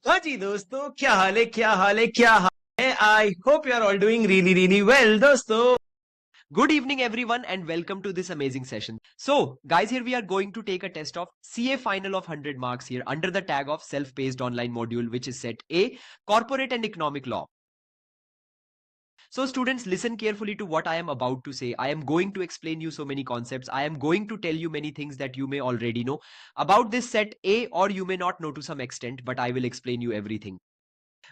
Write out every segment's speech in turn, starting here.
हाँ जी दोस्तों, क्या हाल है, क्या हाल है, क्या हाल है। I hope you are all doing really really well दोस्तों. Good evening, everyone, and welcome to this amazing session. So, guys, here we are going to take a test of CA final of 100 marks here under the tag of self-paced online module, which is set A, corporate and economic law. So, students, listen carefully to what I am about to say. I am going to explain you so many concepts. I am going to tell you many things that you may already know about this set A, or you may not know to some extent, but I will explain you everything.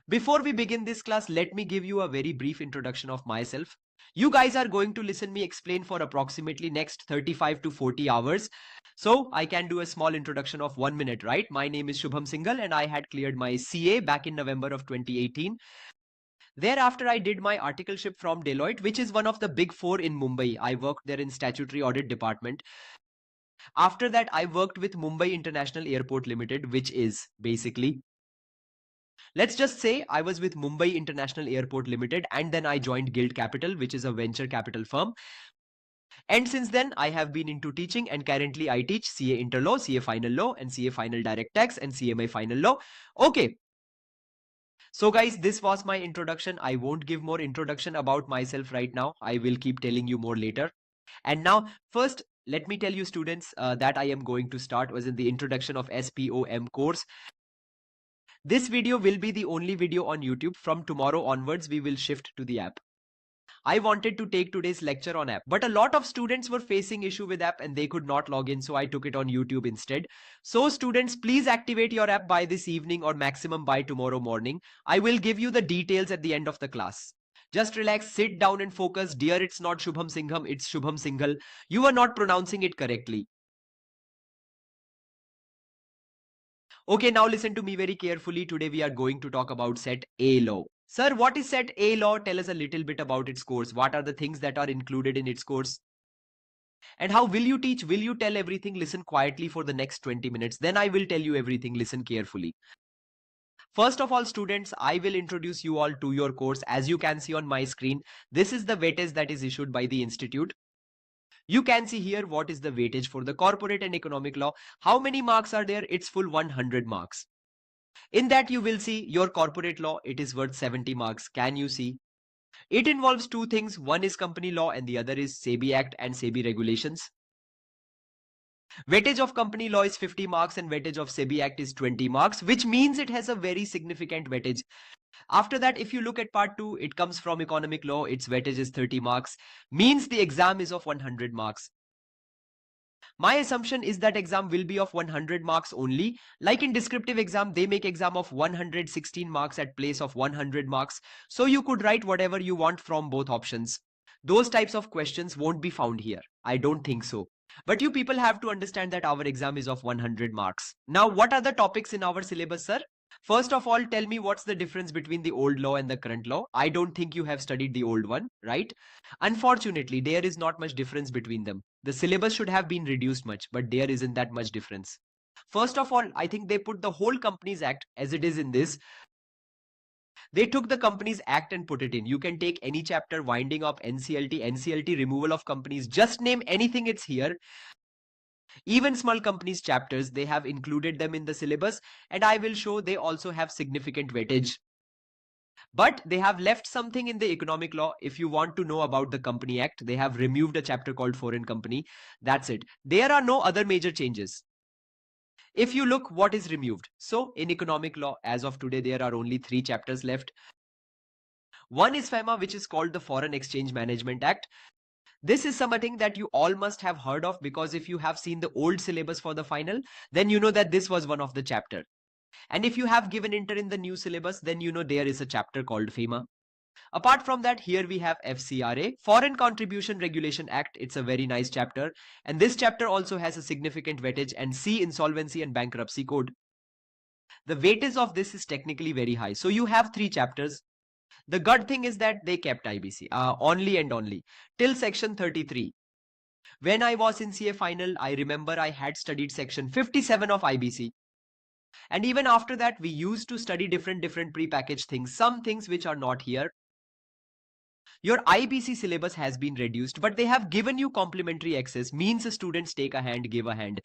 Before we begin this class, let me give you a very brief introduction of myself. You guys are going to listen me explain for approximately next 35 to 40 hours. So I can do a small introduction of 1 minute, right? My name is Shubham Singhal and I had cleared my CA back in November of 2018. Thereafter, I did my articleship from Deloitte, which is one of the big four in Mumbai. I worked there in statutory audit department. After that, I worked with Mumbai International Airport Limited, which is basically, let's just say I was with Mumbai International Airport Limited and then I joined Guild Capital, which is a venture capital firm. And since then, I have been into teaching and currently I teach CA Interlaw, CA Final Law and CA Final Direct Tax and CMA Final Law. Okay. So guys, this was my introduction. I won't give more introduction about myself right now. I will keep telling you more later. And now, first, let me tell you students that I am going to start was in the introduction of SPOM course. This video will be the only video on YouTube. From tomorrow onwards, we will shift to the app. I wanted to take today's lecture on app, but a lot of students were facing issue with app and they could not log in, so I took it on YouTube instead. So students, please activate your app by this evening or maximum by tomorrow morning. I will give you the details at the end of the class. Just relax, sit down and focus. Dear, it's not Shubham Singham, it's Shubham Singhal. You are not pronouncing it correctly. Okay, now listen to me very carefully. Today we are going to talk about set A law. Sir, what is set A law? Tell us a little bit about its course. What are the things that are included in its course? And how will you teach? Will you tell everything? Listen quietly for the next 20 minutes. Then I will tell you everything. Listen carefully. First of all, students, I will introduce you all to your course. As you can see on my screen, this is the weightage that is issued by the institute. You can see here what is the weightage for the corporate and economic law. How many marks are there? It's full 100 marks. In that you will see your corporate law, it is worth 70 marks. Can you see? It involves two things. One is company law and the other is SEBI Act and SEBI regulations. Weightage of company law is 50 marks and weightage of SEBI Act is 20 marks, which means it has a very significant weightage. After that, if you look at part 2, it comes from economic law, its weightage is 30 marks, means the exam is of 100 marks. My assumption is that exam will be of 100 marks only. Like in descriptive exam, they make exam of 116 marks at place of 100 marks. So you could write whatever you want from both options. Those types of questions won't be found here. I don't think so. But you people have to understand that our exam is of 100 marks. Now, what are the topics in our syllabus, sir? First of all, tell me what's the difference between the old law and the current law. I don't think you have studied the old one, right? Unfortunately, there is not much difference between them. The syllabus should have been reduced much, but there isn't that much difference. First of all, I think they put the whole Companies Act as it is in this. They took the Companies Act and put it in. You can take any chapter, winding up, NCLT, removal of companies, just name anything, it's here. Even small companies chapters, they have included them in the syllabus, and I will show they also have significant weightage. But they have left something in the economic law. If you want to know about the Company Act, they have removed a chapter called Foreign Company. That's it. There are no other major changes. If you look what is removed. So in economic law, as of today, there are only 3 chapters left. One is FEMA, which is called the Foreign Exchange Management Act. This is something that you all must have heard of, because if you have seen the old syllabus for the final, then you know that this was one of the chapter. And if you have given enter in the new syllabus, then you know there is a chapter called FEMA. Apart from that, here we have FCRA, Foreign Contribution Regulation Act. It's a very nice chapter. And this chapter also has a significant weightage, and C, Insolvency and Bankruptcy Code. The weightage of this is technically very high. So you have 3 chapters. The good thing is that they kept IBC only and only till section 33. When I was in CA final, I remember I had studied section 57 of IBC. And even after that, we used to study different pre-packaged things, some things which are not here. Your IBC syllabus has been reduced, but they have given you complimentary access, means students take a hand, give a hand.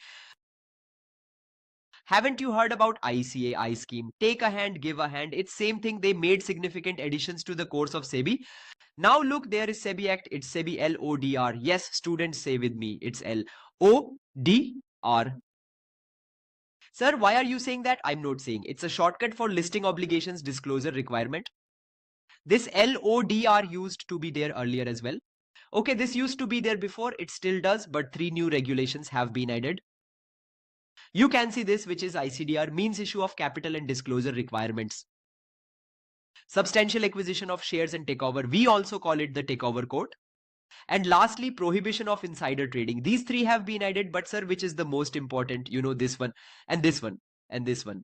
Haven't you heard about ICA, I scheme? Take a hand, give a hand. It's same thing. They made significant additions to the course of SEBI. Now look, there is SEBI Act. It's SEBI LODR. Yes, students, say with me. It's LODR. Sir, why are you saying that? I'm not saying. It's a shortcut for listing obligations disclosure requirement. This LODR used to be there earlier as well. Okay, this used to be there before. It still does, but 3 new regulations have been added. You can see this, which is ICDR, means issue of capital and disclosure requirements. Substantial acquisition of shares and takeover. We also call it the takeover code. And lastly, prohibition of insider trading. These 3 have been added, but sir, which is the most important? You know, this one and this one and this one.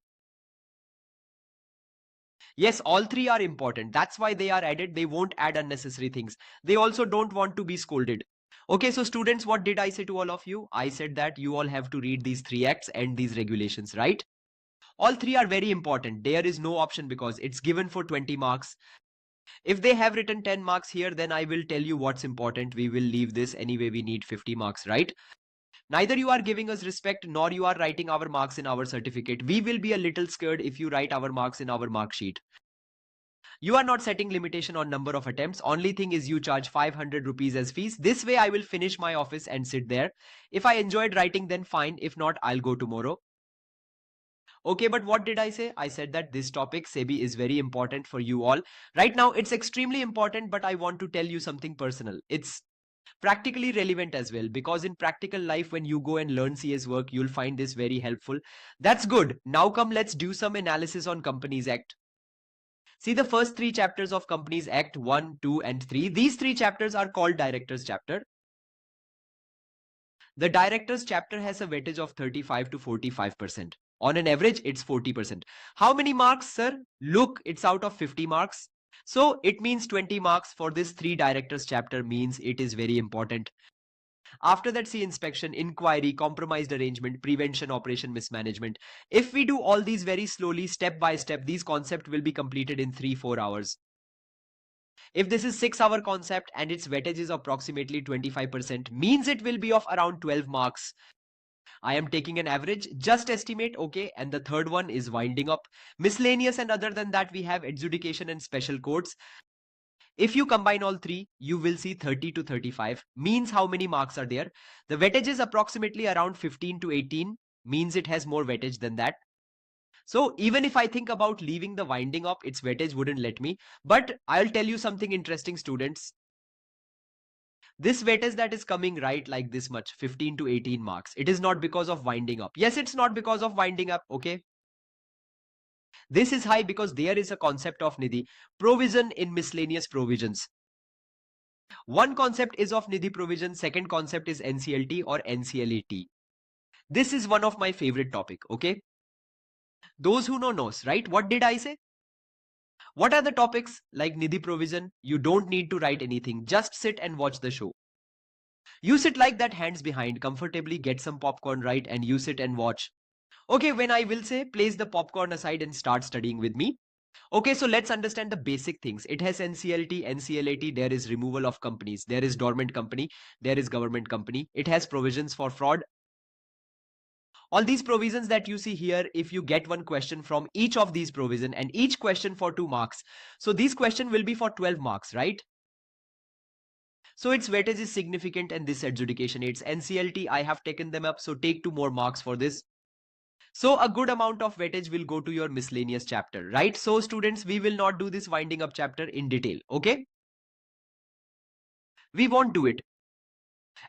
Yes, all 3 are important. That's why they are added. They won't add unnecessary things. They also don't want to be scolded. Okay, so students, what did I say to all of you? I said that you all have to read these 3 acts and these regulations, right? All 3 are very important. There is no option because it's given for 20 marks. If they have written 10 marks here, then I will tell you what's important. We will leave this anyway. We need 50 marks, right? Neither you are giving us respect nor you are writing our marks in our certificate. We will be a little scared if you write our marks in our mark sheet. You are not setting limitation on number of attempts. Only thing is you charge 500 rupees as fees. This way I will finish my office and sit there. If I enjoyed writing, then fine. If not, I'll go tomorrow. Okay, but what did I say? I said that this topic, SEBI, is very important for you all. Right now, it's extremely important, but I want to tell you something personal. It's practically relevant as well, because in practical life, when you go and learn CS work, you'll find this very helpful. That's good. Now come, let's do some analysis on Companies Act. See the first 3 chapters of Companies Act 1, 2 and 3. These 3 chapters are called Directors chapter. The Directors chapter has a weightage of 35 to 45%. On an average, it's 40%. How many marks, sir? Look, it's out of 50 marks. So it means 20 marks for this 3 Directors chapter means it is very important. After that, see inspection, inquiry, compromised arrangement, prevention, operation, mismanagement. If we do all these very slowly, step by step, these concepts will be completed in 3-4 hours. If this is 6-hour concept and its weightage is approximately 25%, means it will be of around 12 marks. I am taking an average, just estimate, okay? And the third one is winding up, miscellaneous, and other than that, we have adjudication and special courts. If you combine all 3, you will see 30 to 35, means how many marks are there? The weightage is approximately around 15 to 18, means it has more weightage than that. So even if I think about leaving the winding up, its weightage wouldn't let me. But I'll tell you something interesting, students. This weightage that is coming right like this much, 15 to 18 marks, it is not because of winding up. Yes, it's not because of winding up, okay? This is high because there is a concept of Nidhi, provision in miscellaneous provisions. One concept is of Nidhi provision, second concept is NCLT or NCLAT. This is one of my favorite topic, okay? Those who know knows, right? What did I say? What are the topics like Nidhi provision? You don't need to write anything, just sit and watch the show. You sit like that, hands behind, comfortably, get some popcorn, right? And you sit and watch. Okay, when I will say, place the popcorn aside and start studying with me. Okay, so let's understand the basic things. It has NCLT, NCLAT, there is removal of companies, there is dormant company, there is government company. It has provisions for fraud. All these provisions that you see here, if you get one question from each of these provision and each question for 2 marks. So this question will be for 12 marks, right? So its weightage is significant and this adjudication aids. NCLT, I have taken them up, so take 2 more marks for this. So a good amount of weightage will go to your miscellaneous chapter, right? So students, we will not do this winding up chapter in detail, okay? We won't do it.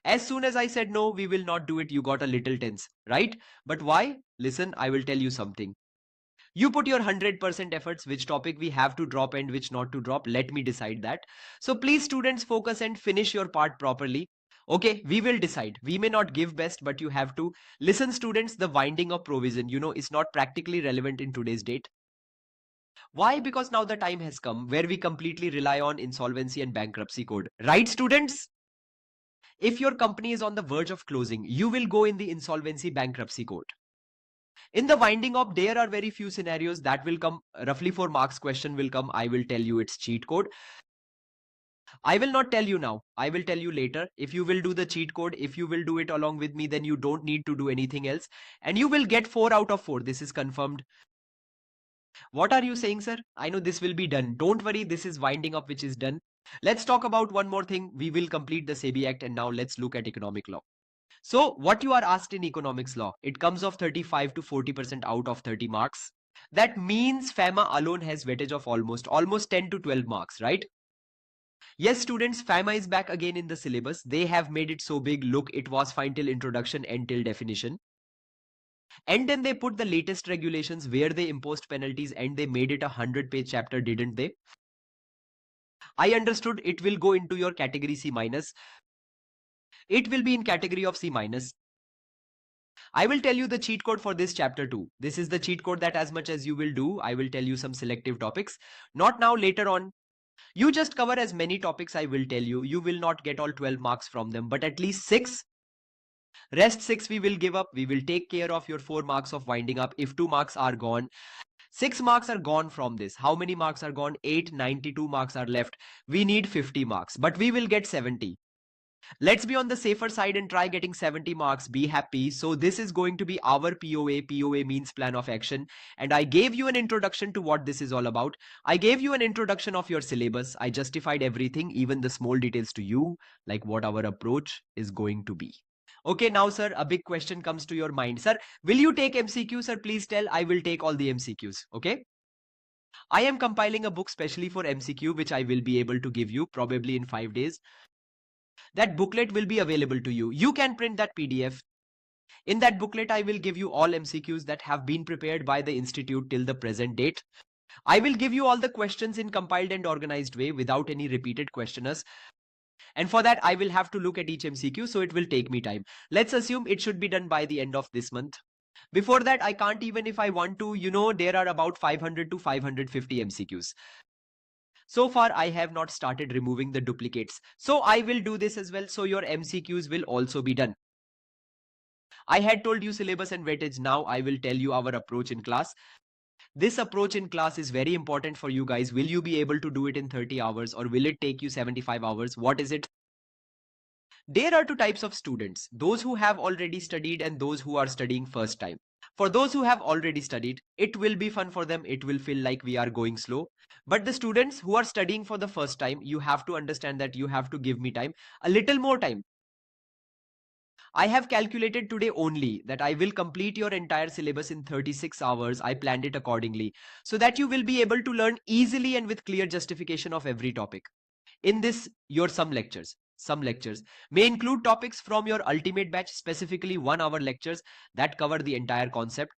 As soon as I said no, we will not do it, you got a little tense, right? But why? Listen, I will tell you something. You put your 100% efforts, which topic we have to drop and which not to drop. Let me decide that. So please students, focus and finish your part properly. Okay, we will decide. We may not give best, but you have to. Listen students, the winding up provision, you know, is not practically relevant in today's date. Why? Because now the time has come where we completely rely on insolvency and bankruptcy code. Right students? If your company is on the verge of closing, you will go in the insolvency bankruptcy code. In the winding up, there are very few scenarios that will come. Roughly 4 marks question will come. I will tell you its cheat code. I will not tell you now. I will tell you later. If you will do the cheat code, if you will do it along with me, then you don't need to do anything else. And you will get 4 out of 4. This is confirmed. What are you saying, sir? I know this will be done. Don't worry, this is winding up, which is done. Let's talk about one more thing. We will complete the SEBI Act, and now let's look at economic law. So what you are asked in economics law, it comes off 35 to 40% out of 30 marks. That means FAMA alone has weightage of almost 10 to 12 marks, right? Yes, students, FAMA is back again in the syllabus. They have made it so big. Look, it was fine till introduction and till definition. And then they put the latest regulations where they imposed penalties and they made it a 100-page chapter, didn't they? I understood it will go into your category C minus. It will be in category of C minus. I will tell you the cheat code for this chapter too. This is the cheat code that as much as you will do, I will tell you some selective topics. Not now, later on. You just cover as many topics I will tell you. You will not get all 12 marks from them, but at least 6. Rest 6 we will give up. We will take care of your 4 marks of winding up. If 2 marks are gone, 6 marks are gone from this. How many marks are gone? 8, 92 marks are left. We need 50 marks, but we will get 70. Let's be on the safer side and try getting 70 marks. Be happy. So this is going to be our POA. POA means plan of action. And I gave you an introduction to what this is all about. I gave you an introduction of your syllabus. I justified everything, even the small details to you, like what our approach is going to be. Okay, now sir, a big question comes to your mind. Sir, will you take MCQ? Sir, please tell. I will take all the MCQs. Okay. I am compiling a book specially for MCQ, which I will be able to give you probably in 5 days. That booklet will be available to you. You can print that PDF. In that booklet, I will give you all MCQs that have been prepared by the institute till the present date. I will give you all the questions in compiled and organized way without any repeated questioners. And for that, I will have to look at each MCQ, so it will take me time. Let's assume it should be done by the end of this month. Before that, I can't even if I want to, there are about 500 to 550 MCQs. So far, I have not started removing the duplicates. So I will do this as well. So your MCQs will also be done. I had told you syllabus and weightage. Now I will tell you our approach in class. This approach in class is very important for you guys. Will you be able to do it in 30 hours or will it take you 75 hours? What is it? There are 2 types of students, those who have already studied and those who are studying first time. For those who have already studied, it will be fun for them. It will feel like we are going slow. But the students who are studying for the first time, you have to understand that you have to give me time, a little more time. I have calculated today only that I will complete your entire syllabus in 36 hours. I planned it accordingly so that you will be able to learn easily and with clear justification of every topic. In this, your some lectures may include topics from your ultimate batch, specifically 1 hour lectures that cover the entire concept.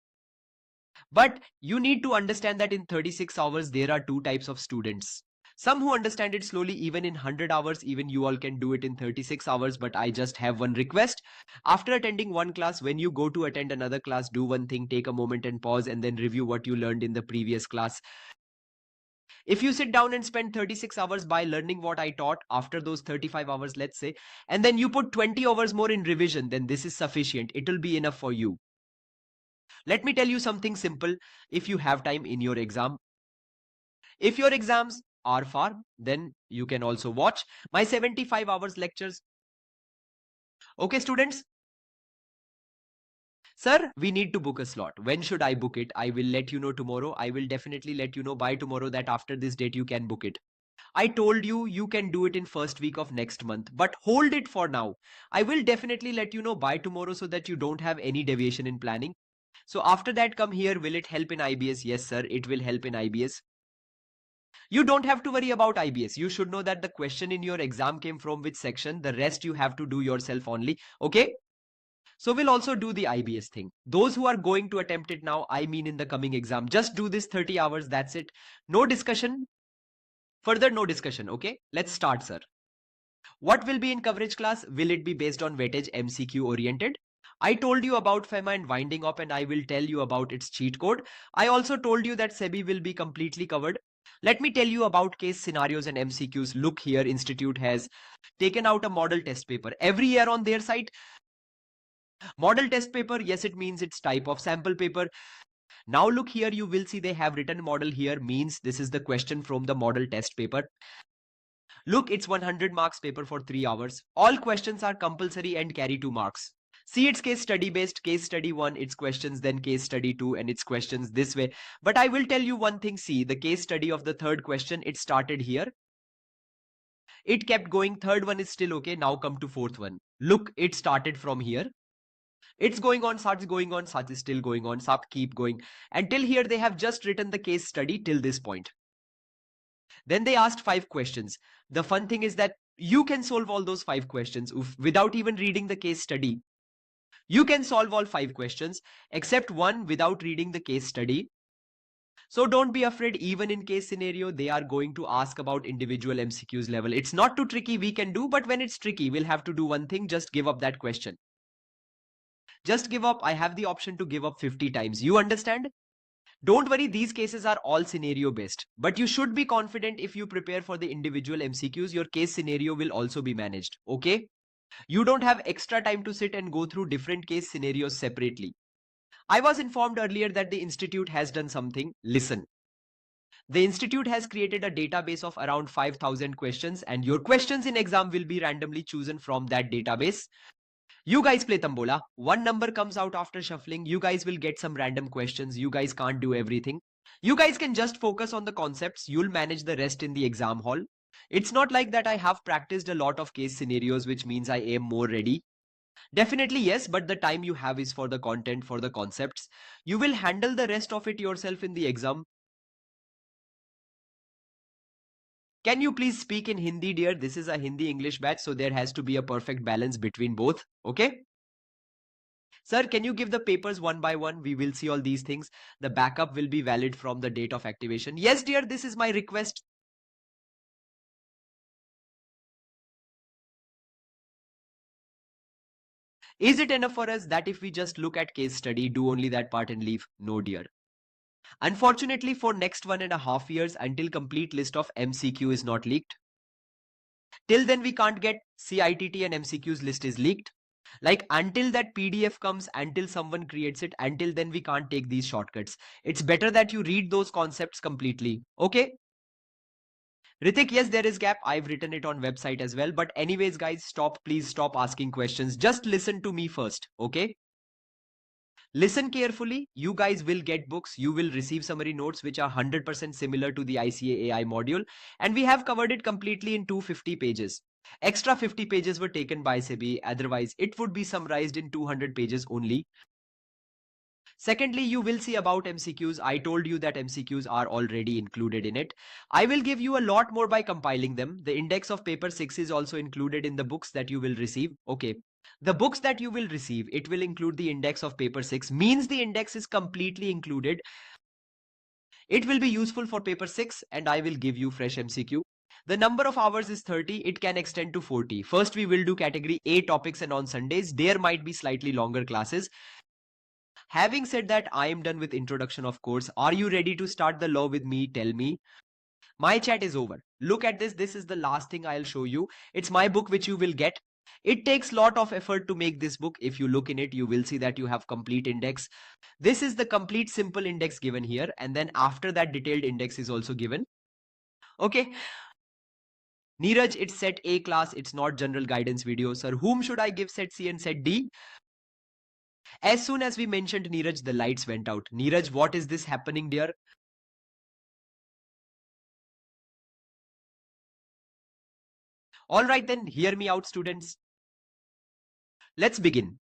But you need to understand that in 36 hours, there are 2 types of students. Some who understand it slowly, even in 100 hours, even you all can do it in 36 hours. But I just have one request. After attending one class, when you go to attend another class, do one thing, take a moment and pause and then review what you learned in the previous class. If you sit down and spend 36 hours by learning what I taught after those 35 hours, let's say, and then you put 20 hours more in revision, then this is sufficient. It will be enough for you. Let me tell you something simple. If you have time in your exam, if your exams are far, then you can also watch my 75 hours lectures. Okay, students? Sir, we need to book a slot. When should I book it? I will let you know tomorrow. I will definitely let you know by tomorrow that after this date you can book it. I told you you can do it in first week of next month, but hold it for now. I will definitely let you know by tomorrow so that you don't have any deviation in planning. So after that, come here. Will it help in IBS? Yes, sir. It will help in IBS. You don't have to worry about IBS. You should know that the question in your exam came from which section. The rest you have to do yourself only. Okay? So we'll also do the IBS thing. Those who are going to attempt it now, I mean in the coming exam, just do this 30 hours. That's it. No discussion. Further, no discussion. Okay? Let's start, sir. What will be in coverage class? Will it be based on weightage MCQ oriented? I told you about FEMA and winding up and I will tell you about its cheat code. I also told you that SEBI will be completely covered. Let me tell you about case scenarios and MCQs. Look here, Institute has taken out a model test paper every year on their site. Model test paper, yes, it means it's type of sample paper. Now look here, you will see they have written model here, means this is the question from the model test paper. Look, it's 100 marks paper for 3 hours. All questions are compulsory and carry 2 marks. See, it's case study based. Case study 1, it's questions, then case study 2, and it's questions this way. But I will tell you one thing. See, the case study of the third question, it started here. It kept going. Third one is still okay. Now come to fourth one. Look, it started from here. It's going on, starts going on, such is still going on, sub keep going. Until here, they have just written the case study till this point. Then they asked 5 questions. The fun thing is that you can solve all those 5 questions without even reading the case study. You can solve all 5 questions except one without reading the case study. So don't be afraid. Even in case scenario, they are going to ask about individual MCQs level. It's not too tricky, we can do, but when it's tricky, we'll have to do one thing, just give up that question. Just give up. I have the option to give up 50 times. You understand? Don't worry, these cases are all scenario based, but you should be confident. If you prepare for the individual MCQs, your case scenario will also be managed. Okay? You don't have extra time to sit and go through different case scenarios separately. I was informed earlier that the institute has done something. Listen. The institute has created a database of around 5,000 questions, and your questions in exam will be randomly chosen from that database. You guys play Tambola. One number comes out after shuffling. You guys will get some random questions. You guys can't do everything. You guys can just focus on the concepts. You'll manage the rest in the exam hall. It's not like that I have practiced a lot of case scenarios, which means I am more ready. Definitely yes, but the time you have is for the content, for the concepts. You will handle the rest of it yourself in the exam. Can you please speak in Hindi, dear? This is a Hindi-English batch, so there has to be a perfect balance between both. Okay? Sir, can you give the papers one by one? We will see all these things. The backup will be valid from the date of activation. Yes, dear, this is my request. Is it enough for us that if we just look at case study, do only that part and leave? No, dear. Unfortunately, for next 1.5 years, until complete list of MCQ is not leaked, till then we can't get CITT and MCQs list is leaked. Like until that PDF comes, until someone creates it, until then we can't take these shortcuts. It's better that you read those concepts completely. Okay? Ritik, yes, there is gap. I've written it on website as well. But anyways, guys, please stop asking questions. Just listen to me first. Okay? Listen carefully. You guys will get books. You will receive summary notes which are 100% similar to the ICA AI module. And we have covered it completely in 250 pages. Extra 50 pages were taken by SEBI. Otherwise, it would be summarized in 200 pages only. Secondly, you will see about MCQs. I told you that MCQs are already included in it. I will give you a lot more by compiling them. The index of paper 6 is also included in the books that you will receive. Okay. The books that you will receive, it will include the index of paper 6. Means the index is completely included. It will be useful for paper 6 and I will give you fresh MCQ. The number of hours is 30. It can extend to 40. First, we will do category A topics, and on Sundays, there might be slightly longer classes. Having said that, I am done with introduction of course. Are you ready to start the law with me? Tell me. My chat is over. Look at this. This is the last thing I'll show you. It's my book which you will get. It takes lot of effort to make this book. If you look in it, you will see that you have complete index. This is the complete simple index given here. And then after that, detailed index is also given. Okay. Neeraj, it's set A class. It's not general guidance video. Sir, whom should I give set C and set D? As soon as we mentioned Neeraj, the lights went out. Neeraj, what is this happening, dear? All right, then hear me out, students. Let's begin.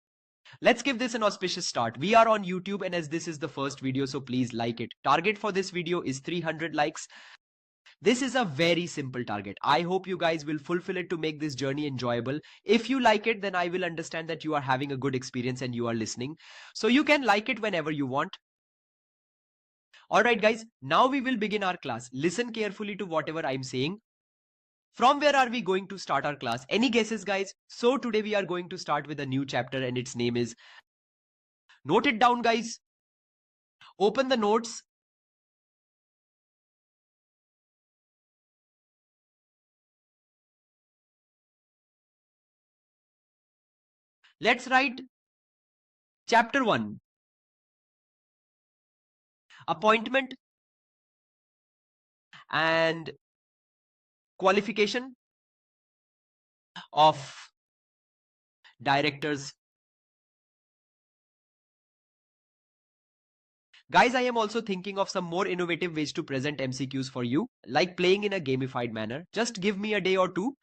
Let's give this an auspicious start. We are on YouTube, and as this is the first video, so please like it. Target for this video is 300 likes. This is a very simple target. I hope you guys will fulfill it to make this journey enjoyable. If you like it, then I will understand that you are having a good experience and you are listening. So you can like it whenever you want. Alright guys, now we will begin our class. Listen carefully to whatever I'm saying. From where are we going to start our class? Any guesses, guys? So today we are going to start with a new chapter and its name is... Note it down, guys. Open the notes. Let's write chapter 1. Appointment and qualification. of directors. Guys, I am also thinking of some more innovative ways to present MCQs for you, like playing in a gamified manner. Just give me a day or two.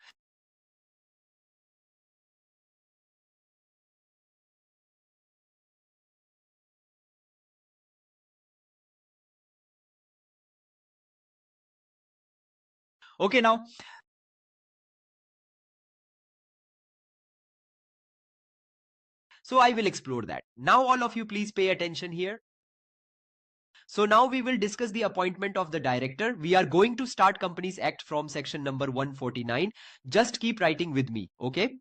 Okay, now. So I will explore that. Now all of you please pay attention here. So now we will discuss the appointment of the director. We are going to start Companies Act from section number 149. Just keep writing with me, okay?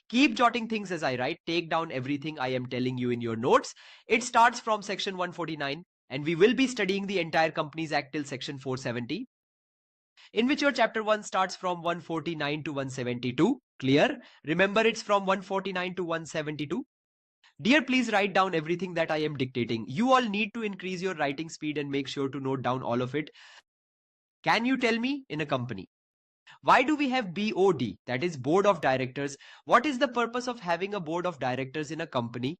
Keep jotting things as I write. Take down everything I am telling you in your notes. It starts from section 149 and we will be studying the entire Companies Act till section 470. In which your chapter 1 starts from 149 to 172. Clear? Remember, it's from 149 to 172. Dear, please write down everything that I am dictating. You all need to increase your writing speed and make sure to note down all of it. Can you tell me, in a company, why do we have BOD, that is Board of Directors? What is the purpose of having a Board of Directors in a company?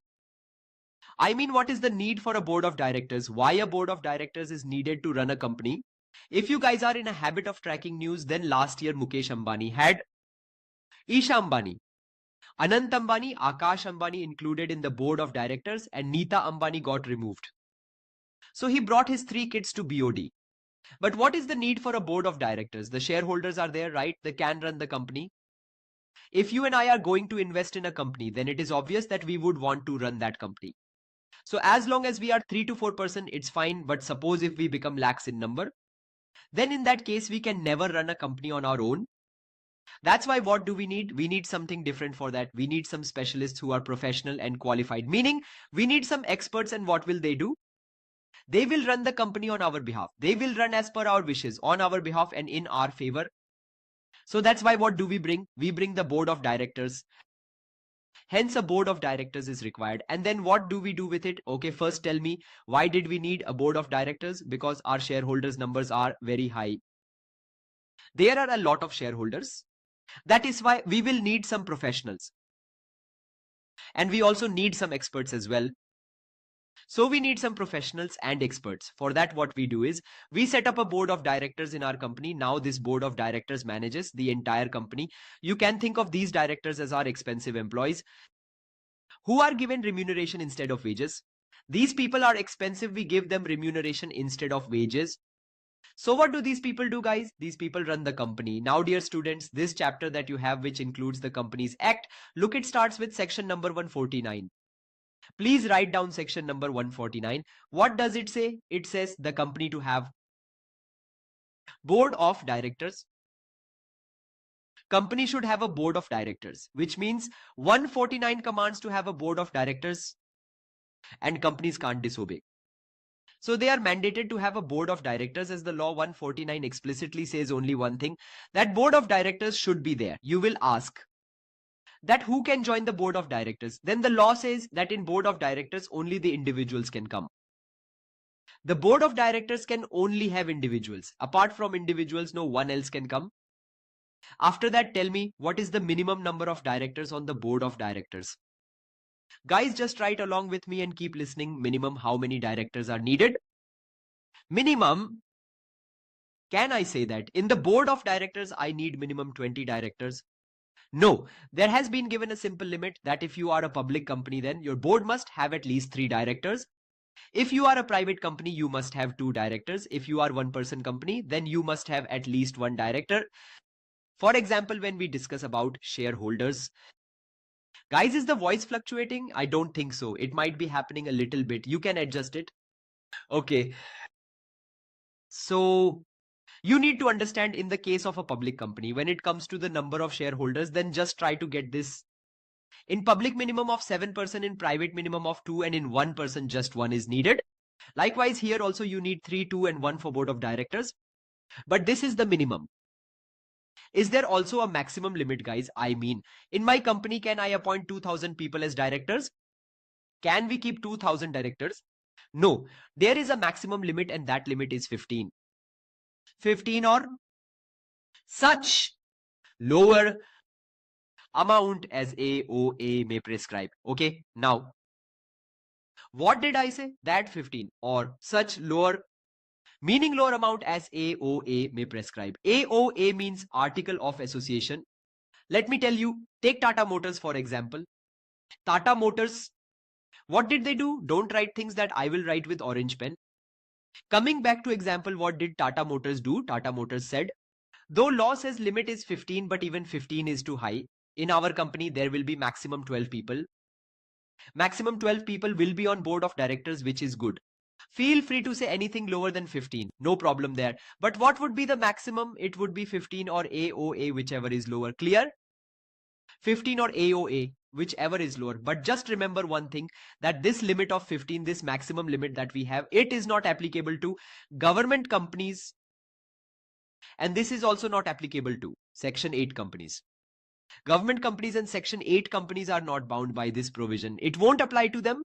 I mean, what is the need for a Board of Directors? Why a Board of Directors is needed to run a company? If you guys are in a habit of tracking news, then last year Mukesh Ambani had Isha Ambani, Anant Ambani, Akash Ambani included in the Board of Directors, and Neeta Ambani got removed. So he brought his 3 kids to BOD. But what is the need for a Board of Directors? The shareholders are there, right? They can run the company. If you and I are going to invest in a company, then it is obvious that we would want to run that company. So as long as we are 3 to 4%, it's fine. But suppose if we become lakhs in number, then in that case, we can never run a company on our own. That's why what do we need? We need something different for that. We need some specialists who are professional and qualified, meaning we need some experts. And what will they do? They will run the company on our behalf. They will run as per our wishes, on our behalf and in our favor. So that's why what do we bring? We bring the Board of Directors. Hence a Board of Directors is required. And then what do we do with it? Okay, first tell me, why did we need a Board of Directors? Because our shareholders numbers are very high. There are a lot of shareholders. That is why we will need some professionals. And we also need some experts as well. So we need some professionals and experts. For that, what we do is we set up a Board of Directors in our company. Now this Board of Directors manages the entire company. You can think of these directors as our expensive employees who are given remuneration instead of wages. These people are expensive. We give them remuneration instead of wages. So what do these people do, guys? These people run the company. Now, dear students, this chapter that you have, which includes the Companies Act, look, it starts with section number 149. Please write down section number 149. What does it say? It says the company to have Board of Directors. Company should have a Board of Directors, which means 149 commands to have a Board of Directors, and companies can't disobey. So they are mandated to have a Board of Directors, as the law 149 explicitly says only one thing, that Board of Directors should be there. You will ask that who can join the Board of Directors? Then the law says that in Board of Directors only the individuals can come. The Board of Directors can only have individuals. Apart from individuals, no one else can come. After that, tell me, what is the minimum number of directors on the Board of Directors? Guys, just write along with me and keep listening. Minimum, how many directors are needed? Minimum, can I say that in the Board of Directors, I need minimum 20 directors? No, there has been given a simple limit that if you are a public company, then your board must have at least 3 directors. If you are a private company, you must have 2 directors. If you are one-person company, then you must have at least 1 director. For example, when we discuss about shareholders. Guys, is the voice fluctuating? I don't think so. It might be happening a little bit. You can adjust it. Okay. So you need to understand, in the case of a public company, when it comes to the number of shareholders, then just try to get this. In public, minimum of 7%, in private, minimum of 2, and in one person, just 1 is needed. Likewise, here also you need 3, 2, and 1 for Board of Directors. But this is the minimum. Is there also a maximum limit, guys? I mean, in my company, can I appoint 2,000 people as directors? Can we keep 2,000 directors? No, there is a maximum limit, and that limit is 15. 15 or such. Lower amount as AOA may prescribe. Okay, now what did I say? That 15 or such lower, meaning lower amount as AOA may prescribe. AOA means Article of Association. Let me tell you, take Tata Motors for example. Tata Motors, what did they do? Don't write things that I will write with orange pen. Coming back to example, what did Tata Motors do? Tata Motors said, though law says limit is 15, but even 15 is too high. In our company, there will be maximum 12 people. Maximum 12 people will be on board of directors, which is good. Feel free to say anything lower than 15. No problem there. But what would be the maximum? It would be 15 or AOA, whichever is lower. Clear? 15 or AOA, whichever is lower. But just remember one thing, that this limit of 15, this maximum limit that we have, it is not applicable to government companies. And this is also not applicable to Section 8 companies. Government companies and Section 8 companies are not bound by this provision. It won't apply to them.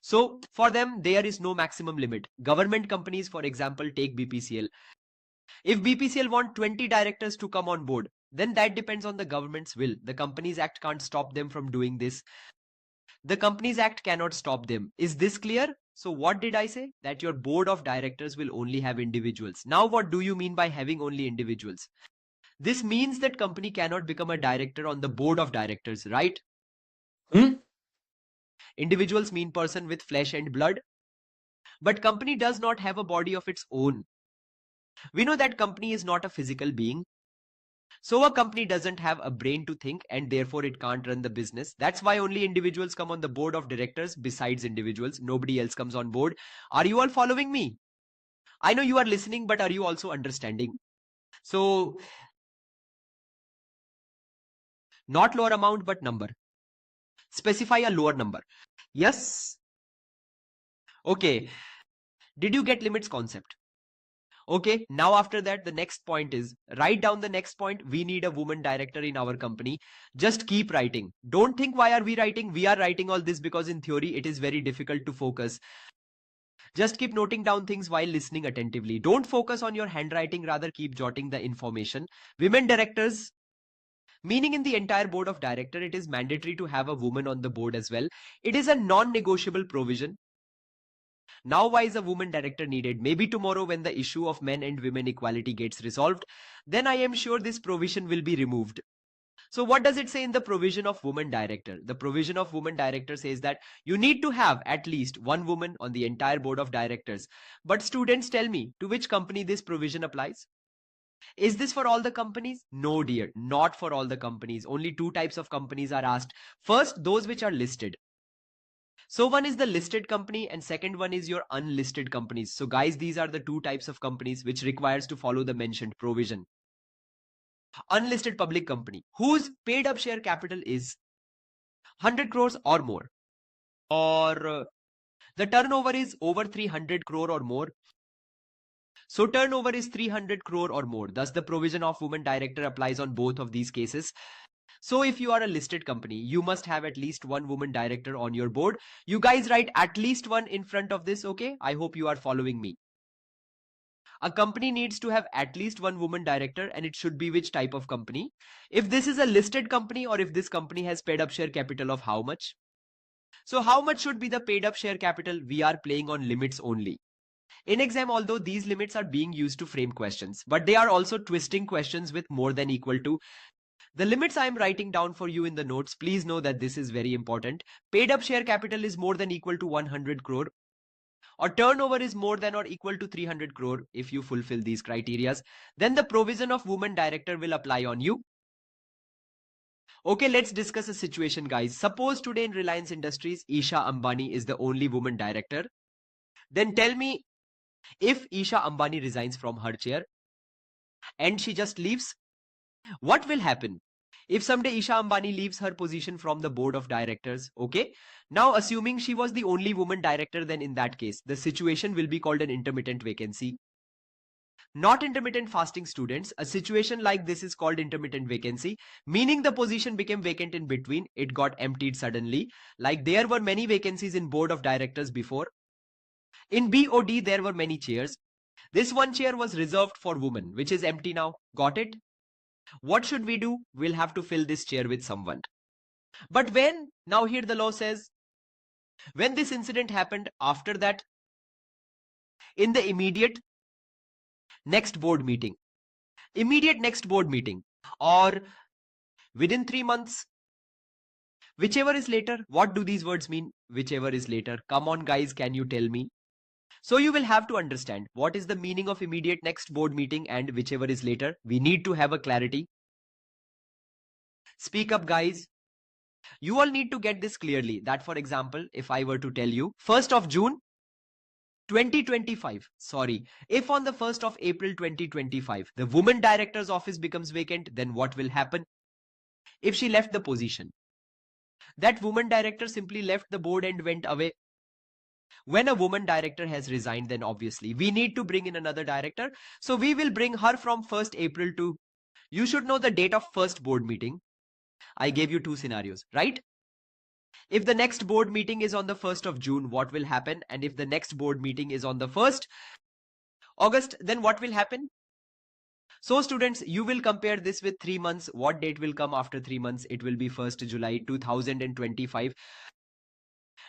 So for them, there is no maximum limit. Government companies, for example, take BPCL. If BPCL want 20 directors to come on board, then that depends on the government's will. The Companies Act can't stop them from doing this. The Companies Act cannot stop them. Is this clear? So what did I say? That your board of directors will only have individuals. Now what do you mean by having only individuals? This means that company cannot become a director on the board of directors, right? Individuals mean person with flesh and blood. But company does not have a body of its own. We know that company is not a physical being. So a company doesn't have a brain to think, and therefore it can't run the business. That's why only individuals come on the board of directors. Besides individuals, nobody else comes on board. Are you all following me? I know you are listening, but are you also understanding? So not lower amount, but number. Specify a lower number. Yes. Okay. Did you get limits concept? Okay, now after that, the next point is, write down the next point. We need a woman director in our company. Just keep writing. Don't think why are we writing? We are writing all this because in theory, it is very difficult to focus. Just keep noting down things while listening attentively. Don't focus on your handwriting, rather keep jotting the information. Women directors, meaning in the entire board of director, it is mandatory to have a woman on the board as well. It is a non-negotiable provision. Now why is a woman director needed? Maybe tomorrow when the issue of men and women equality gets resolved, then I am sure this provision will be removed. So what does it say in the provision of woman director? The provision of woman director says that you need to have at least one woman on the entire board of directors. But students, tell me, to which company this provision applies? Is this for all the companies? No dear, not for all the companies. Only two types of companies are asked. First, those which are listed. So one is the listed company and second one is your unlisted companies. So guys, these are the two types of companies which requires to follow the mentioned provision. Unlisted public company whose paid up share capital is 100 crores or more, or the turnover is over 300 crore or more. So turnover is 300 crore or more. Thus the provision of woman director applies on both of these cases. So if you are a listed company, you must have at least one woman director on your board. You guys write at least one in front of this, okay? I hope you are following me. A company needs to have at least one woman director, and it should be which type of company? If this is a listed company, or if this company has paid up share capital of how much? So how much should be the paid up share capital? We are playing on limits only. In exam, although these limits are being used to frame questions, but they are also twisting questions with more than equal to. The limits I am writing down for you in the notes, please know that this is very important. Paid up share capital is more than equal to 100 crore. Or turnover is more than or equal to 300 crore. If you fulfill these criteria, then the provision of woman director will apply on you. Okay, let's discuss a situation, guys. Suppose today in Reliance Industries, Isha Ambani is the only woman director. Then tell me, if Isha Ambani resigns from her chair and she just leaves, what will happen? If someday Isha Ambani leaves her position from the board of directors, okay? Now assuming she was the only woman director, then in that case, the situation will be called an intermittent vacancy. Not intermittent fasting, students. A situation like this is called intermittent vacancy, meaning the position became vacant in between. It got emptied suddenly. Like there were many vacancies in board of directors before. In BOD, there were many chairs. This one chair was reserved for women, which is empty now. Got it? What should we do? We'll have to fill this chair with someone. But now here the law says, when this incident happened, after that, in the immediate next board meeting, or within 3 months, whichever is later. What do these words mean? Whichever is later. Come on guys, can you tell me? So you will have to understand what is the meaning of immediate next board meeting and whichever is later. We need to have a clarity. Speak up guys. You all need to get this clearly, that for example, if I were to tell you 1st of June 2025, if on the 1st of April 2025 the woman director's office becomes vacant, then what will happen? If she left the position, that woman director simply left the board and went away. When a woman director has resigned, then obviously we need to bring in another director. So we will bring her from 1st April to, you should know the date of first board meeting. I gave you 2 scenarios, right? If the next board meeting is on the 1st of June, what will happen? And if the next board meeting is on the 1st August, then what will happen? So students, you will compare this with 3 months. What date will come after 3 months? It will be 1st July 2025.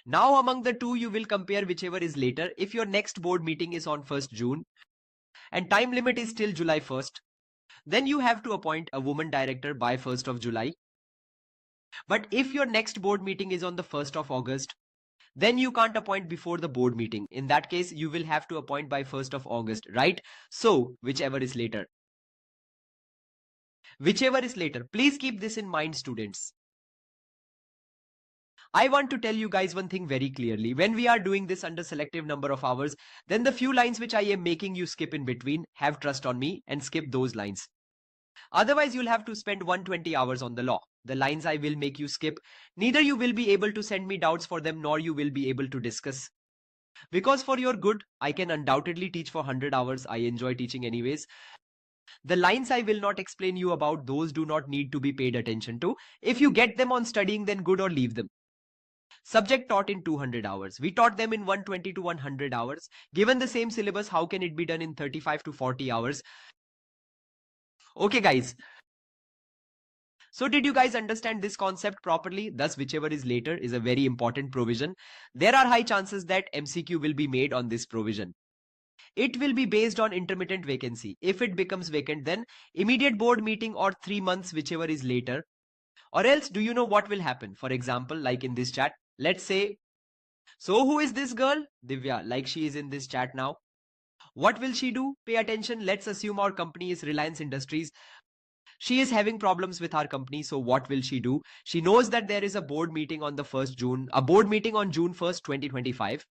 Now among the two, you will compare whichever is later. If your next board meeting is on 1st June and time limit is till July 1st, then you have to appoint a woman director by 1st of July. But if your next board meeting is on the 1st of August, then you can't appoint before the board meeting. In that case, you will have to appoint by 1st of August, right? So whichever is later. Whichever is later. Please keep this in mind, students. I want to tell you guys one thing very clearly. When we are doing this under selective number of hours, then the few lines which I am making you skip in between, have trust on me and skip those lines. Otherwise, you'll have to spend 120 hours on the law. The lines I will make you skip, neither you will be able to send me doubts for them, nor you will be able to discuss. Because for your good, I can undoubtedly teach for 100 hours. I enjoy teaching anyways. The lines I will not explain you about, those do not need to be paid attention to. If you get them on studying, then good, or leave them. Subject taught in 200 hours. We taught them in 120 to 100 hours. Given the same syllabus, how can it be done in 35 to 40 hours? Okay guys. So did you guys understand this concept properly? Thus, whichever is later is a very important provision. There are high chances that MCQ will be made on this provision. It will be based on intermittent vacancy. If it becomes vacant, then immediate board meeting or 3 months, whichever is later. Or else, do you know what will happen? For example, like in this chat, let's say, so who is this girl? Divya, like she is in this chat now. What will she do? Pay attention. Let's assume our company is Reliance Industries. She is having problems with our company. So what will she do? She knows that there is a board meeting on the 1st June, a board meeting on June 1st, 2025.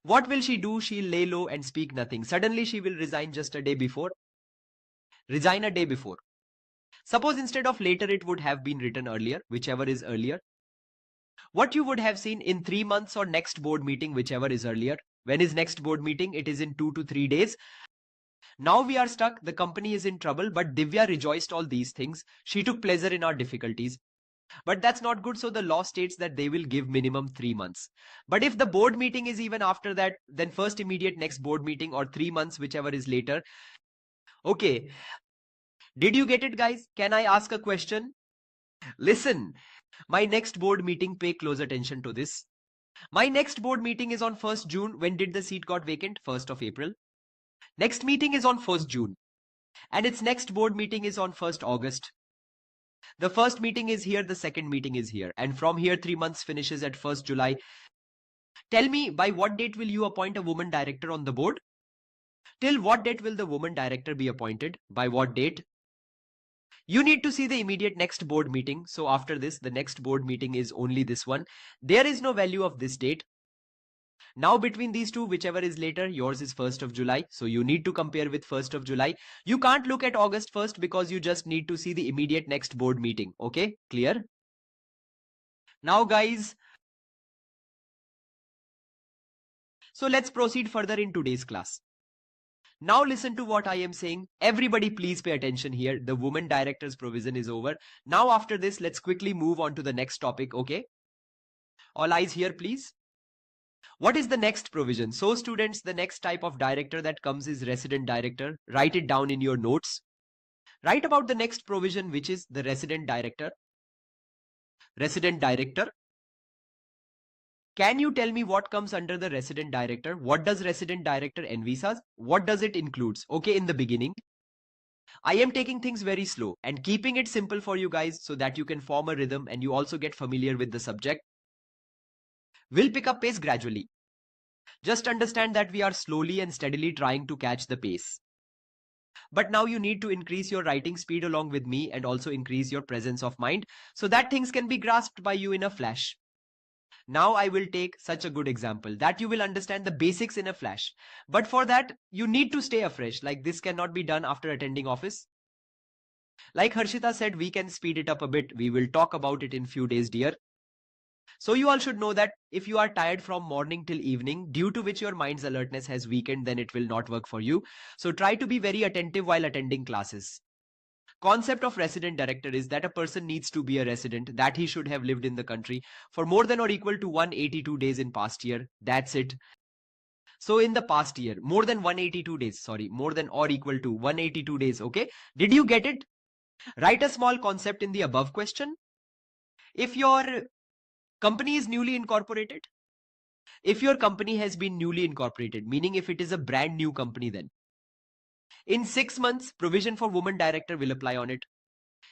What will she do? She'll lay low and speak nothing. Suddenly she will resign just a day before. Resign a day before. Suppose instead of later, it would have been written earlier, whichever is earlier. What you would have seen in 3 months or next board meeting, whichever is earlier. When is next board meeting? It is in 2 to 3 days. Now we are stuck. The company is in trouble, but Divya rejoiced all these things. She took pleasure in our difficulties. But that's not good. So the law states that they will give minimum 3 months. But if the board meeting is even after that, then first immediate next board meeting or 3 months, whichever is later. Okay. Did you get it, guys? Can I ask a question? Listen, my next board meeting, pay close attention to this. My next board meeting is on 1st June. When did the seat got vacant? 1st of April. Next meeting is on 1st June. And its next board meeting is on 1st August. The first meeting is here, the second meeting is here. And from here, 3 months finishes at 1st July. Tell me, by what date will you appoint a woman director on the board? Till what date will the woman director be appointed? By what date? You need to see the immediate next board meeting. So after this, the next board meeting is only this one. There is no value of this date. Now between these two, whichever is later, yours is 1st of July. So you need to compare with 1st of July. You can't look at August 1st because you just need to see the immediate next board meeting. Okay, clear? Now guys, so let's proceed further in today's class. Now listen to what I am saying. Everybody please pay attention here. The woman director's provision is over. Now after this, let's quickly move on to the next topic, okay? All eyes here, please. What is the next provision? So students, the next type of director that comes is resident director. Write it down in your notes. Write about the next provision, which is the resident director. Resident director. Can you tell me what comes under the resident director? What does resident director envisage? What does it includes? Okay, in the beginning, I am taking things very slow and keeping it simple for you guys so that you can form a rhythm and you also get familiar with the subject. We'll pick up pace gradually. Just understand that we are slowly and steadily trying to catch the pace. But now you need to increase your writing speed along with me and also increase your presence of mind so that things can be grasped by you in a flash. Now I will take such a good example that you will understand the basics in a flash. But for that, you need to stay afresh. Like this cannot be done after attending office. Like Harshita said, we can speed it up a bit. We will talk about it in few days, dear. So you all should know that if you are tired from morning till evening, due to which your mind's alertness has weakened, then it will not work for you. So try to be very attentive while attending classes. Concept of resident director is that a person needs to be a resident, that he should have lived in the country for more than or equal to 182 days in past year. That's it. So in the past year, more than 182 days, more than or equal to 182 days. Okay. Did you get it? Write a small concept in the above question. If your company is newly incorporated, if your company has been newly incorporated, meaning if it is a brand new company, then in 6 months, provision for woman director will apply on it.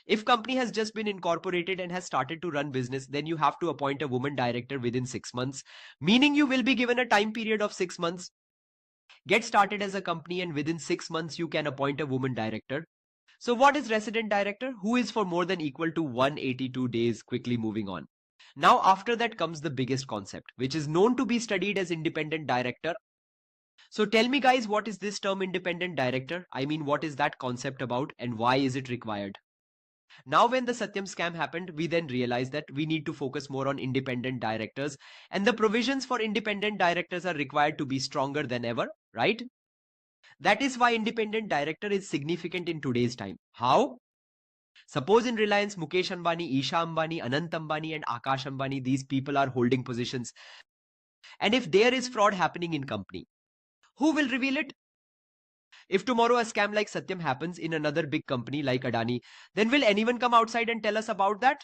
If company has just been incorporated and has started to run business, then you have to appoint a woman director within 6 months, meaning you will be given a time period of 6 months. Get started as a company and within 6 months you can appoint a woman director. So what is resident director? Who is for more than equal to 182 days. Quickly moving on. Now after that comes the biggest concept, which is known to be studied as independent director. So tell me guys, what is this term independent director? I mean, what is that concept about and why is it required? Now when the Satyam scam happened, we then realized that we need to focus more on independent directors, and the provisions for independent directors are required to be stronger than ever, right? That is why independent director is significant in today's time. How? Suppose in Reliance, Mukesh Ambani, Isha Ambani, Anant Ambani and Akash Ambani, these people are holding positions. And if there is fraud happening in company, who will reveal it? If tomorrow a scam like Satyam happens in another big company like Adani, then will anyone come outside and tell us about that?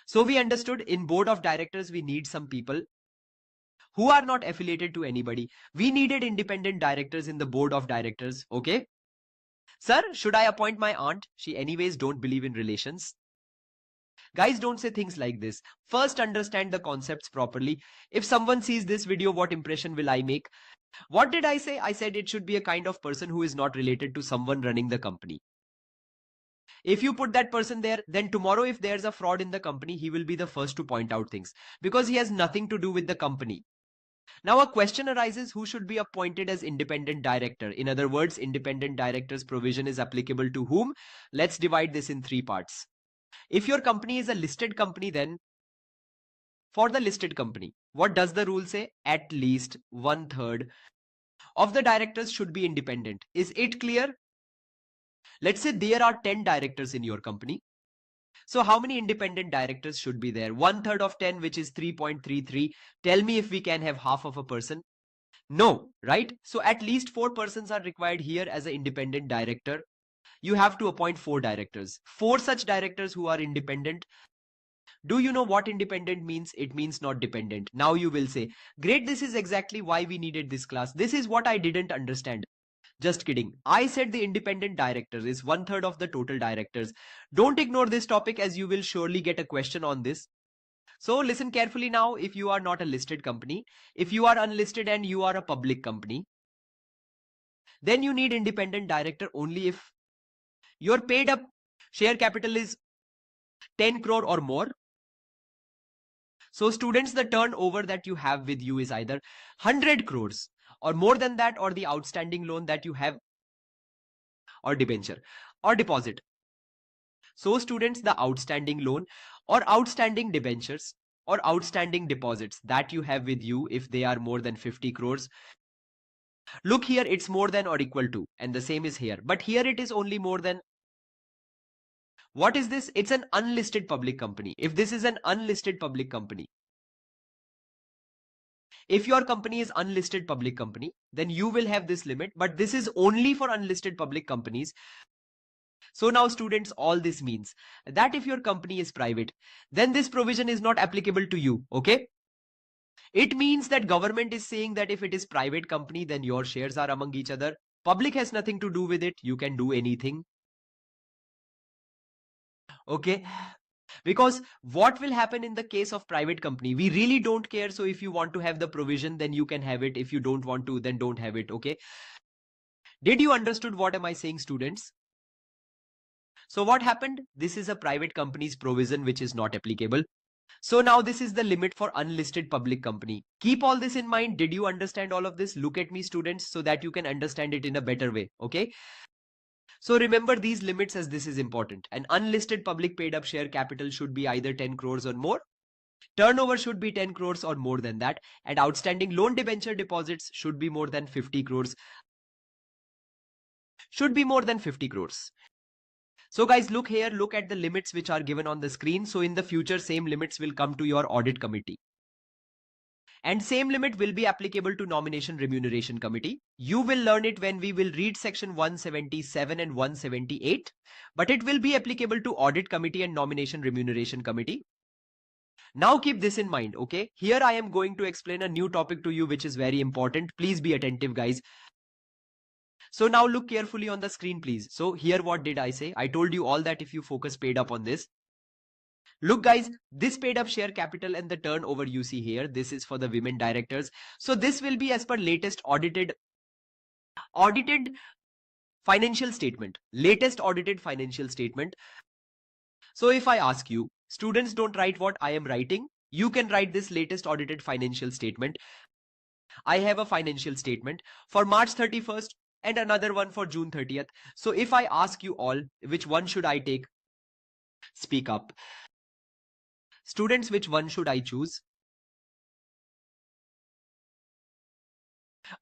So we understood in board of directors, we need some people who are not affiliated to anybody. We needed independent directors in the board of directors. Okay. Sir, should I appoint my aunt? She anyways don't believe in relations. Guys, don't say things like this. First understand the concepts properly. If someone sees this video, what impression will I make? What did I say? I said it should be a kind of person who is not related to someone running the company. If you put that person there, then tomorrow if there's a fraud in the company, he will be the first to point out things because he has nothing to do with the company. Now a question arises, who should be appointed as independent director? In other words, independent director's provision is applicable to whom? Let's divide this in 3 parts. If your company is a listed company, then for the listed company, what does the rule say? At least 1/3 of the directors should be independent. Is it clear? Let's say there are 10 directors in your company. So how many independent directors should be there? 1/3 of 10, which is 3.33. Tell me if we can have half of a person. No, right? So at least 4 persons are required here as an independent director. You have to appoint 4 directors. 4 such directors who are independent. Do you know what independent means? It means not dependent. Now you will say, great, this is exactly why we needed this class. This is what I didn't understand. Just kidding. I said the independent directors is 1/3 of the total directors. Don't ignore this topic as you will surely get a question on this. So listen carefully now. If you are not a listed company, if you are unlisted and you are a public company, then you need independent director only if your paid up share capital is 10 crore or more. So students, the turnover that you have with you is either 100 crores or more than that, or the outstanding loan that you have, or debenture or deposit. So students, the outstanding loan or outstanding debentures or outstanding deposits that you have with you, if they are more than 50 crores, look here, it's more than or equal to, and the same is here, but here it is only more than. What is this? It's an unlisted public company. If this is an unlisted public company, if your company is unlisted public company, then you will have this limit, but this is only for unlisted public companies. So now students, all this means that if your company is private, then this provision is not applicable to you. Okay. It means that government is saying that if it is private company, then your shares are among each other. Public has nothing to do with it. You can do anything. Okay. Because what will happen in the case of private company, we really don't care. So if you want to have the provision, then you can have it. If you don't want to, then don't have it. Okay. Did you understood what am I saying, students? So what happened? This is a private company's provision which is not applicable. So now this is the limit for unlisted public company. Keep all this in mind. Did you understand all of this? Look at me, students, so that you can understand it in a better way. Okay. So remember these limits, as this is important. An unlisted public paid up share capital should be either 10 crores or more. Turnover should be 10 crores or more than that. And outstanding loan debenture deposits should be more than 50 crores. Should be more than 50 crores. So guys, look here, look at the limits which are given on the screen. So in the future, same limits will come to your audit committee. And same limit will be applicable to nomination remuneration committee. You will learn it when we will read section 177 and 178, but it will be applicable to audit committee and nomination remuneration committee. Now keep this in mind, okay? Here I am going to explain a new topic to you which is very important. Please be attentive, guys. So now look carefully on the screen, please. So here what did I say? I told you all that if you focus paid up on this. Look guys, this paid up share capital and the turnover you see here, this is for the women directors. So this will be as per latest audited financial statement, latest audited financial statement. So if I ask you, students, don't write what I am writing. You can write this latest audited financial statement. I have a financial statement for March 31st and another one for June 30th. So if I ask you all, which one should I take? Speak up. Students, which one should I choose?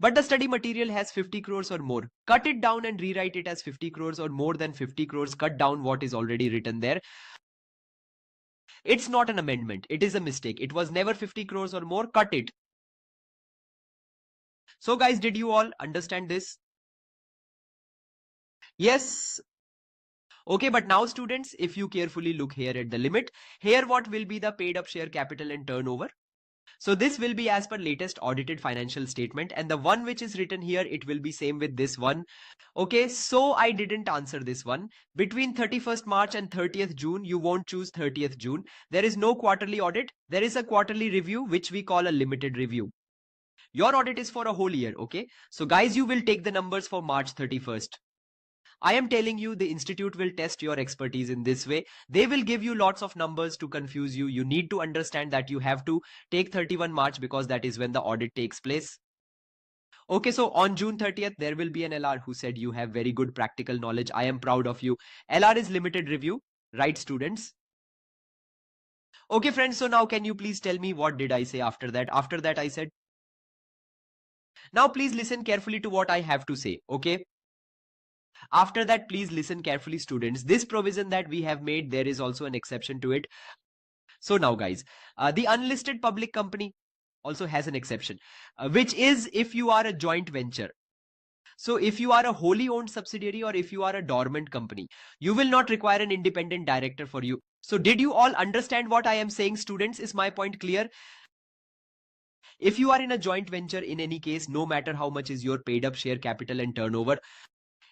But the study material has 50 crores or more. Cut it down and rewrite it as 50 crores or more than 50 crores. Cut down what is already written there. It's not an amendment. It is a mistake. It was never 50 crores or more. Cut it. So guys, did you all understand this? Yes. Okay, but now students, if you carefully look here at the limit, here what will be the paid up share capital and turnover? So this will be as per latest audited financial statement, and the one which is written here, it will be same with this one. Okay, so I didn't answer this one. Between 31st March and 30th June, you won't choose 30th June. There is no quarterly audit. There is a quarterly review, which we call a limited review. Your audit is for a whole year, okay? So guys, you will take the numbers for March 31st. I am telling you, the institute will test your expertise in this way. They will give you lots of numbers to confuse you. You need to understand that you have to take 31 March because that is when the audit takes place. Okay, so on June 30th, there will be an LR who said you have very good practical knowledge. I am proud of you. LR is limited review, right, students? Okay, friends, so now can you please tell me what did I say after that? After that, I said, now please listen carefully to what I have to say, okay? After that, please listen carefully, students. This provision that we have made, there is also an exception to it. So now guys, the unlisted public company also has an exception, which is if you are a joint venture. So if you are a wholly owned subsidiary or if you are a dormant company, you will not require an independent director for you. So did you all understand what I am saying, students? Is my point clear? If you are in a joint venture, in any case, no matter how much is your paid up share capital and turnover,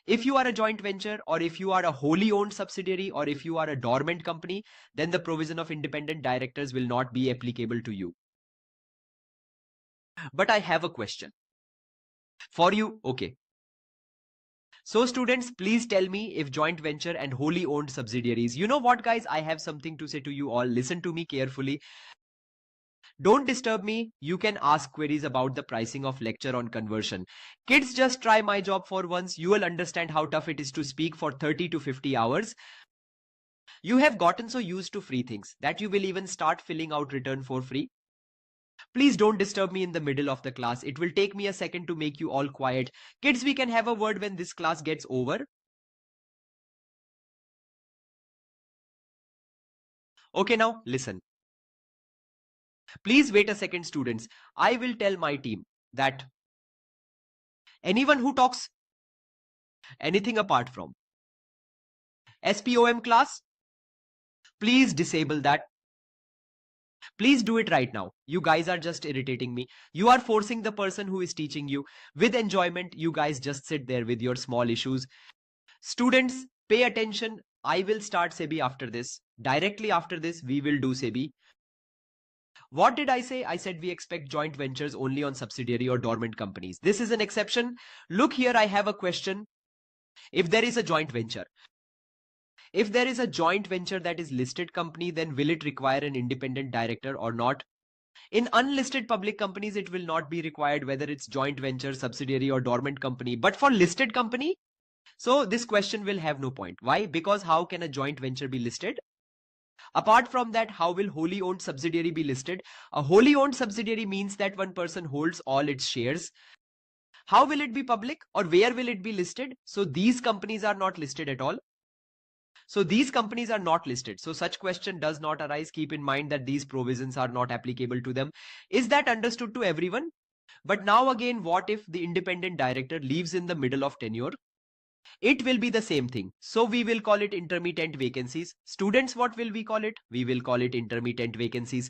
if you are a joint venture or if you are a wholly owned subsidiary or if you are a dormant company, then the provision of independent directors will not be applicable to you. But I have a question for you. Okay. So students, please tell me if joint venture and wholly owned subsidiaries, you know what guys, I have something to say to you all. Listen to me carefully. Don't disturb me. You can ask queries about the pricing of lecture on conversion. Kids, just try my job for once. You will understand how tough it is to speak for 30 to 50 hours. You have gotten so used to free things that you will even start filling out return for free. Please don't disturb me in the middle of the class. It will take me a second to make you all quiet. Kids, we can have a word when this class gets over. Okay, now listen. Please wait a second, students. I will tell my team that anyone who talks anything apart from SPOM class, please disable that. Please do it right now. You guys are just irritating me. You are forcing the person who is teaching you. With enjoyment, you guys just sit there with your small issues. Students, pay attention. I will start SEBI after this. Directly after this, we will do SEBI. What did I say? I said we expect joint ventures only on subsidiary or dormant companies. This is an exception. Look here, I have a question. If there is a joint venture, if there is a joint venture that is listed company, then will it require an independent director or not? In unlisted public companies, it will not be required whether it's joint venture, subsidiary or dormant company. But for listed company, so this question will have no point. Why? Because how can a joint venture be listed? Apart from that, how will wholly owned subsidiary be listed? A wholly owned subsidiary means that one person holds all its shares. How will it be public, or where will it be listed? So these companies are not listed at all. So these companies are not listed. So such question does not arise. Keep in mind that these provisions are not applicable to them. Is that understood to everyone? But now again, what if the independent director leaves in the middle of tenure? It will be the same thing. So we will call it intermittent vacancies. Students, what will we call it? We will call it intermittent vacancies.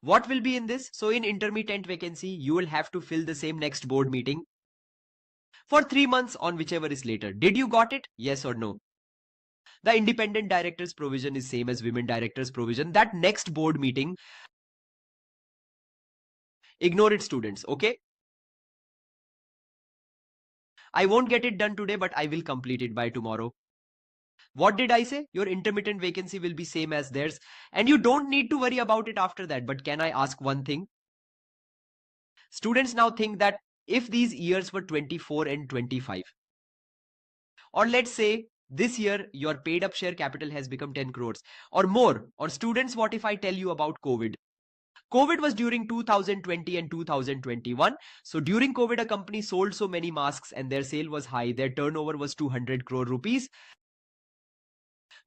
What will be in this? So in intermittent vacancy, you will have to fill the same next board meeting for 3 months on whichever is later. Did you got it? Yes or no? The independent director's provision is same as women director's provision. That next board meeting, ignore it, students, okay? I won't get it done today, but I will complete it by tomorrow. What did I say? Your intermittent vacancy will be same as theirs, and you don't need to worry about it after that. But can I ask one thing? Students now think that if these years were 24 and 25, or let's say this year your paid up share capital has become 10 crores or more, or students, what if I tell you about COVID? COVID was during 2020 and 2021. So during COVID, a company sold so many masks and their sale was high. Their turnover was 200 crore rupees.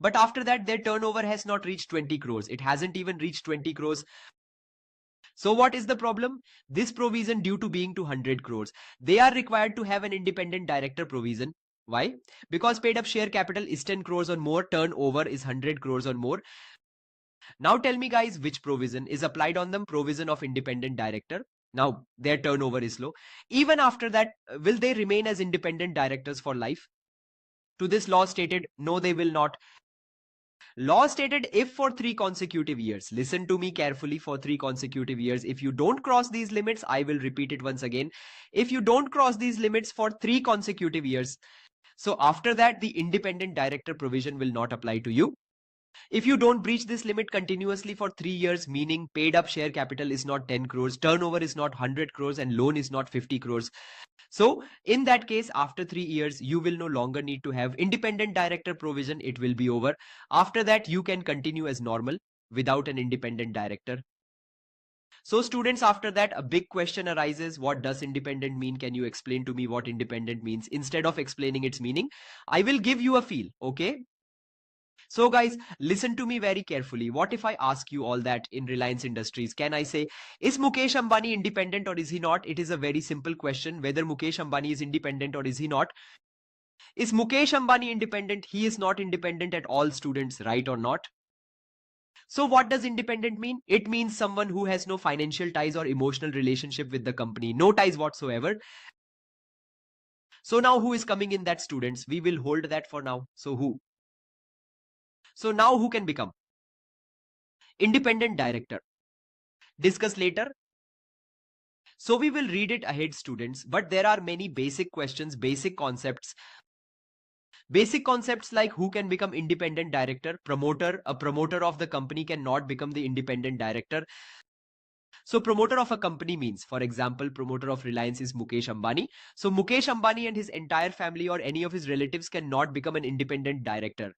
But after that, their turnover has not reached 20 crores. It hasn't even reached 20 crores. So what is the problem? This provision due to being 200 crores. They are required to have an independent director provision. Why? Because paid up share capital is 10 crores or more, turnover is 100 crores or more. Now tell me guys, which provision is applied on them? Provision of independent director. Now their turnover is low. Even after that, will they remain as independent directors for life? To this law stated, no, they will not. Law stated if for 3 consecutive years, listen to me carefully, for 3 consecutive years, if you don't cross these limits, I will repeat it once again. If you don't cross these limits for 3 consecutive years, so after that, the independent director provision will not apply to you. If you don't breach this limit continuously for 3 years, meaning paid up share capital is not 10 crores, turnover is not 100 crores, and loan is not 50 crores. So in that case, after 3 years, you will no longer need to have independent director provision. It will be over. After that, you can continue as normal without an independent director. So students, after that, a big question arises. What does independent mean? Can you explain to me what independent means? Instead of explaining its meaning, I will give you a feel, okay? So guys, listen to me very carefully. What if I ask you all that in Reliance Industries? Can I say, is Mukesh Ambani independent or is he not? It is a very simple question, whether Mukesh Ambani is independent or is he not. Is Mukesh Ambani independent? He is not independent at all, students, right or not? So what does independent mean? It means someone who has no financial ties or emotional relationship with the company, no ties whatsoever. So now who is coming in that, students? We will hold that for now. So who? So now who can become independent director? Discuss later. So we will read it ahead, students, but there are many basic questions, basic concepts. Basic concepts like who can become independent director, promoter. A promoter of the company cannot become the independent director. So promoter of a company means, for example, promoter of Reliance is Mukesh Ambani. So Mukesh Ambani and his entire family or any of his relatives cannot become an independent director.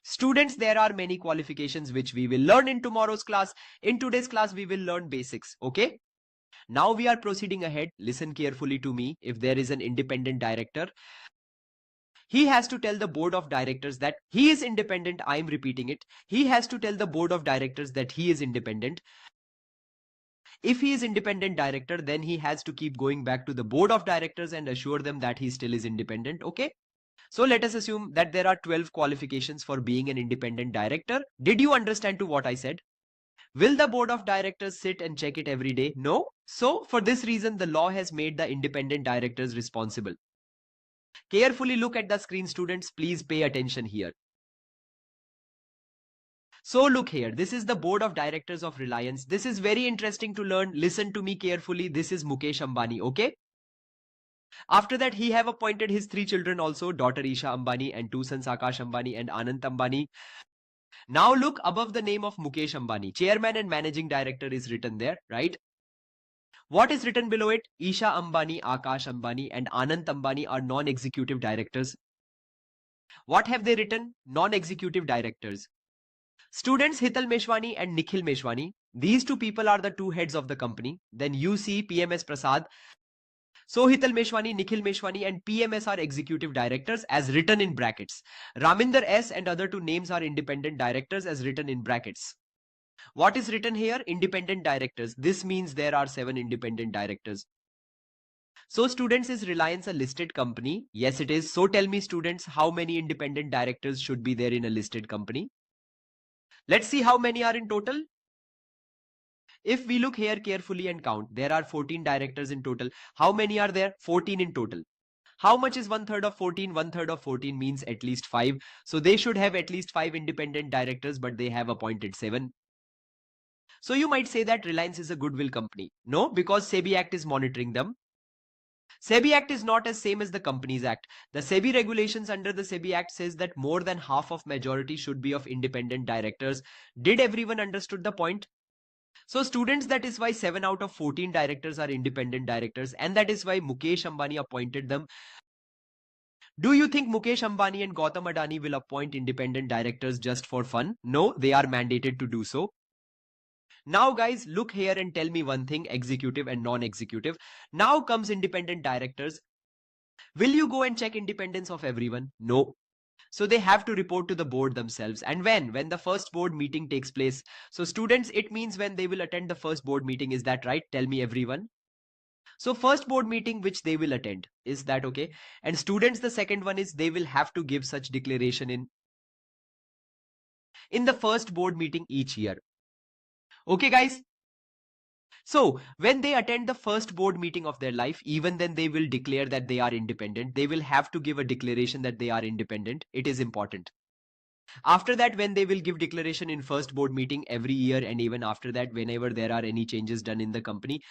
Students, there are many qualifications which we will learn in tomorrow's class. In today's class, we will learn basics, okay? Now we are proceeding ahead. Listen carefully to me. If there is an independent director, he has to tell the board of directors that he is independent. I am repeating it. He has to tell the board of directors that he is independent. If he is independent director, then he has to keep going back to the board of directors and assure them that he still is independent, okay? So let us assume that there are 12 qualifications for being an independent director. Did you understand to what I said? Will the board of directors sit and check it every day? No. So for this reason, the law has made the independent directors responsible. Carefully look at the screen, students. Please pay attention here. So look here, this is the board of directors of Reliance. This is very interesting to learn. Listen to me carefully. This is Mukesh Ambani, okay? After that, he have appointed his 3 children also, daughter Isha Ambani and 2 sons Akash Ambani and Anant Ambani. Now look above the name of Mukesh Ambani. Chairman and managing director is written there, right? What is written below it? Isha Ambani, Akash Ambani and Anant Ambani are non-executive directors. What have they written? Non-executive directors. Students Hital Meshwani and Nikhil Meshwani, these 2 people are the 2 heads of the company. Then you see PMS Prasad. So Hital Meshwani, Nikhil Meshwani and PMS are executive directors as written in brackets. Raminder S and other 2 names are independent directors as written in brackets. What is written here? Independent directors. This means there are 7 independent directors. So students, is Reliance a listed company? Yes, it is. So tell me students, how many independent directors should be there in a listed company? Let's see how many are in total. If we look here carefully and count, there are 14 directors in total. How many are there? 14 in total. How much is 1/3 of 14? 1/3 of 14 means at least 5. So they should have at least 5 independent directors, but they have appointed 7. So you might say that Reliance is a goodwill company. No, because SEBI Act is monitoring them. SEBI Act is not as same as the Companies Act. The SEBI regulations under the SEBI Act says that more than half of majority should be of independent directors. Did everyone understood the point? So students, that is why 7 out of 14 directors are independent directors, and that is why Mukesh Ambani appointed them. Do you think Mukesh Ambani and Gautam Adani will appoint independent directors just for fun? No, they are mandated to do so. Now guys, look here and tell me one thing, executive and non-executive. Now comes independent directors. Will you go and check independence of everyone? No. So they have to report to the board themselves. And when the first board meeting takes place. So students, it means when they will attend the first board meeting. Is that right? Tell me everyone. So first board meeting which they will attend. Is that okay? And students, the second one is they will have to give such declaration in the first board meeting each year. Okay guys? So when they attend the first board meeting of their life, even then they will declare that they are independent. They will have to give a declaration that they are independent. It is important. After that, when they will give declaration in first board meeting every year, and even after that, whenever there are any changes done in the company,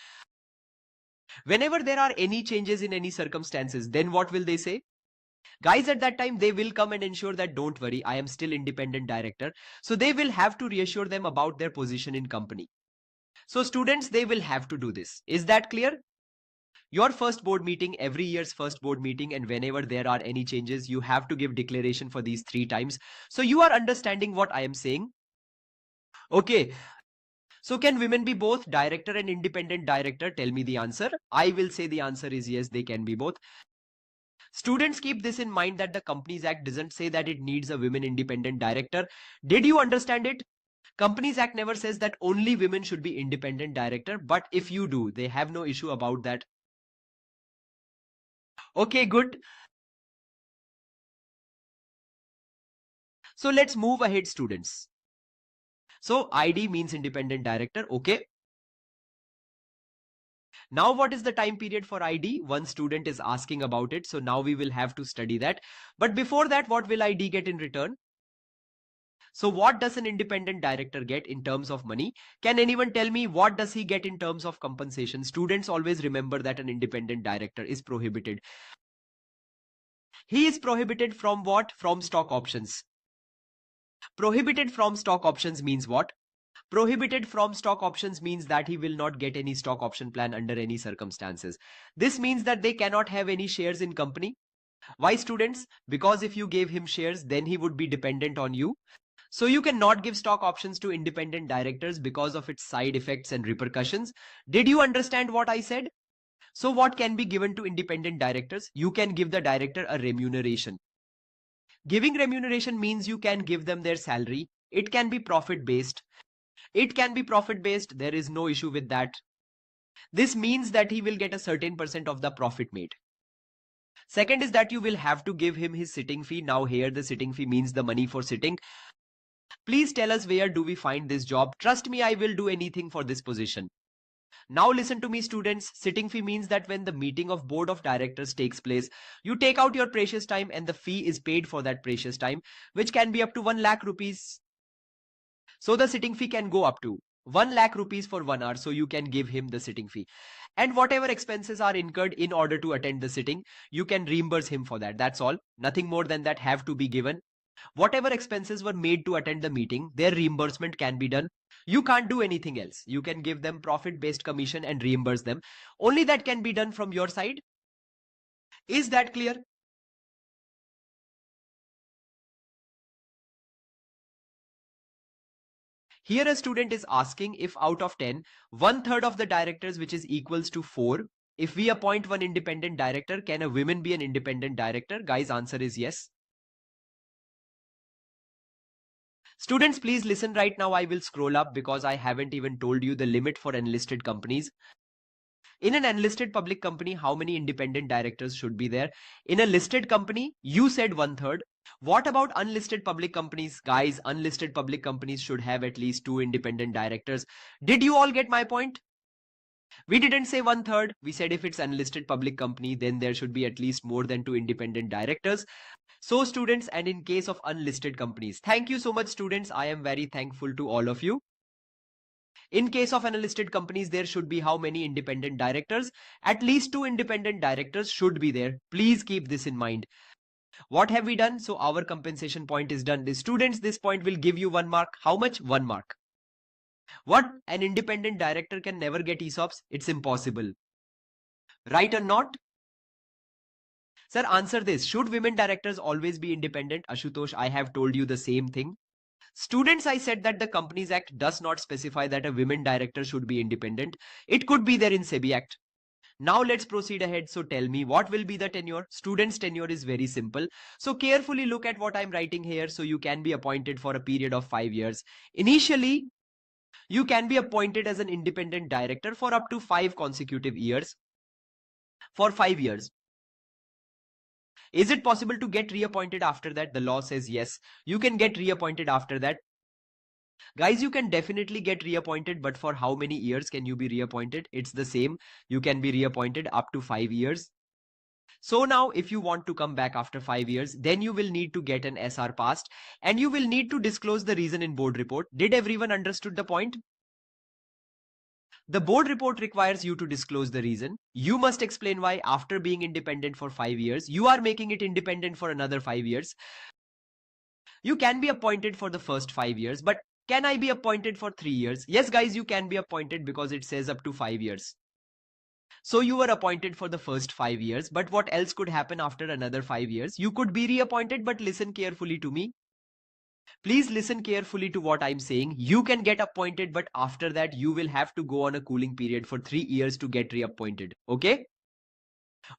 whenever there are any changes in any circumstances, then what will they say? Guys, at that time, they will come and ensure that don't worry, I am still independent director. So they will have to reassure them about their position in company. So students, they will have to do this. Is that clear? Your first board meeting, every year's first board meeting, and whenever there are any changes, you have to give declaration for these 3 times. So you are understanding what I am saying? Okay. So can women be both director and independent director? Tell me the answer. I will say the answer is yes, they can be both. Students, keep this in mind that the Companies Act doesn't say that it needs a women independent director. Did you understand it? Companies Act never says that only women should be independent director, but if you do, they have no issue about that. Okay, good. So let's move ahead, students. So ID means independent director. Okay. Now what is the time period for ID? One student is asking about it. So now we will have to study that. But before that, what will ID get in return? So what does an independent director get in terms of money? Can anyone tell me what does he get in terms of compensation? Students, always remember that an independent director is prohibited. He is prohibited from what? From stock options. Prohibited from stock options means what? Prohibited from stock options means that he will not get any stock option plan under any circumstances. This means that they cannot have any shares in company. Why, students? Because if you gave him shares, then he would be dependent on you. So you cannot give stock options to independent directors because of its side effects and repercussions. Did you understand what I said? So what can be given to independent directors? You can give the director a remuneration. Giving remuneration means you can give them their salary. It can be profit based. It can be profit based. There is no issue with that. This means that he will get a certain percent of the profit made. Second is that you will have to give him his sitting fee. Now here the sitting fee means the money for sitting. Please tell us, where do we find this job? Trust me, I will do anything for this position. Now listen to me, students. Sitting fee means that when the meeting of board of directors takes place, you take out your precious time and the fee is paid for that precious time, which can be up to 1 lakh rupees. So the sitting fee can go up to 1 lakh rupees for 1 hour. So you can give him the sitting fee. And whatever expenses are incurred in order to attend the sitting, you can reimburse him for that. That's all. Nothing more than that have to be given. Whatever expenses were made to attend the meeting, their reimbursement can be done. You can't do anything else. You can give them profit-based commission and reimburse them. Only that can be done from your side. Is that clear? Here a student is asking if out of 10, 1/3 of the directors, which is equals to 4, if we appoint one independent director, can a woman be an independent director? Guys, answer is yes. Students, please listen right now. I will scroll up because I haven't even told you the limit for unlisted companies. In an unlisted public company, how many independent directors should be there? In a listed company, you said 1/3. What about unlisted public companies? Guys, unlisted public companies should have at least 2 independent directors. Did you all get my point? We didn't say 1/3. We said if it's unlisted public company, then there should be at least more than 2 independent directors. So students, and in case of unlisted companies, thank you so much students. I am very thankful to all of you. In case of unlisted companies, there should be how many independent directors? At least 2 independent directors should be there. Please keep this in mind. What have we done? So our compensation point is done. The students, this point will give you 1 mark. How much? 1 mark. What? An independent director can never get ESOPs? It's impossible. Right or not? Sir, answer this. Should women directors always be independent? Ashutosh, I have told you the same thing. Students, I said that the Companies Act does not specify that a women director should be independent. It could be there in SEBI Act. Now let's proceed ahead. So tell me, what will be the tenure? Students' tenure is very simple. So carefully look at what I'm writing here. So you can be appointed for a period of 5 years. Initially, you can be appointed as an independent director for up to 5 consecutive years. For 5 years. Is it possible to get reappointed after that? The law says yes. You can get reappointed after that. Guys, you can definitely get reappointed, but for how many years can you be reappointed? It's the same. You can be reappointed up to 5 years. So now if you want to come back after 5 years, then you will need to get an SR passed and you will need to disclose the reason in board report. Did everyone understood the point? The board report requires you to disclose the reason. You must explain why after being independent for 5 years, you are making it independent for another 5 years. You can be appointed for the first 5 years, but can I be appointed for 3 years? Yes, guys, you can be appointed because it says up to 5 years. So you were appointed for the first 5 years, but what else could happen after another 5 years? You could be reappointed, but listen carefully to me. Please listen carefully to what I'm saying. You can get appointed, but after that, you will have to go on a cooling period for 3 years to get reappointed. Okay?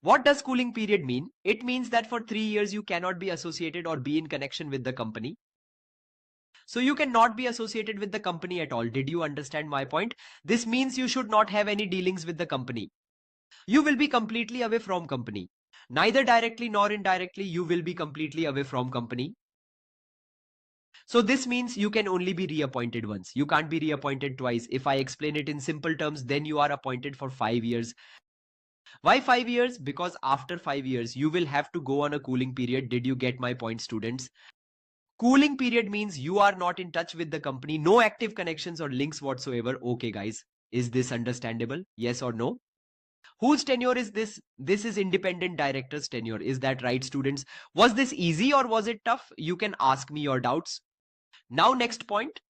What does cooling period mean? It means that for 3 years, you cannot be associated or be in connection with the company. So you cannot be associated with the company at all. Did you understand my point? This means you should not have any dealings with the company. You will be completely away from company. Neither directly nor indirectly, you will be completely away from company. So this means you can only be reappointed once. You can't be reappointed twice. If I explain it in simple terms, then you are appointed for 5 years. Why 5 years? Because after 5 years, you will have to go on a cooling period. Did you get my point, students? Cooling period means you are not in touch with the company, no active connections or links whatsoever. Okay, guys, is this understandable? Yes or no? Whose tenure is this? This is independent director's tenure. Is that right, students? Was this easy or was it tough? You can ask me your doubts. Now, next point.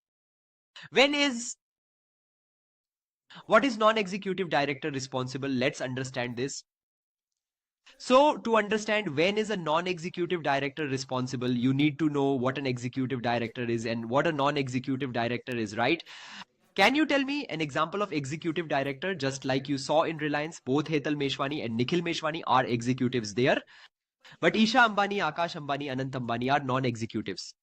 What is non-executive director responsible? Let's understand this. So to understand when is a non-executive director responsible, you need to know what an executive director is and what a non-executive director is, right? Can you tell me an example of executive director? Just like you saw in Reliance, both Hetal Meshwani and Nikhil Meshwani are executives there. But Isha Ambani, Akash Ambani, Anant Ambani are non-executives.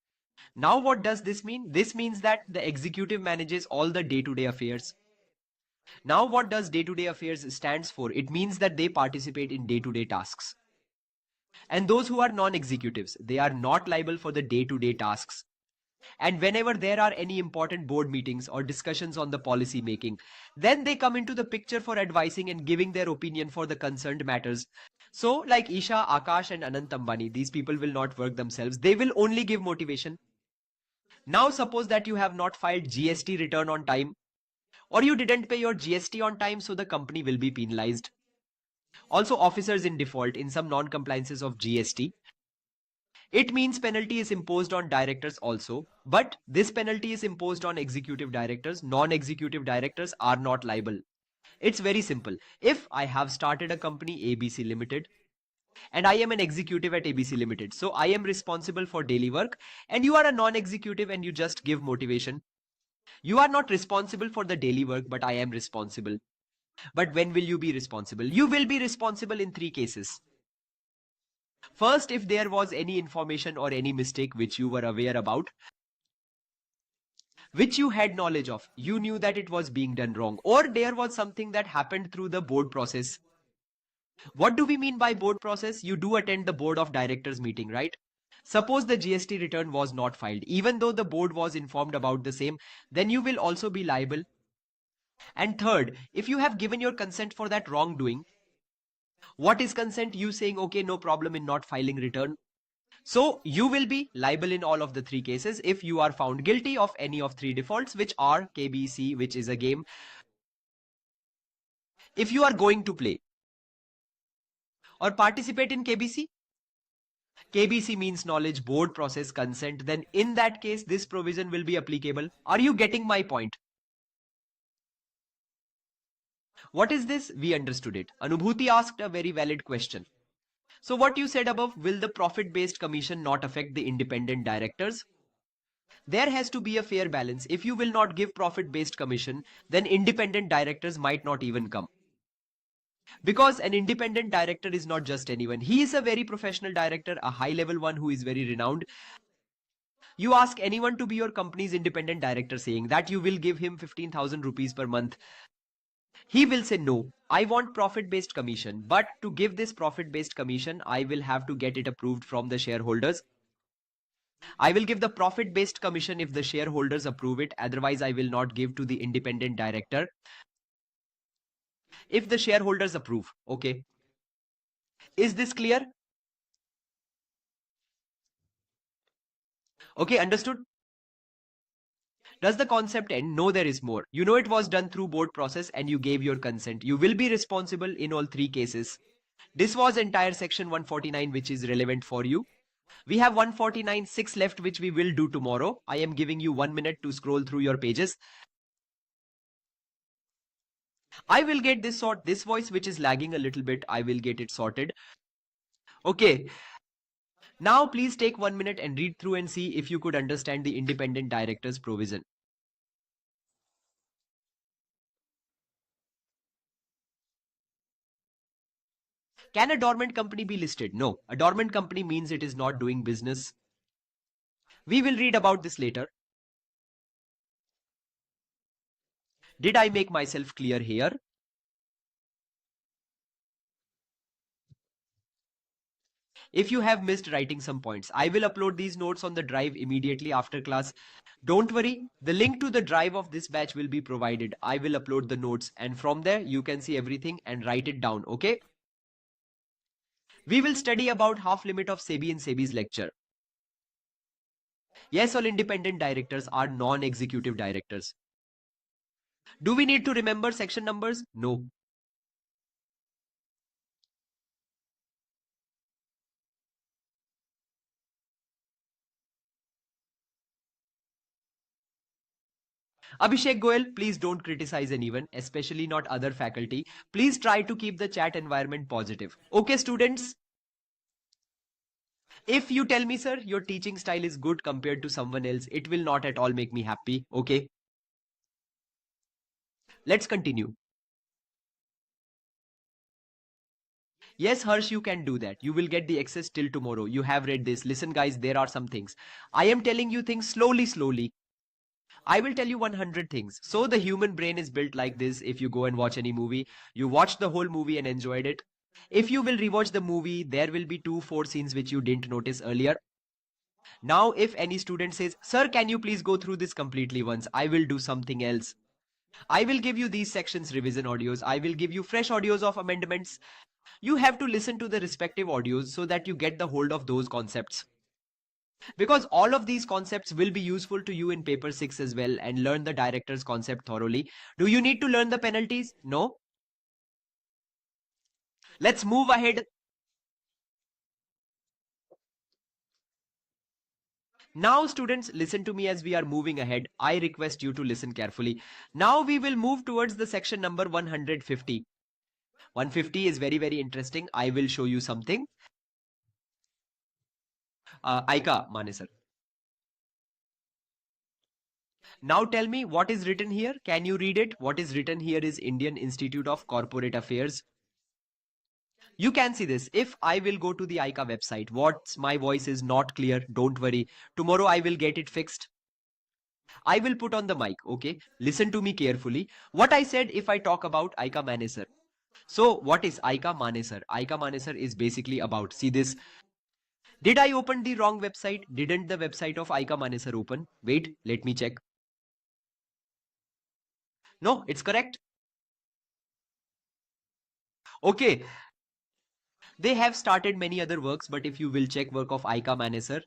Now what does this mean? This means that the executive manages all the day-to-day affairs. Now what does day-to-day affairs stands for? It means that they participate in day-to-day tasks. And those who are non-executives, they are not liable for the day-to-day tasks. And whenever there are any important board meetings or discussions on the policy making, then they come into the picture for advising and giving their opinion for the concerned matters. So like Isha, Akash and Anant Ambani, these people will not work themselves. They will only give motivation. Now suppose that you have not filed GST return on time, or you didn't pay your GST on time, so the company will be penalized. Also, officers in default in some non-compliances of GST. It means penalty is imposed on directors also, but this penalty is imposed on executive directors. Non-executive directors are not liable. It's very simple. If I have started a company ABC Limited and I am an executive at ABC Limited, so I am responsible for daily work, and you are a non-executive and you just give motivation. You are not responsible for the daily work, but I am responsible. But when will you be responsible? You will be responsible in 3 cases. First, if there was any information or any mistake which you were aware about, which you had knowledge of, you knew that it was being done wrong, or there was something that happened through the board process. What do we mean by board process? You do attend the board of directors meeting, right? Suppose the GST return was not filed, even though the board was informed about the same, then you will also be liable. And third, if you have given your consent for that wrongdoing, what is consent? You saying, okay, no problem in not filing return. So you will be liable in all of the 3 cases if you are found guilty of any of 3 defaults, which are KBC, which is a game. If you are going to play or participate in KBC, KBC means knowledge, board process, consent, then in that case, this provision will be applicable. Are you getting my point? What is this? We understood it. Anubhuti asked a very valid question. So what you said above, will the profit-based commission not affect the independent directors? There has to be a fair balance. If you will not give profit-based commission, then independent directors might not even come. Because an independent director is not just anyone. He is a very professional director, a high-level one who is very renowned. You ask anyone to be your company's independent director saying that you will give him 15,000 rupees per month. He will say, no, I want profit-based commission. But to give this profit-based commission, I will have to get it approved from the shareholders. I will give the profit-based commission if the shareholders approve it. Otherwise, I will not give to the independent director. If the shareholders approve, okay. Is this clear? Okay, understood? Does the concept end? No, there is more. You know it was done through board process and you gave your consent. You will be responsible in all 3 cases. This was entire section 149 which is relevant for you. We have 149.6 left which we will do tomorrow. I am giving you 1 minute to scroll through your pages. I will get this voice which is lagging a little bit. I will get it sorted. Okay. Now please take 1 minute and read through and see if you could understand the independent director's provision. Can a dormant company be listed? No. A dormant company means it is not doing business. We will read about this later. Did I make myself clear here? If you have missed writing some points, I will upload these notes on the drive immediately after class. Don't worry, the link to the drive of this batch will be provided. I will upload the notes and from there you can see everything and write it down, okay? We will study about half limit of SEBI in SEBI's lecture. Yes, all independent directors are non-executive directors. Do we need to remember section numbers? No. Abhishek Goel, please don't criticize anyone, especially not other faculty. Please try to keep the chat environment positive. Okay, students? If you tell me, sir, your teaching style is good compared to someone else, it will not at all make me happy. Okay? Let's continue. Yes, Harsh, you can do that. You will get the access till tomorrow. You have read this. Listen, guys, there are some things. I am telling you things slowly. I will tell you 100 things. So the human brain is built like this. If you go and watch any movie, you watch the whole movie and enjoyed it. If you will rewatch the movie, there will be 2-4 scenes which you didn't notice earlier. Now, if any student says, "Sir, can you please go through this completely once? I will do something else." I will give you these sections revision audios. I will give you fresh audios of amendments. You have to listen to the respective audios so that you get the hold of those concepts. Because all of these concepts will be useful to you in paper 6 as well, and learn the director's concept thoroughly. Do you need to learn the penalties? No. Let's move ahead. Now students, listen to me as we are moving ahead. I request you to listen carefully. Now we will move towards the section number 150. 150 is very, very interesting. I will show you something. Aika Mane sir. Now tell me what is written here. Can you read it? What is written here is Indian Institute of Corporate Affairs. You can see this. If I will go to the ICA website, what's my voice is not clear, don't worry. Tomorrow I will get it fixed. I will put on the mic, okay? Listen to me carefully. What I said if I talk about ICA Manager. So what is ICA Manager? ICA Manager is basically about, see this. Did I open the wrong website? Didn't the website of ICA Manager open? Wait, let me check. No, it's correct. Okay. They have started many other works, but if you will check work of ICA Manager.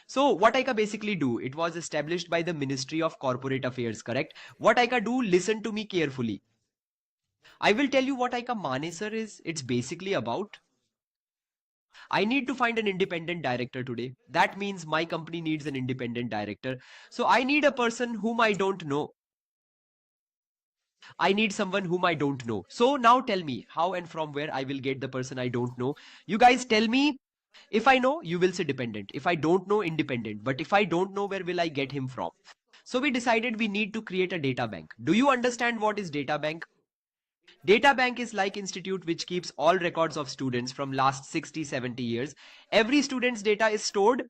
So what ICA basically do, it was established by the Ministry of Corporate Affairs, correct? What ICA do, listen to me carefully. I will tell you what ICA Manager is. It's basically about, I need to find an independent director today. That means my company needs an independent director. So I need a person whom I don't know. I need someone whom I don't know. So now tell me how and from where I will get the person I don't know. You guys tell me. If I know, you will say dependent. If I don't know, independent. But if I don't know, where will I get him from? So we decided we need to create a data bank. Do you understand what is data bank? Data bank is like institute which keeps all records of students from last 60-70 years. Every student's data is stored.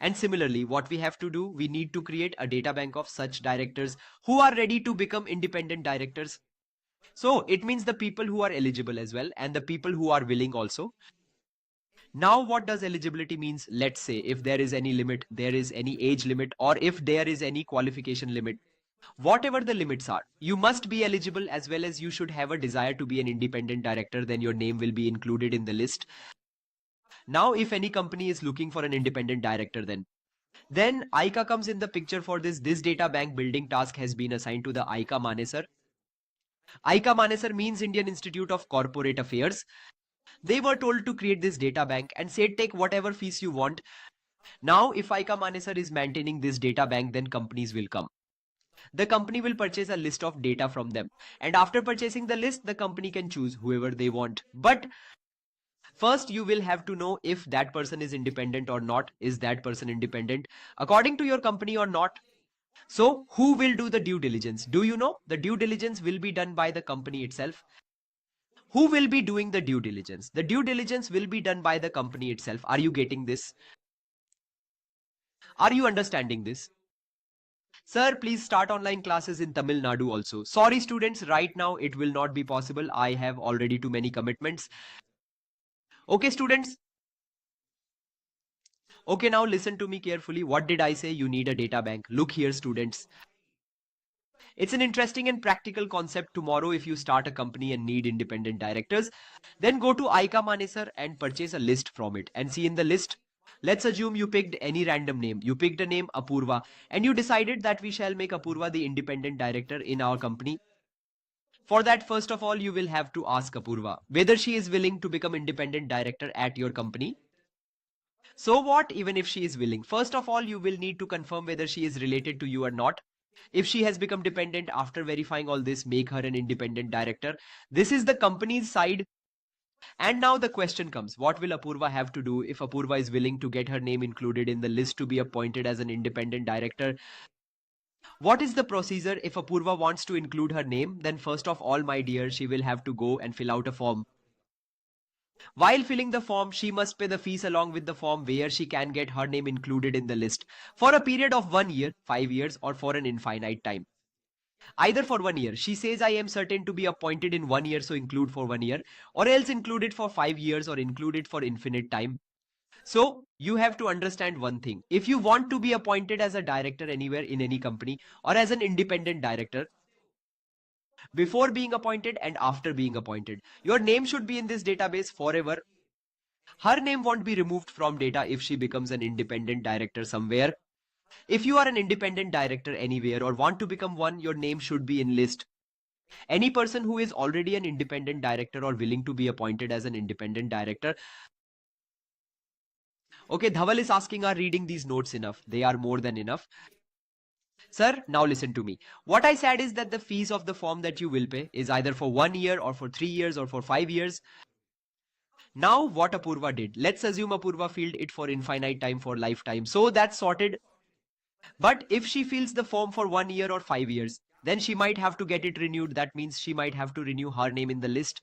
And similarly, what we have to do, we need to create a data bank of such directors who are ready to become independent directors. So it means the people who are eligible as well, and the people who are willing also. Now what does eligibility means? Let's say if there is any limit, there is any age limit, or if there is any qualification limit, whatever the limits are, you must be eligible as well as you should have a desire to be an independent director, then your name will be included in the list. Now if any company is looking for an independent director, then ICA comes in the picture for this. This data bank building task has been assigned to the ICA Manager. ICA Manager means Indian Institute of Corporate Affairs. They were told to create this data bank and said take whatever fees you want. Now if ICA Manager is maintaining this data bank, then companies will come. The company will purchase a list of data from them, and after purchasing the list, the company can choose whoever they want. But first you will have to know if that person is independent or not. Is that person independent according to your company or not? So who will do the due diligence? Do you know? The due diligence will be done by the company itself. Who will be doing the due diligence? The due diligence will be done by the company itself. Are you getting this? Are you understanding this? Sir, please start online classes in Tamil Nadu also. Sorry students, right now it will not be possible. I have already too many commitments. Okay students? Okay, now listen to me carefully. What did I say? You need a data bank. Look here students. It's an interesting and practical concept. Tomorrow if you start a company and need independent directors, then go to ICA Manager and purchase a list from it and see in the list. Let's assume you picked any random name. You picked a name Apurva and you decided that we shall make Apurva the independent director in our company. For that, first of all, you will have to ask Apurva whether she is willing to become independent director at your company. So what, even if she is willing? First of all, you will need to confirm whether she is related to you or not. If she has become dependent, after verifying all this, make her an independent director. This is the company's side. And now the question comes, what will Apurva have to do if Apurva is willing to get her name included in the list to be appointed as an independent director? What is the procedure if Apurva wants to include her name? Then first of all, my dear, she will have to go and fill out a form. While filling the form, she must pay the fees along with the form where she can get her name included in the list for a period of 1 year, 5 years, or for an infinite time. Either for 1 year, she says I am certain to be appointed in 1 year, so include for 1 year, or else include it for 5 years, or include it for infinite time. So you have to understand one thing. If you want to be appointed as a director anywhere in any company, or as an independent director, before being appointed and after being appointed, your name should be in this database forever. Her name won't be removed from data if she becomes an independent director somewhere. If you are an independent director anywhere or want to become one, your name should be in list. Any person who is already an independent director or willing to be appointed as an independent director. Okay, Dhaval is asking, are reading these notes enough? They are more than enough. Sir, now listen to me. What I said is that the fees of the form that you will pay is either for 1 year or for 3 years or for 5 years. Now what Apurva did, let's assume Apurva filled it for infinite time, for lifetime. So that's sorted. But if she fills the form for 1 year or 5 years, then she might have to get it renewed. That means she might have to renew her name in the list.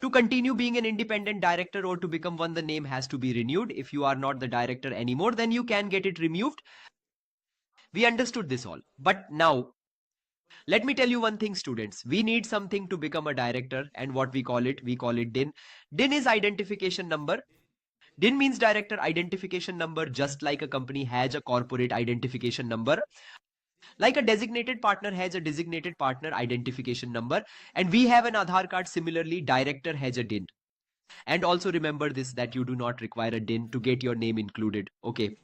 To continue being an independent director or to become one, the name has to be renewed. If you are not the director anymore, then you can get it removed. We understood this all. But now, let me tell you one thing, students. We need something to become a director, and what we call it DIN. DIN is identification number. DIN means director identification number, just like a company has a corporate identification number. Like a designated partner has a designated partner identification number, and we have an Aadhaar card. Similarly, director has a DIN. And also remember this, that you do not require a DIN to get your name included. Okay.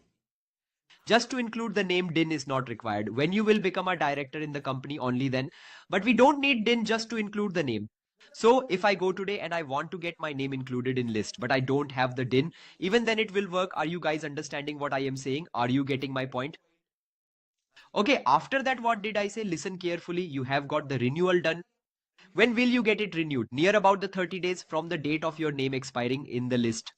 Just to include the name, DIN is not required. When you will become a director in the company, only then. But we don't need DIN just to include the name. So if I go today and I want to get my name included in list, but I don't have the DIN, even then it will work. Are you guys understanding what I am saying? Are you getting my point? Okay, after that, what did I say? Listen carefully. You have got the renewal done. When will you get it renewed? Near about the 30 days from the date of your name expiring in the list.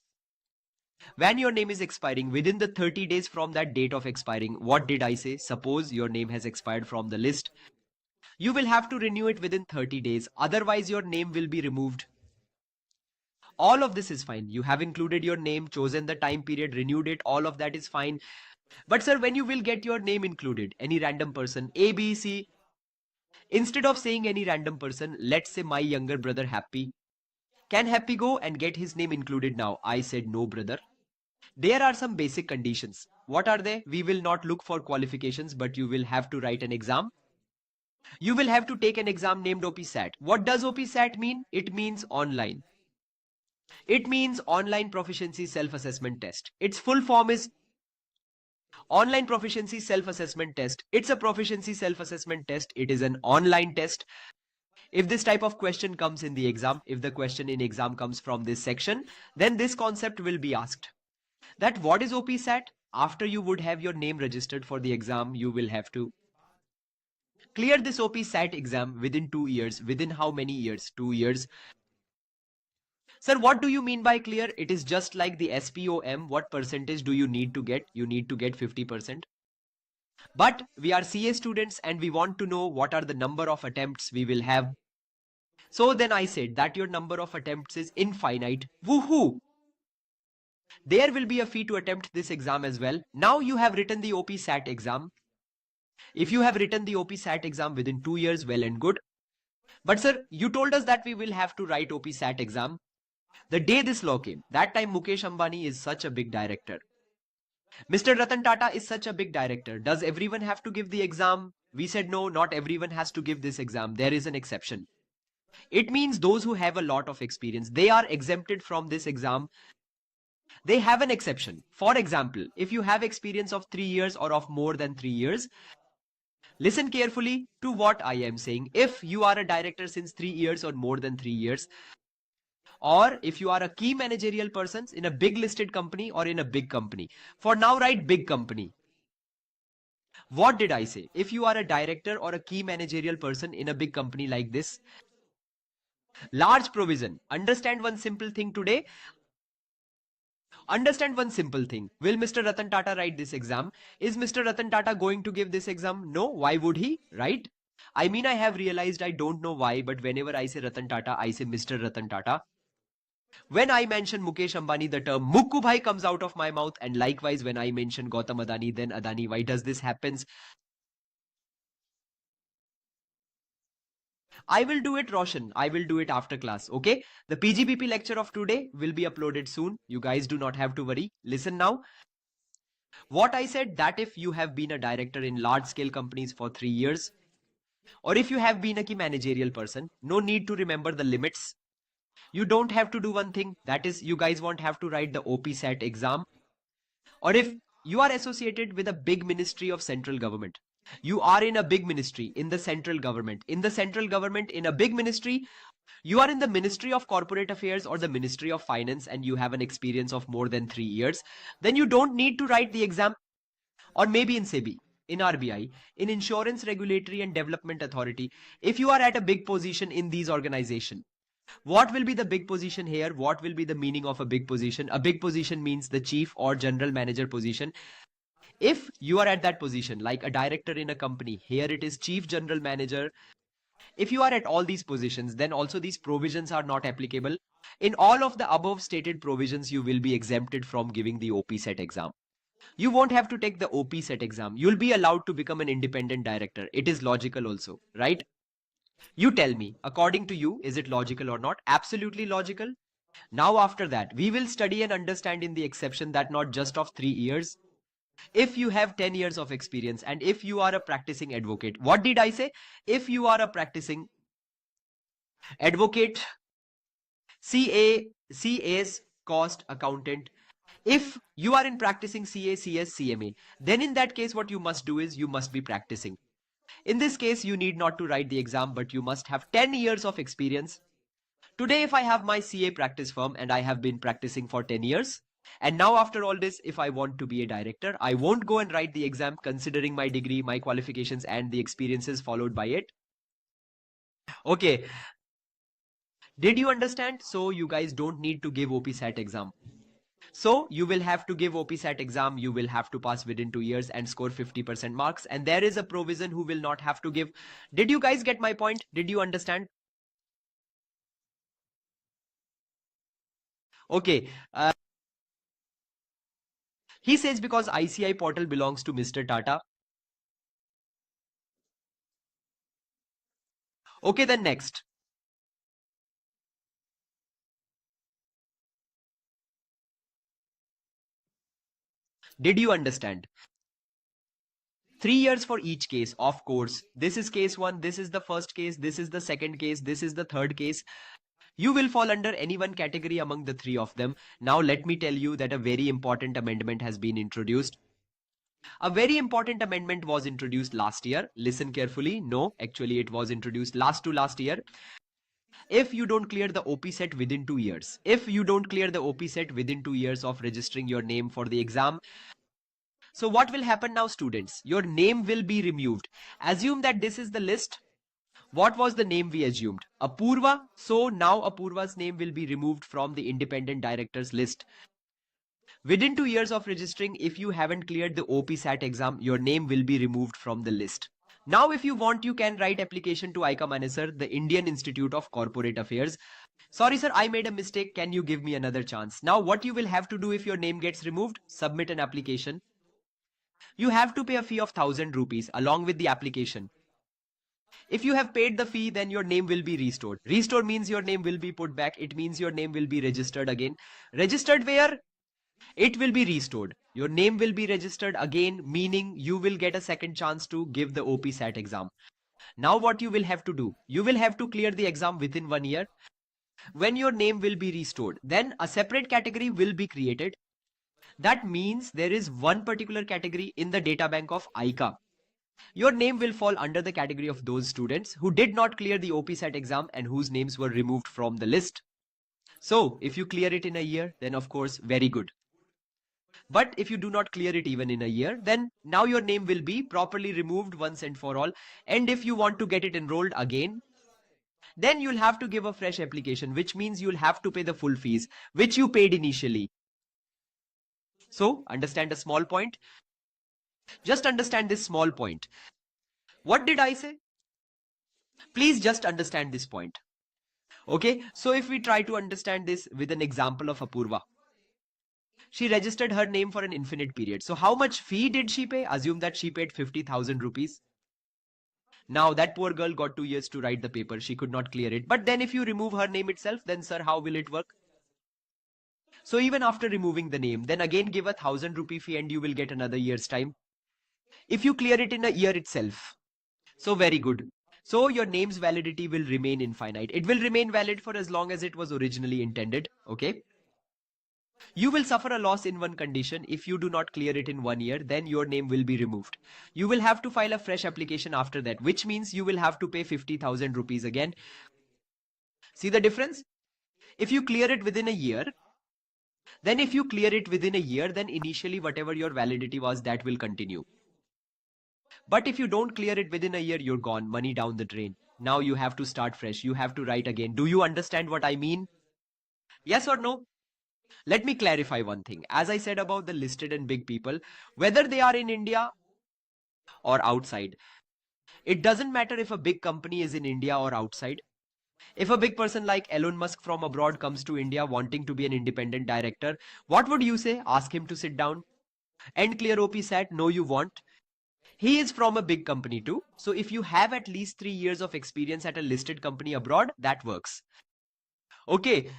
When your name is expiring, within the 30 days from that date of expiring, what did I say? Suppose your name has expired from the list. You will have to renew it within 30 days. Otherwise, your name will be removed. All of this is fine. You have included your name, chosen the time period, renewed it. All of that is fine. But sir, when you will get your name included, any random person, A, B, C, instead of saying any random person, let's say my younger brother Happy. Can Happy go and get his name included now? I said no, brother. There are some basic conditions. What are they? We will not look for qualifications, but you will have to write an exam. You will have to take an exam named OPSAT. What does OPSAT mean? It means online. It means online proficiency self-assessment test. Its full form is online proficiency self-assessment test. It's a proficiency self-assessment test. It is an online test. If this type of question comes in the exam, if the question in exam comes from this section, then this concept will be asked. That what is OPSAT? After you would have your name registered for the exam, you will have to clear this OPSAT exam within 2 years. Within how many years? 2 years. Sir, what do you mean by clear? It is just like the SPOM. What percentage do you need to get? You need to get 50%. But we are CA students and we want to know what are the number of attempts we will have. So then I said that your number of attempts is infinite. Woohoo! There will be a fee to attempt this exam as well. Now you have written the OPSAT exam. If you have written the OPSAT exam within 2 years, well and good. But sir, you told us that we will have to write OPSAT exam. The day this law came, that time Mukesh Ambani is such a big director. Mr. Ratan Tata is such a big director. Does everyone have to give the exam? We said no, not everyone has to give this exam. There is an exception. It means those who have a lot of experience, they are exempted from this exam. They have an exception. For example, if you have experience of 3 years or of more than 3 years, listen carefully to what I am saying. If you are a director since 3 years or more than 3 years, or if you are a key managerial person in a big listed company or in a big company. For now, write big company. What did I say? If you are a director or a key managerial person in a big company like this, large provision. Understand one simple thing today. Understand one simple thing. Will Mr. Ratan Tata write this exam? Is Mr. Ratan Tata going to give this exam? No. Why would he? Right? I mean, I have realized, I don't know why, but whenever I say Ratan Tata, I say Mr. Ratan Tata. When I mention Mukesh Ambani, the term Mukku Bhai comes out of my mouth, and likewise when I mention Gautam Adani, then Adani. Why does this happen? I will do it, Roshan. I will do it after class. Okay. The PGBP lecture of today will be uploaded soon. You guys do not have to worry. Listen now. What I said, that if you have been a director in large scale companies for 3 years, or if you have been a key managerial person, no need to remember the limits. You don't have to do one thing, that is, you guys won't have to write the OPSAT exam. Or if you are associated with a big ministry of central government, you are in a big ministry in the central government, in a big ministry, you are in the Ministry of Corporate Affairs or the Ministry of Finance, and you have an experience of more than 3 years, then you don't need to write the exam. Or maybe in SEBI, in RBI, in Insurance Regulatory and Development Authority, if you are at a big position in these organizations. What will be the big position here? What will be the meaning of a big position? A big position means the chief or general manager position. If you are at that position, like a director in a company, here it is chief general manager. If you are at all these positions, then also these provisions are not applicable. In all of the above stated provisions, you will be exempted from giving the OPSET exam. You won't have to take the OPSET exam. You'll be allowed to become an independent director. It is logical also, right? You tell me, according to you, is it logical or not? Absolutely logical. Now after that, we will study and understand in the exception that not just of 3 years. If you have 10 years of experience and if you are a practicing advocate, what did I say? If you are a practicing advocate, CA's cost accountant, if you are in practicing CA, CS, CMA, then in that case, what you must do is you must be practicing. In this case, you need not to write the exam, but you must have 10 years of experience. Today, if I have my CA practice firm and I have been practicing for 10 years, and now after all this, if I want to be a director, I won't go and write the exam considering my degree, my qualifications, and the experiences followed by it. Okay. Did you understand? So you guys don't need to give OPSAT exam. So you will have to give OPSAT exam, you will have to pass within 2 years and score 50% marks, and there is a provision who will not have to give. Did you guys get my point? Did you understand? Okay. He says because ICI portal belongs to Mr. Tata. Okay, then next. Did you understand? 3 years for each case, of course. This is case 1, this is the first case, this is the second case, this is the third case. You will fall under any one category among the 3 of them. Now let me tell you that a very important amendment has been introduced. A very important amendment was introduced last year. Listen carefully. No, actually it was introduced last year. If you don't clear the OPSET within 2 years, if you don't clear the OPSET within 2 years of registering your name for the exam, so what will happen now, students? Your name will be removed. Assume that this is the list. What was the name we assumed? Apurva. So now Apurva's name will be removed from the independent directors list. Within 2 years of registering, if you haven't cleared the OPSAT exam, your name will be removed from the list. Now, if you want, you can write application to ICA, the Indian Institute of Corporate Affairs. Sorry, sir, I made a mistake. Can you give me another chance? Now, what you will have to do if your name gets removed? Submit an application. You have to pay a fee of 1000 rupees along with the application. If you have paid the fee, then your name will be restored. Restore means your name will be put back. It means your name will be registered again. Registered where? It will be restored. Your name will be registered again, meaning you will get a second chance to give the OPSAT exam. Now what you will have to do? You will have to clear the exam within 1 year. When your name will be restored, then a separate category will be created. That means there is one particular category in the data bank of ICA. Your name will fall under the category of those students who did not clear the OPSAT exam and whose names were removed from the list. So if you clear it in a year, then of course, very good. But if you do not clear it even in a year, then now your name will be properly removed once and for all. And if you want to get it enrolled again, then you'll have to give a fresh application, which means you'll have to pay the full fees, which you paid initially. So understand a small point. Just understand this small point. What did I say? Please just understand this point. Okay, so if we try to understand this with an example of Apurva. She registered her name for an infinite period. So how much fee did she pay? Assume that she paid 50,000 rupees. Now that poor girl got 2 years to write the paper. She could not clear it. But then if you remove her name itself, then sir, how will it work? So even after removing the name, then again give a 1,000 rupee fee and you will get another year's time. If you clear it in a year itself. So very good. So your name's validity will remain infinite. It will remain valid for as long as it was originally intended. Okay. You will suffer a loss in one condition. If you do not clear it in 1 year, then your name will be removed. You will have to file a fresh application after that, which means you will have to pay 50,000 rupees again. See the difference? If you clear it within a year, then initially whatever your validity was, that will continue. But if you don't clear it within a year, you're gone, money down the drain. Now you have to start fresh. You have to write again. Do you understand what I mean? Yes or no? Let me clarify one thing. As I said about the listed and big people, whether they are in India or outside, it doesn't matter if a big company is in India or outside. If a big person like Elon Musk from abroad comes to India wanting to be an independent director, what would you say? Ask him to sit down and clear OPSAT? No, you won't. He is from a big company too. So if you have at least 3 years of experience at a listed company abroad, that works. Okay.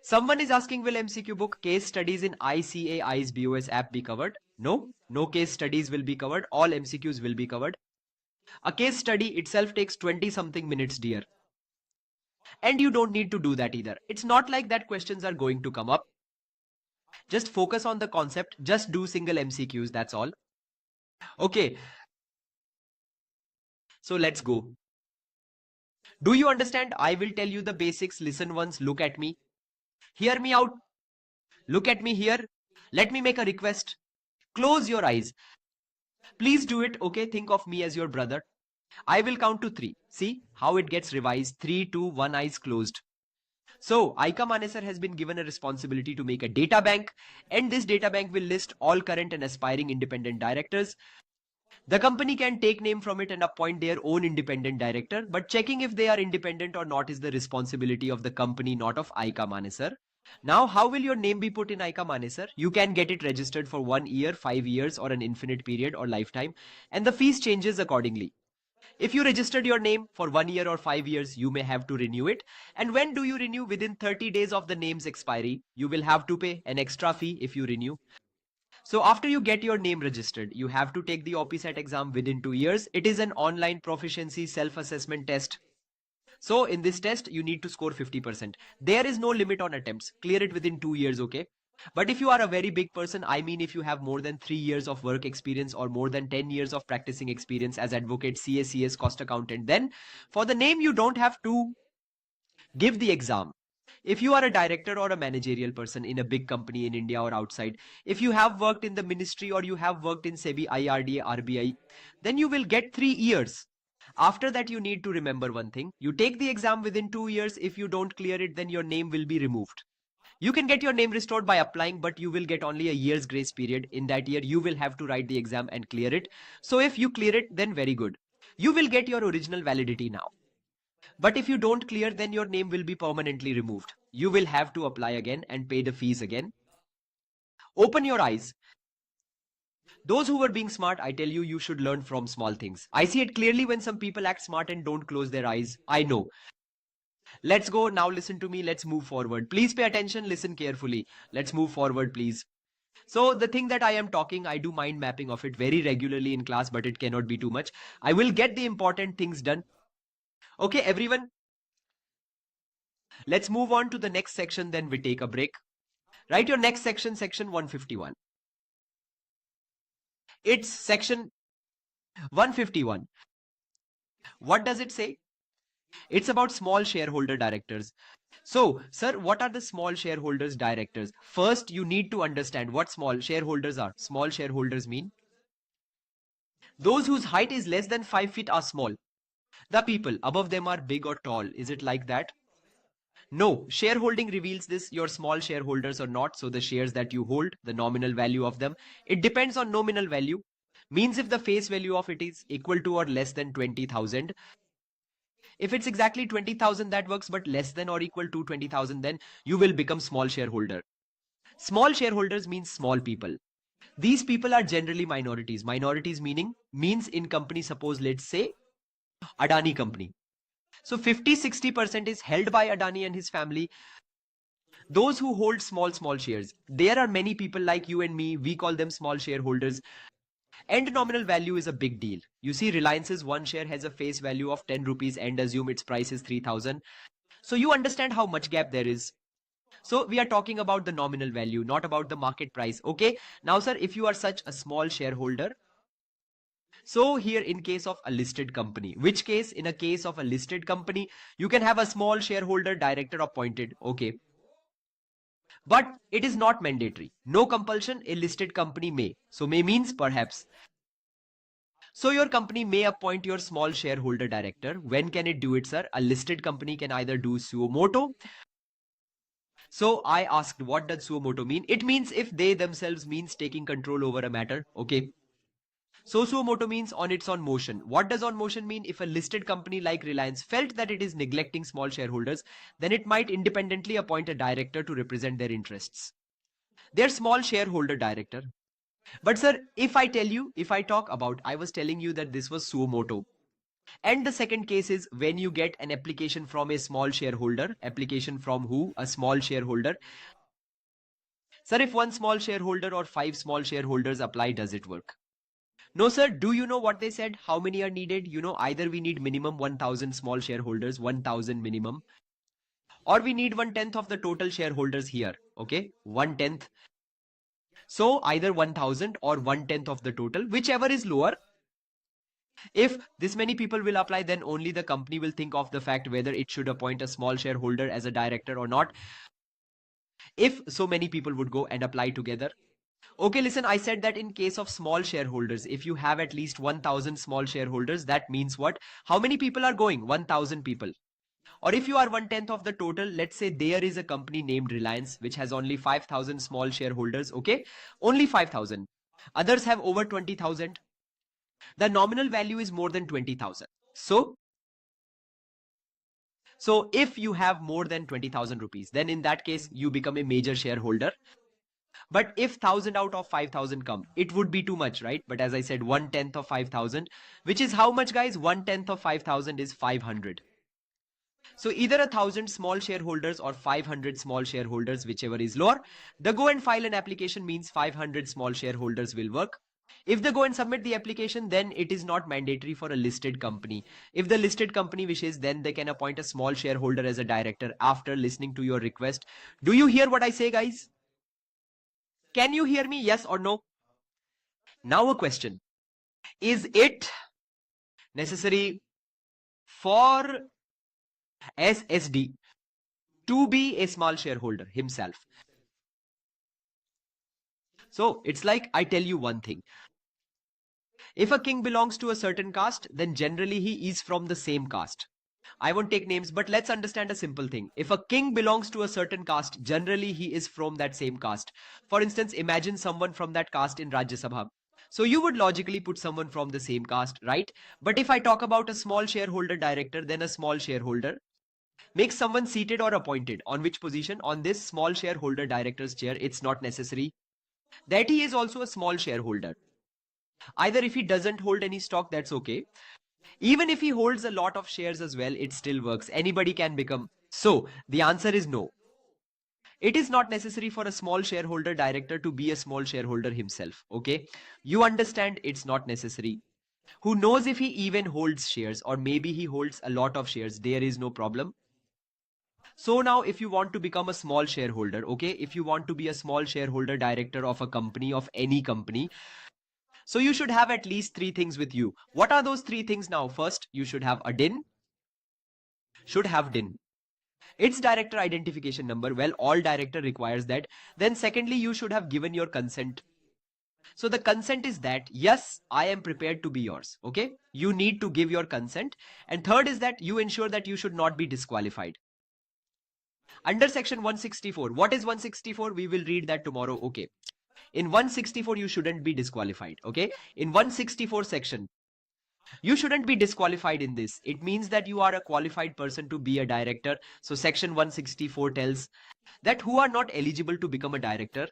Someone is asking, will MCQ book case studies in ICA ICE BOS app be covered? No, no case studies will be covered. All MCQs will be covered. A case study itself takes 20 something minutes, dear. And you don't need to do that either. It's not like that questions are going to come up. Just focus on the concept. Just do single MCQs. That's all. Okay. So let's go. Do you understand? I will tell you the basics. Listen once. Look at me. Hear me out. Look at me here. Let me make a request. Close your eyes. Please do it. Okay. Think of me as your brother. I will count to 3. See how it gets revised. 3, 2, 1, eyes closed. So ICA sir has been given a responsibility to make a data bank, and this data bank will list all current and aspiring independent directors. The company can take name from it and appoint their own independent director, but checking if they are independent or not is the responsibility of the company, not of ICA sir. Now, how will your name be put in ICA sir? You can get it registered for 1 year, 5 years, or an infinite period or lifetime, and the fees changes accordingly. If you registered your name for 1 year or 5 years, you may have to renew it. And when do you renew? Within 30 days of the name's expiry, you will have to pay an extra fee if you renew. So after you get your name registered, you have to take the OPSAT exam within 2 years. It is an online proficiency self-assessment test. So in this test, you need to score 50%. There is no limit on attempts. Clear it within 2 years, okay? But if you are a very big person, I mean if you have more than 3 years of work experience or more than 10 years of practicing experience as advocate, CA, CS, cost accountant, then for the name you don't have to give the exam. If you are a director or a managerial person in a big company in India or outside, if you have worked in the ministry or you have worked in SEBI, IRDA, RBI, then you will get 3 years. After that, you need to remember one thing. You take the exam within 2 years. If you don't clear it, then your name will be removed. You can get your name restored by applying, but you will get only a year's grace period. In that year, you will have to write the exam and clear it. So if you clear it, then very good. You will get your original validity now. But if you don't clear, then your name will be permanently removed. You will have to apply again and pay the fees again. Open your eyes. Those who were being smart, I tell you, you should learn from small things. I see it clearly when some people act smart and don't close their eyes. I know. Let's go. Now listen to me. Let's move forward. Please pay attention. Listen carefully. Let's move forward, please. So the thing that I am talking, I do mind mapping of it very regularly in class, but it cannot be too much. I will get the important things done. Okay, everyone. Let's move on to the next section. Then we take a break. Write your next section, section 151. It's section 151. What does it say? It's about small shareholder directors. So, sir, what are the small shareholders directors? First, you need to understand what small shareholders are. Small shareholders mean those whose height is less than 5 feet are small. The people above them are big or tall. Is it like that? No, shareholding reveals this, your small shareholders or not. So the shares that you hold, the nominal value of them, it depends on nominal value. Means if the face value of it is equal to or less than 20,000, if it's exactly 20,000, that works, but less than or equal to 20,000, then you will become small shareholder. Small shareholders means small people. These people are generally minorities. Minorities means in company, suppose let's say Adani company. So 50-60% is held by Adani and his family. Those who hold small shares, there are many people like you and me, we call them small shareholders. And nominal value is a big deal. You see, Reliance's one share has a face value of 10 rupees and assume its price is 3,000. So you understand how much gap there is. So we are talking about the nominal value, not about the market price. Okay. Now, sir, if you are such a small shareholder, so here in case of a listed company, which case in a case of a listed company, you can have a small shareholder director appointed. Okay. But it is not mandatory. No compulsion, a listed company may. So may means perhaps. So your company may appoint your small shareholder director. When can it do it, sir? A listed company can either do suo motu. So I asked, what does suo motu mean? It means if they themselves means taking control over a matter. Okay. So suo motu means on its own motion. What does on motion mean? If a listed company like Reliance felt that it is neglecting small shareholders, then it might independently appoint a director to represent their interests. Their small shareholder director. But sir, if I talk about, I was telling you that this was suo motu. And the second case is when you get an application from a small shareholder. Application from who? A small shareholder. Sir, if one small shareholder or 5 small shareholders apply, does it work? No, sir. Do you know what they said? How many are needed? You know, either we need minimum 1,000 small shareholders, 1,000 minimum, or we need 1/10 of the total shareholders here. Okay, 1/10. So either 1,000 or 1/10 of the total, whichever is lower. If this many people will apply, then only the company will think of the fact whether it should appoint a small shareholder as a director or not. If so many people would go and apply together. Okay, listen, I said that in case of small shareholders, if you have at least 1,000 small shareholders, that means what? How many people are going? 1,000 people. Or if you are 1/10 of the total, let's say there is a company named Reliance, which has only 5,000 small shareholders. Okay, only 5,000. Others have over 20,000. The nominal value is more than 20,000. So if you have more than 20,000 rupees, then in that case, you become a major shareholder. But if 1,000 out of 5,000 come, it would be too much, right? But as I said, 1/10 of 5,000, which is how much, guys? 1/10 of 5,000 is 500. So either 1,000 small shareholders or 500 small shareholders, whichever is lower, the go and file an application means 500 small shareholders will work. If they go and submit the application, then it is not mandatory for a listed company. If the listed company wishes, then they can appoint a small shareholder as a director after listening to your request. Do you hear what I say, guys? Can you hear me? Yes or no? Now a question. Is it necessary for SSD to be a small shareholder himself? So it's like I tell you one thing. If a king belongs to a certain caste, then generally he is from the same caste. I won't take names, but let's understand a simple thing. If a king belongs to a certain caste, generally he is from that same caste. For instance, imagine someone from that caste in Rajya Sabha. So you would logically put someone from the same caste, right? But if I talk about a small shareholder director, then a small shareholder makes someone seated or appointed. On which position? On this small shareholder director's chair. It's not necessary that he is also a small shareholder. Either if he doesn't hold any stock, that's okay. Even if he holds a lot of shares as well, it still works. Anybody can become. So the answer is no. It is not necessary for a small shareholder director to be a small shareholder himself. Okay. You understand it's not necessary. Who knows if he even holds shares, or maybe he holds a lot of shares. There is no problem. So now if you want to become a small shareholder, okay, if you want to be a small shareholder director of a company, of any company, so you should have at least 3 things with you. What are those 3 things now? First, you should have a DIN. Should have DIN. It's director identification number. Well, all director requires that. Then secondly, you should have given your consent. So the consent is that, yes, I am prepared to be yours. Okay. You need to give your consent. And third is that you ensure that you should not be disqualified. Under section 164, what is 164? We will read that tomorrow. Okay. In 164, you shouldn't be disqualified. Okay. In 164 section, you shouldn't be disqualified in this. It means that you are a qualified person to be a director. So section 164 tells that who are not eligible to become a director.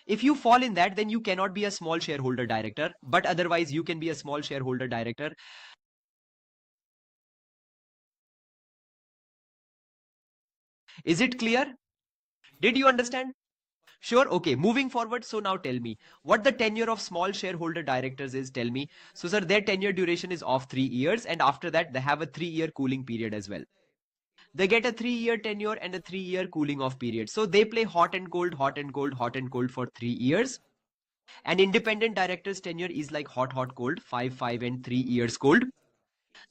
If you fall in that, then you cannot be a small shareholder director, but otherwise you can be a small shareholder director. Is it clear? Did you understand? Sure. Okay. Moving forward. So now tell me what the tenure of small shareholder directors is. Tell me. So sir, their tenure duration is of 3 years, and after that they have a 3-year cooling period as well. They get a 3-year tenure and a 3-year cooling off period. So they play hot and cold, hot and cold, hot and cold for 3 years. An independent director's tenure is like hot, hot, cold, 5, 5 and 3 years cold.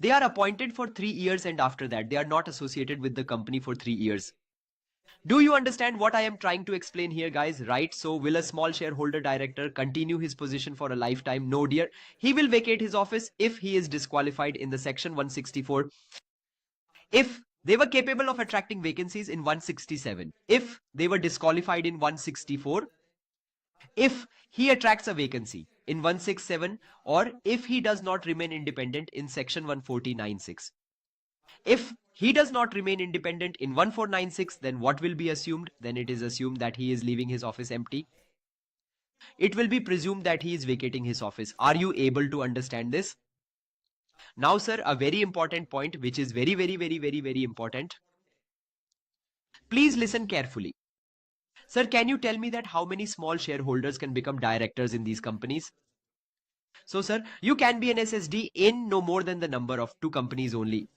They are appointed for 3 years, and after that they are not associated with the company for 3 years. Do you understand what I am trying to explain here, guys? Right? So will a small shareholder director continue his position for a lifetime? No, dear. He will vacate his office if he is disqualified in the section 164. If they were capable of attracting vacancies in 167, if they were disqualified in 164, if he attracts a vacancy in 167, or if he does not remain independent in section 1496. If he does not remain independent in 1496, then what will be assumed? Then it is assumed that he is leaving his office empty. It will be presumed that he is vacating his office. Are you able to understand this? Now, sir, a very important point, which is very, very, very, very, very important. Please listen carefully. Sir, can you tell me that how many small shareholders can become directors in these companies? So, sir, you can be an SSD in no more than the number of 2 companies only.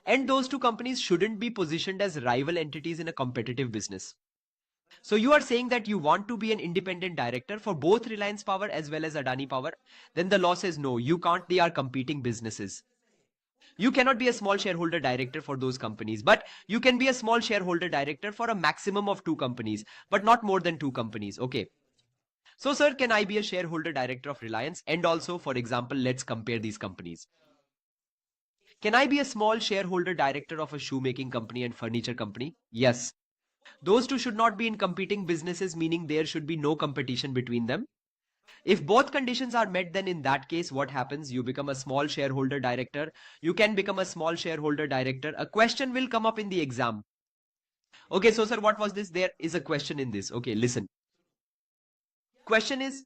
And those 2 companies shouldn't be positioned as rival entities in a competitive business. So you are saying that you want to be an independent director for both Reliance Power as well as Adani Power. Then the law says no, you can't. They are competing businesses. You cannot be a small shareholder director for those companies, but you can be a small shareholder director for a maximum of 2 companies, but not more than 2 companies. Okay. So sir, can I be a shareholder director of Reliance? And also, for example, let's compare these companies. Can I be a small shareholder director of a shoemaking company and furniture company? Yes. Those two should not be in competing businesses, meaning there should be no competition between them. If both conditions are met, then in that case, what happens? You become a small shareholder director. You can become a small shareholder director. A question will come up in the exam. Okay, so sir, what was this? There is a question in this. Okay, listen. Question is,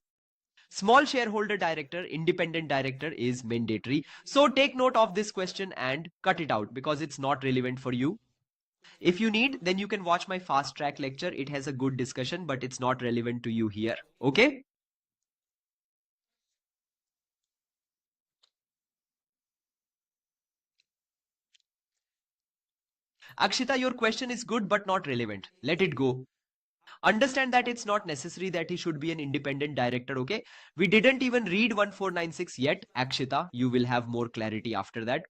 small shareholder director, independent director is mandatory. So take note of this question and cut it out because it's not relevant for you. If you need, then you can watch my fast track lecture. It has a good discussion, but it's not relevant to you here. Okay? Akshita, your question is good but not relevant. Let it go. Understand that it's not necessary that he should be an independent director, okay? We didn't even read 1496 yet. Akshita, you will have more clarity after that.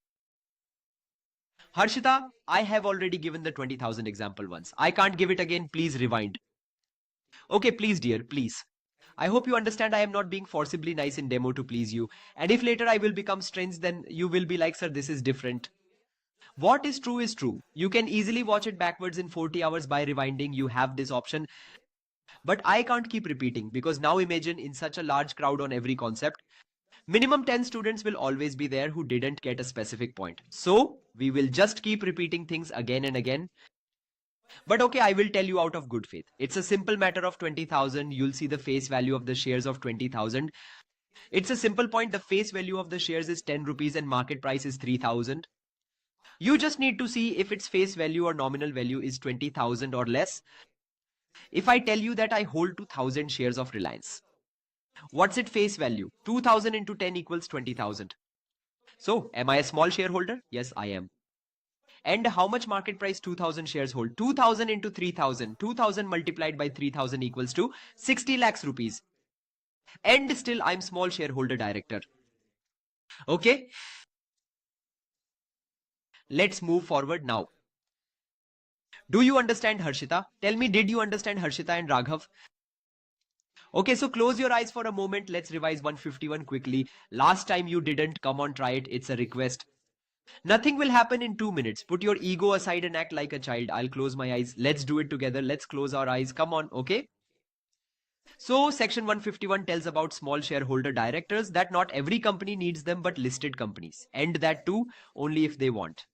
Harshita, I have already given the 20,000 example once. I can't give it again. Please rewind. Okay, please, dear, please. I hope you understand I am not being forcibly nice in demo to please you. And if later I will become strange, then you will be like, sir, this is different. What is true is true. You can easily watch it backwards in 40 hours by rewinding. You have this option. But I can't keep repeating because now imagine in such a large crowd on every concept, minimum 10 students will always be there who didn't get a specific point. So we will just keep repeating things again and again. But okay, I will tell you out of good faith. It's a simple matter of 20,000. You'll see the face value of the shares of 20,000. It's a simple point. The face value of the shares is 10 rupees and market price is 3,000. You just need to see if its face value or nominal value is 20,000 or less. If I tell you that I hold 2,000 shares of Reliance, what's its face value? 2,000 into 10 equals 20,000. So, am I a small shareholder? Yes, I am. And how much market price 2,000 shares hold? 2,000 into 3,000. 2,000 multiplied by 3,000 equals to 60 lakhs rupees. And still, I'm small shareholder director. Okay? Let's move forward now. Do you understand, Harshita? Tell me, did you understand, Harshita and Raghav? Okay, so close your eyes for a moment. Let's revise 151 quickly. Last time you didn't. Come on, try it. It's a request. Nothing will happen in 2 minutes. Put your ego aside and act like a child. I'll close my eyes. Let's do it together. Let's close our eyes. Come on, okay? So, section 151 tells about small shareholder directors, that not every company needs them but listed companies. And that too, only if they want.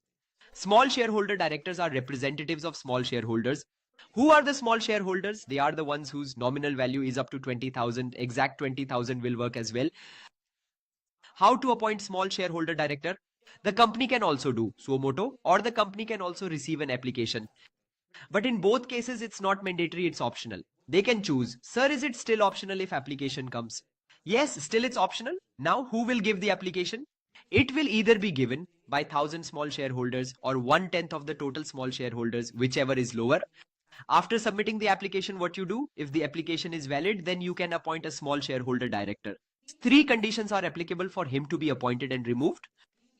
Small shareholder directors are representatives of small shareholders. Who are the small shareholders? They are the ones whose nominal value is up to 20,000. Exact 20,000 will work as well. How to appoint small shareholder director? The company can also do suo motu, or the company can also receive an application. But in both cases, it's not mandatory, it's optional. They can choose. Sir, is it still optional if application comes? Yes, still it's optional. Now, who will give the application? It will either be given by 1,000 small shareholders or 1/10 of the total small shareholders, whichever is lower. After submitting the application, what you do? If the application is valid, then you can appoint a small shareholder director. 3 conditions are applicable for him to be appointed and removed.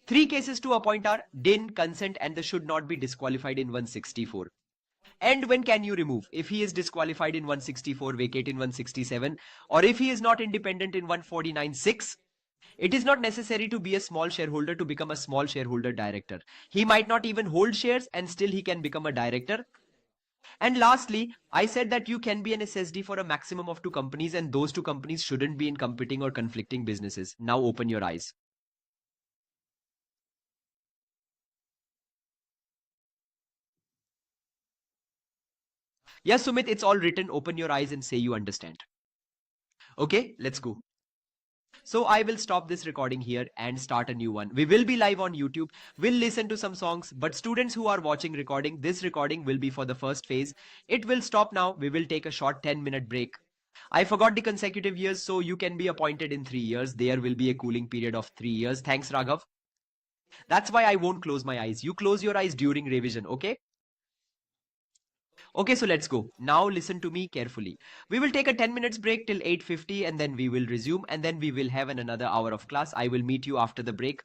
3 cases to appoint are din, consent, and the should not be disqualified in 164. And when can you remove? If he is disqualified in 164, vacate in 167, or if he is not independent in 149(6), it is not necessary to be a small shareholder to become a small shareholder director. He might not even hold shares and still he can become a director. And lastly, I said that you can be an SSD for a maximum of 2 companies, and those 2 companies shouldn't be in competing or conflicting businesses. Now open your eyes. Yes, Sumit, it's all written. Open your eyes and say you understand. Okay, let's go. So I will stop this recording here and start a new one. We will be live on YouTube. We'll listen to some songs, but students who are watching recording, this recording will be for the first phase. It will stop now. We will take a short 10-minute break. I forgot the consecutive years, so you can be appointed in 3 years. There will be a cooling period of 3 years. Thanks, Raghav. That's why I won't close my eyes. You close your eyes during revision, okay? Okay, so let's go. Now listen to me carefully. We will take a 10 minutes break till 8:50 and then we will resume and then we will have another hour of class. I will meet you after the break.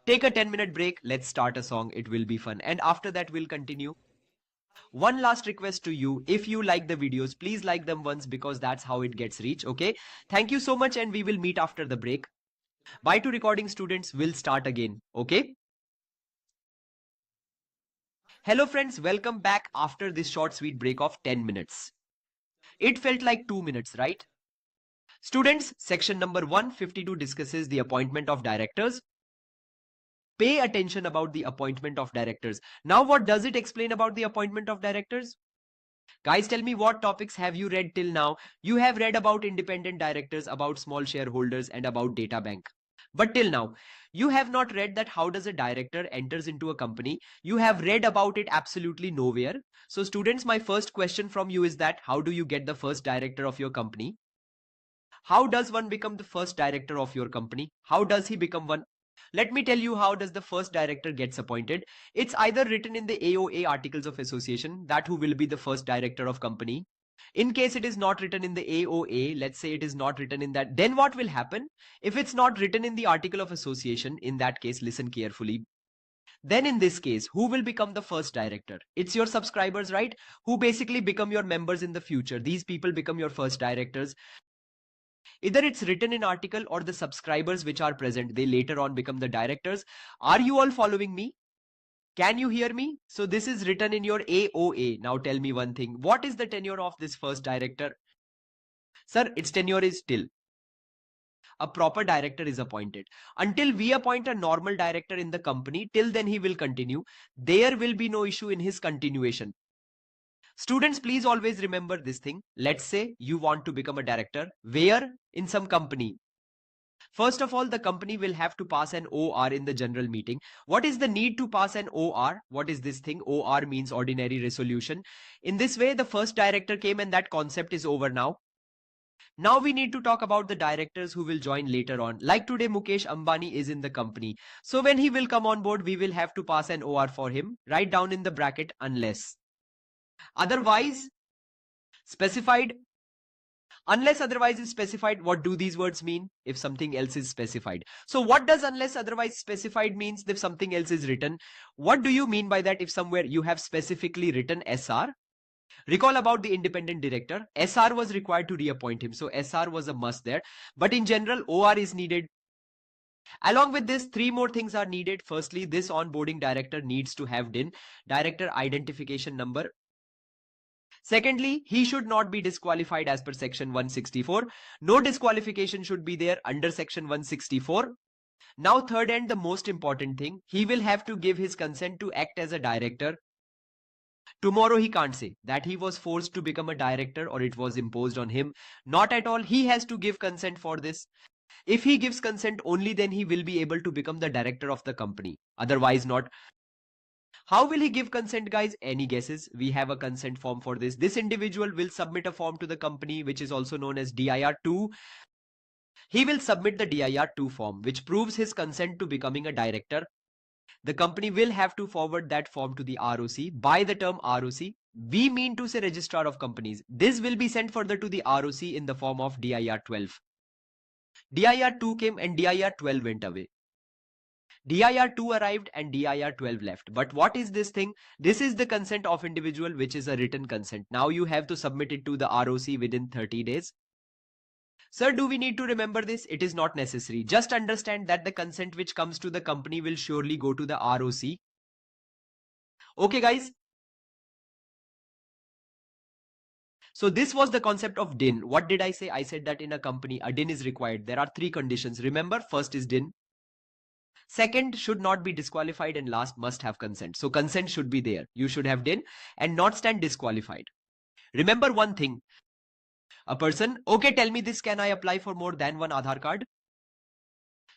Take a 10-minute break. Let's start a song. It will be fun. And after that, we'll continue. One last request to you. If you like the videos, please like them once because that's how it gets reach. Okay. Thank you so much and we will meet after the break. Bye to recording students. We'll start again. Okay. Hello friends, welcome back after this short sweet break of 10 minutes. It felt like 2 minutes, right? Students, section number 152 discusses the appointment of directors. Pay attention about the appointment of directors. Now what does it explain about the appointment of directors? Guys, tell me what topics have you read till now? You have read about independent directors, about small shareholders and about data bank. But till now, you have not read that how does a director enters into a company. You have read about it absolutely nowhere. So students, my first question from you is that how do you get the first director of your company? How does one become the first director of your company? How does he become one? Let me tell you how does the first director gets appointed. It's either written in the AOA Articles of Association that who will be the first director of company. In case it is not written in the AOA, let's say it is not written in that, then what will happen? If it's not written in the Article of Association, in that case, listen carefully. Then in this case, who will become the first director? It's your subscribers, right? Who basically become your members in the future. These people become your first directors. Either it's written in article or the subscribers which are present, they later on become the directors. Are you all following me? Can you hear me? So this is written in your AOA. Now tell me one thing. What is the tenure of this first director? Sir, its tenure is till a proper director is appointed. Until we appoint a normal director in the company, till then he will continue. There will be no issue in his continuation. Students, please always remember this thing. Let's say you want to become a director. Where? In some company. First of all, the company will have to pass an OR in the general meeting. What is the need to pass an OR? What is this thing? OR means ordinary resolution. In this way, the first director came and that concept is over now. Now we need to talk about the directors who will join later on. Like today, Mukesh Ambani is in the company. So when he will come on board, we will have to pass an OR for him. Write down in the bracket unless. Otherwise, specified. Unless otherwise is specified, what do these words mean? If something else is specified. So what does unless otherwise specified means if something else is written? What do you mean by that if somewhere you have specifically written SR? Recall about the independent director. SR was required to reappoint him. So SR was a must there. But in general, OR is needed. Along with this, 3 more things are needed. Firstly, this onboarding director needs to have DIN, director identification number. Secondly, he should not be disqualified as per section 164. No disqualification should be there under section 164. Now third and the most important thing, he will have to give his consent to act as a director. Tomorrow he can't say that he was forced to become a director or it was imposed on him. Not at all. He has to give consent for this. If he gives consent, only then he will be able to become the director of the company. Otherwise not. How will he give consent, guys? Any guesses? We have a consent form for this. This individual will submit a form to the company, which is also known as DIR2. He will submit the DIR2 form, which proves his consent to becoming a director. The company will have to forward that form to the ROC. By the term ROC, we mean to say Registrar of Companies. This will be sent further to the ROC in the form of DIR12. DIR2 came and DIR12 went away. DIR2 arrived and DIR12 left. But what is this thing? This is the consent of individual, which is a written consent. Now you have to submit it to the ROC within 30 days. Sir, do we need to remember this? It is not necessary. Just understand that the consent which comes to the company will surely go to the ROC. Okay, guys. So this was the concept of DIN. What did I say? I said that in a company, a DIN is required. There are 3 conditions. Remember, first is DIN. Second, should not be disqualified, and last, must have consent. So consent should be there. You should have DIN and not stand disqualified. Remember one thing. A person, okay, tell me this, can I apply for more than one Aadhaar card?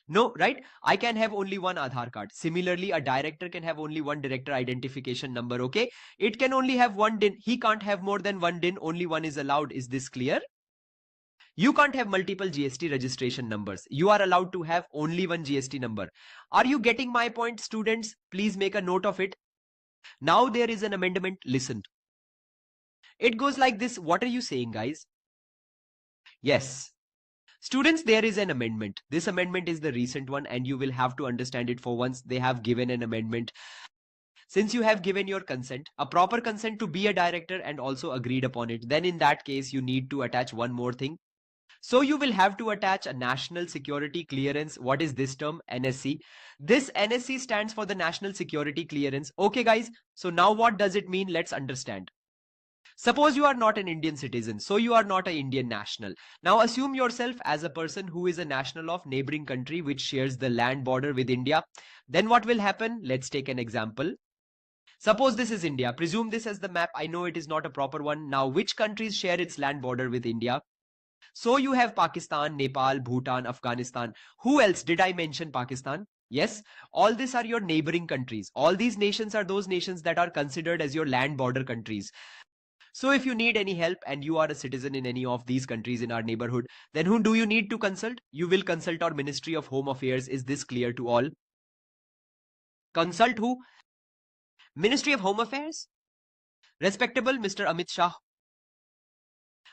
No, right? I can have only one Aadhaar card. Similarly, a director can have only one director identification number, okay? It can only have one DIN. He can't have more than one DIN. Only one is allowed. Is this clear? You can't have multiple GST registration numbers. You are allowed to have only one GST number. Are you getting my point, students? Please make a note of it. Now there is an amendment. Listen. It goes like this. What are you saying, guys? Yes. Students, there is an amendment. This amendment is the recent one and you will have to understand it for once. They have given an amendment. Since you have given your consent, a proper consent to be a director and also agreed upon it, then in that case, you need to attach one more thing. So you will have to attach a national security clearance. What is this term? NSC. This NSC stands for the national security clearance. Okay, guys. So now what does it mean? Let's understand. Suppose you are not an Indian citizen, so you are not an Indian national. Now assume yourself as a person who is a national of neighboring country which shares the land border with India. Then what will happen? Let's take an example. Suppose this is India. Presume this as the map. I know it is not a proper one. Now which countries share its land border with India? So you have Pakistan, Nepal, Bhutan, Afghanistan. Who else? Did I mention Pakistan? Yes, all these are your neighboring countries. All these nations are those nations that are considered as your land border countries. So if you need any help and you are a citizen in any of these countries in our neighborhood, then whom do you need to consult? You will consult our Ministry of Home Affairs. Is this clear to all? Consult who? Ministry of Home Affairs? Respectable Mr. Amit Shah.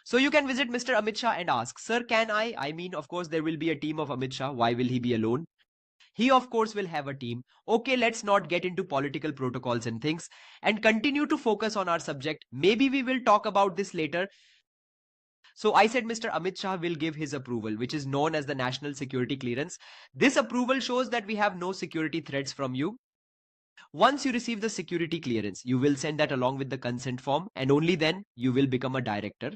So you can visit Mr. Amit Shah and ask, sir, can I? I mean, of course, there will be a team of Amit Shah. Why will he be alone? He, of course, will have a team. Okay, let's not get into political protocols and things and continue to focus on our subject. Maybe we will talk about this later. So I said Mr. Amit Shah will give his approval, which is known as the national security clearance. This approval shows that we have no security threats from you. Once you receive the security clearance, you will send that along with the consent form and only then you will become a director.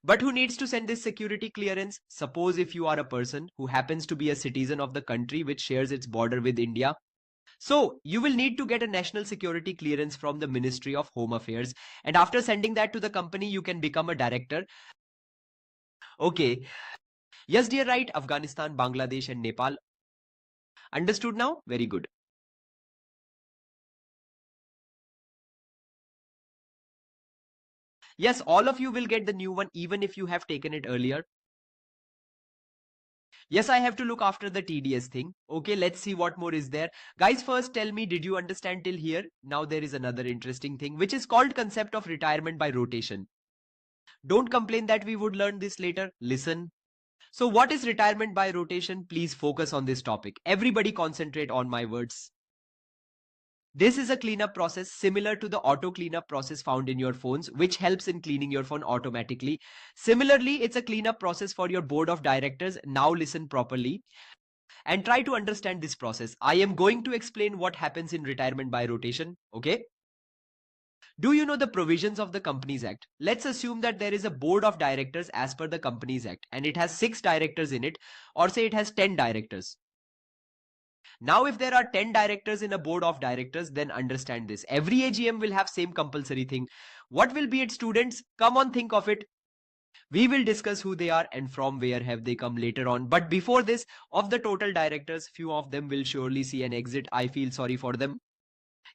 But who needs to send this security clearance? Suppose if you are a person who happens to be a citizen of the country which shares its border with India. So you will need to get a national security clearance from the Ministry of Home Affairs. And after sending that to the company, you can become a director. Okay. Yes, dear, right. Afghanistan, Bangladesh and Nepal. Understood now? Very good. Yes, all of you will get the new one even if you have taken it earlier. Yes, I have to look after the TDS thing. Okay, let's see what more is there. Guys, first tell me, did you understand till here? Now there is another interesting thing which is called concept of retirement by rotation. Don't complain that we would learn this later. Listen. So what is retirement by rotation? Please focus on this topic. Everybody concentrate on my words. This is a cleanup process similar to the auto cleanup process found in your phones, which helps in cleaning your phone automatically. Similarly, it's a cleanup process for your board of directors. Now listen properly and try to understand this process. I am going to explain what happens in retirement by rotation. Okay. Do you know the provisions of the Companies Act? Let's assume that there is a board of directors as per the Companies Act and it has 6 directors in it, or say it has 10 directors. Now, if there are 10 directors in a board of directors, then understand this. Every AGM will have same compulsory thing. What will be it, students? Come on, think of it. We will discuss who they are and from where have they come later on. But before this, of the total directors, few of them will surely see an exit. I feel sorry for them.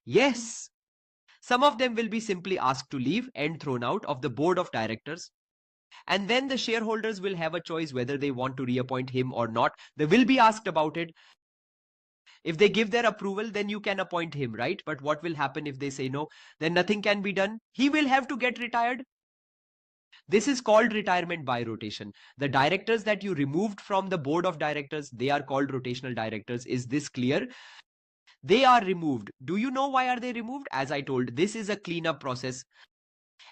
Yes. Some of them will be simply asked to leave and thrown out of the board of directors. And then the shareholders will have a choice whether they want to reappoint him or not. They will be asked about it. If they give their approval, then you can appoint him, right? But what will happen if they say no? Then nothing can be done. He will have to get retired. This is called retirement by rotation. The directors that you removed from the board of directors, they are called rotational directors. Is this clear? They are removed. Do you know why are they removed? As I told, this is a cleanup process.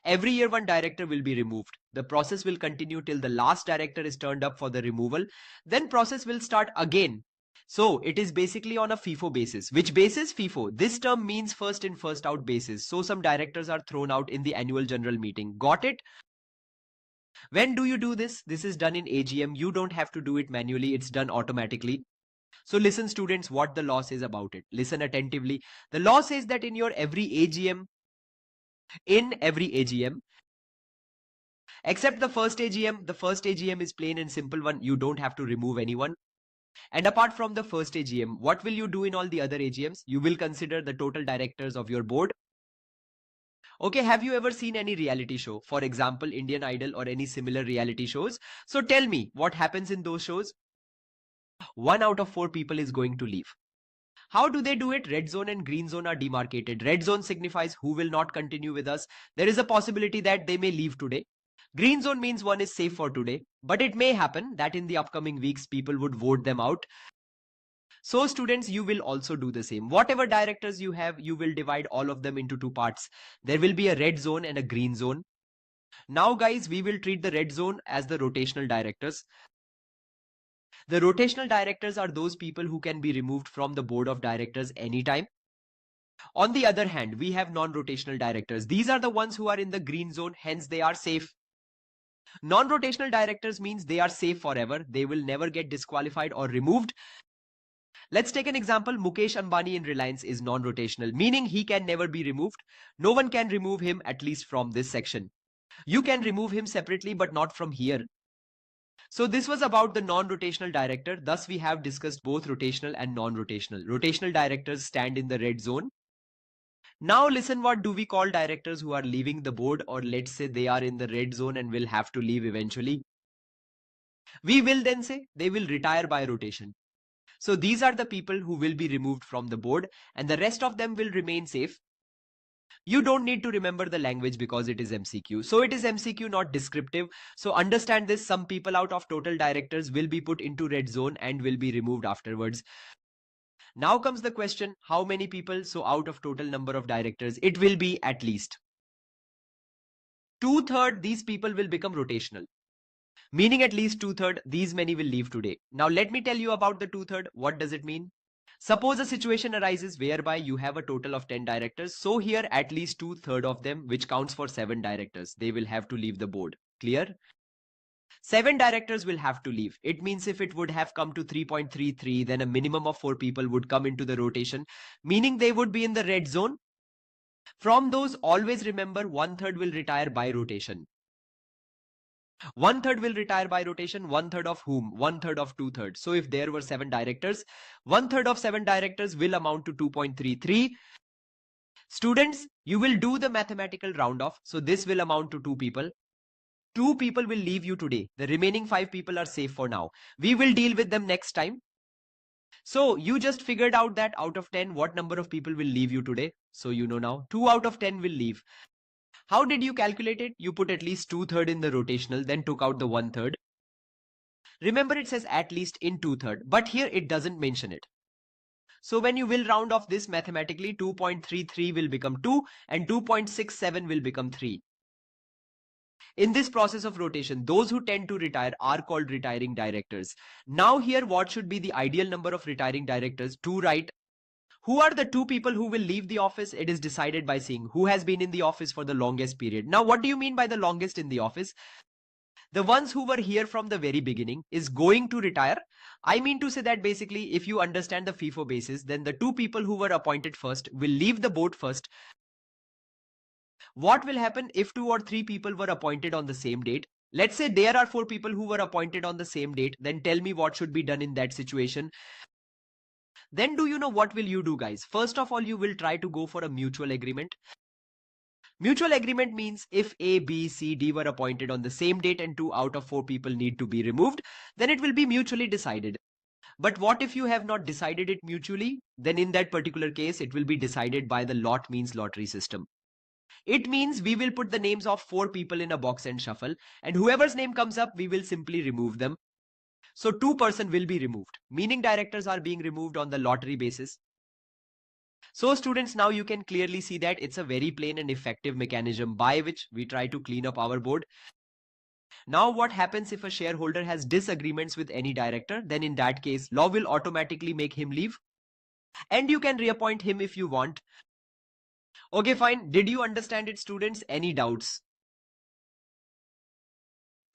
Every year one director will be removed. The process will continue till the last director is turned up for the removal. Then process will start again. So it is basically on a FIFO basis. Which basis? FIFO. This term means first in first out basis. So some directors are thrown out in the annual general meeting. Got it? When do you do this? This is done in AGM. You don't have to do it manually. It's done automatically. So listen, students, what the law says about it. Listen attentively. The law says that in every AGM, except the first AGM is plain and simple one. You don't have to remove anyone. And apart from the first AGM, what will you do in all the other AGMs? You will consider the total directors of your board. Okay, have you ever seen any reality show? For example, Indian Idol or any similar reality shows. So tell me, what happens in those shows? 1 out of 4 people is going to leave. How do they do it? Red zone and green zone are demarcated. Red zone signifies who will not continue with us. There is a possibility that they may leave today. Green zone means one is safe for today. But it may happen that in the upcoming weeks, people would vote them out. So students, you will also do the same. Whatever directors you have, you will divide all of them into 2 parts. There will be a red zone and a green zone. Now guys, we will treat the red zone as the rotational directors. The rotational directors are those people who can be removed from the board of directors anytime. On the other hand, we have non-rotational directors. These are the ones who are in the green zone, hence they are safe. Non-rotational directors means they are safe forever. They will never get disqualified or removed. Let's take an example. Mukesh Ambani in Reliance is non-rotational, meaning he can never be removed. No one can remove him, at least from this section. You can remove him separately, but not from here. So this was about the non-rotational director. Thus we have discussed both rotational and non-rotational. Rotational directors stand in the red zone. Now listen, what do we call directors who are leaving the board, or let's say they are in the red zone and will have to leave eventually? We will then say they will retire by rotation. So these are the people who will be removed from the board and the rest of them will remain safe. You don't need to remember the language because it is MCQ. So it is MCQ, not descriptive. So understand this, some people out of total directors will be put into red zone and will be removed afterwards. Now comes the question, how many people? So out of total number of directors, it will be at least 2/3 these people will become rotational. Meaning at least 2/3 these many will leave today. Now let me tell you about the 2/3. What does it mean? Suppose a situation arises whereby you have a total of 10 directors. So here at least 2/3 of them, which counts for 7 directors, they will have to leave the board. Clear? 7 directors will have to leave. It means if it would have come to 3.33, then a minimum of 4 people would come into the rotation, meaning they would be in the red zone. From those, always remember 1/3 will retire by rotation. 1/3 will retire by rotation. 1/3 of whom? 1/3 of 2/3. So if there were 7 directors, 1/3 of 7 directors will amount to 2.33. Students, you will do the mathematical round off. So this will amount to 2 people. 2 people will leave you today. The remaining 5 people are safe for now. We will deal with them next time. So you just figured out that out of 10, what number of people will leave you today? So you know now, 2 out of 10 will leave. How did you calculate it? You put at least 2/3 in the rotational, then took out the 1/3. Remember, it says at least in 2/3, but here it doesn't mention it. So when you will round off this mathematically, 2.33 will become 2 and 2.67 will become 3. In this process of rotation, those who tend to retire are called retiring directors. Now here, what should be the ideal number of retiring directors? 2, right? Who are the 2 people who will leave the office? It is decided by seeing who has been in the office for the longest period. Now, what do you mean by the longest in the office? The ones who were here from the very beginning is going to retire. I mean to say that basically, if you understand the FIFO basis, then the 2 people who were appointed first will leave the board first. What will happen if 2 or 3 people were appointed on the same date? Let's say there are 4 people who were appointed on the same date. Then tell me what should be done in that situation. Then do you know what will you do, guys? First of all, you will try to go for a mutual agreement. Mutual agreement means if A, B, C, D were appointed on the same date and 2 out of 4 people need to be removed, then it will be mutually decided. But what if you have not decided it mutually? Then in that particular case, it will be decided by the lot means lottery system. It means we will put the names of 4 people in a box and shuffle, and whoever's name comes up, we will simply remove them. So 2 person will be removed, meaning directors are being removed on the lottery basis. So students, now you can clearly see that it's a very plain and effective mechanism by which we try to clean up our board. Now what happens if a shareholder has disagreements with any director? Then in that case, law will automatically make him leave. And you can reappoint him if you want. Okay, fine. Did you understand it, students? Any doubts?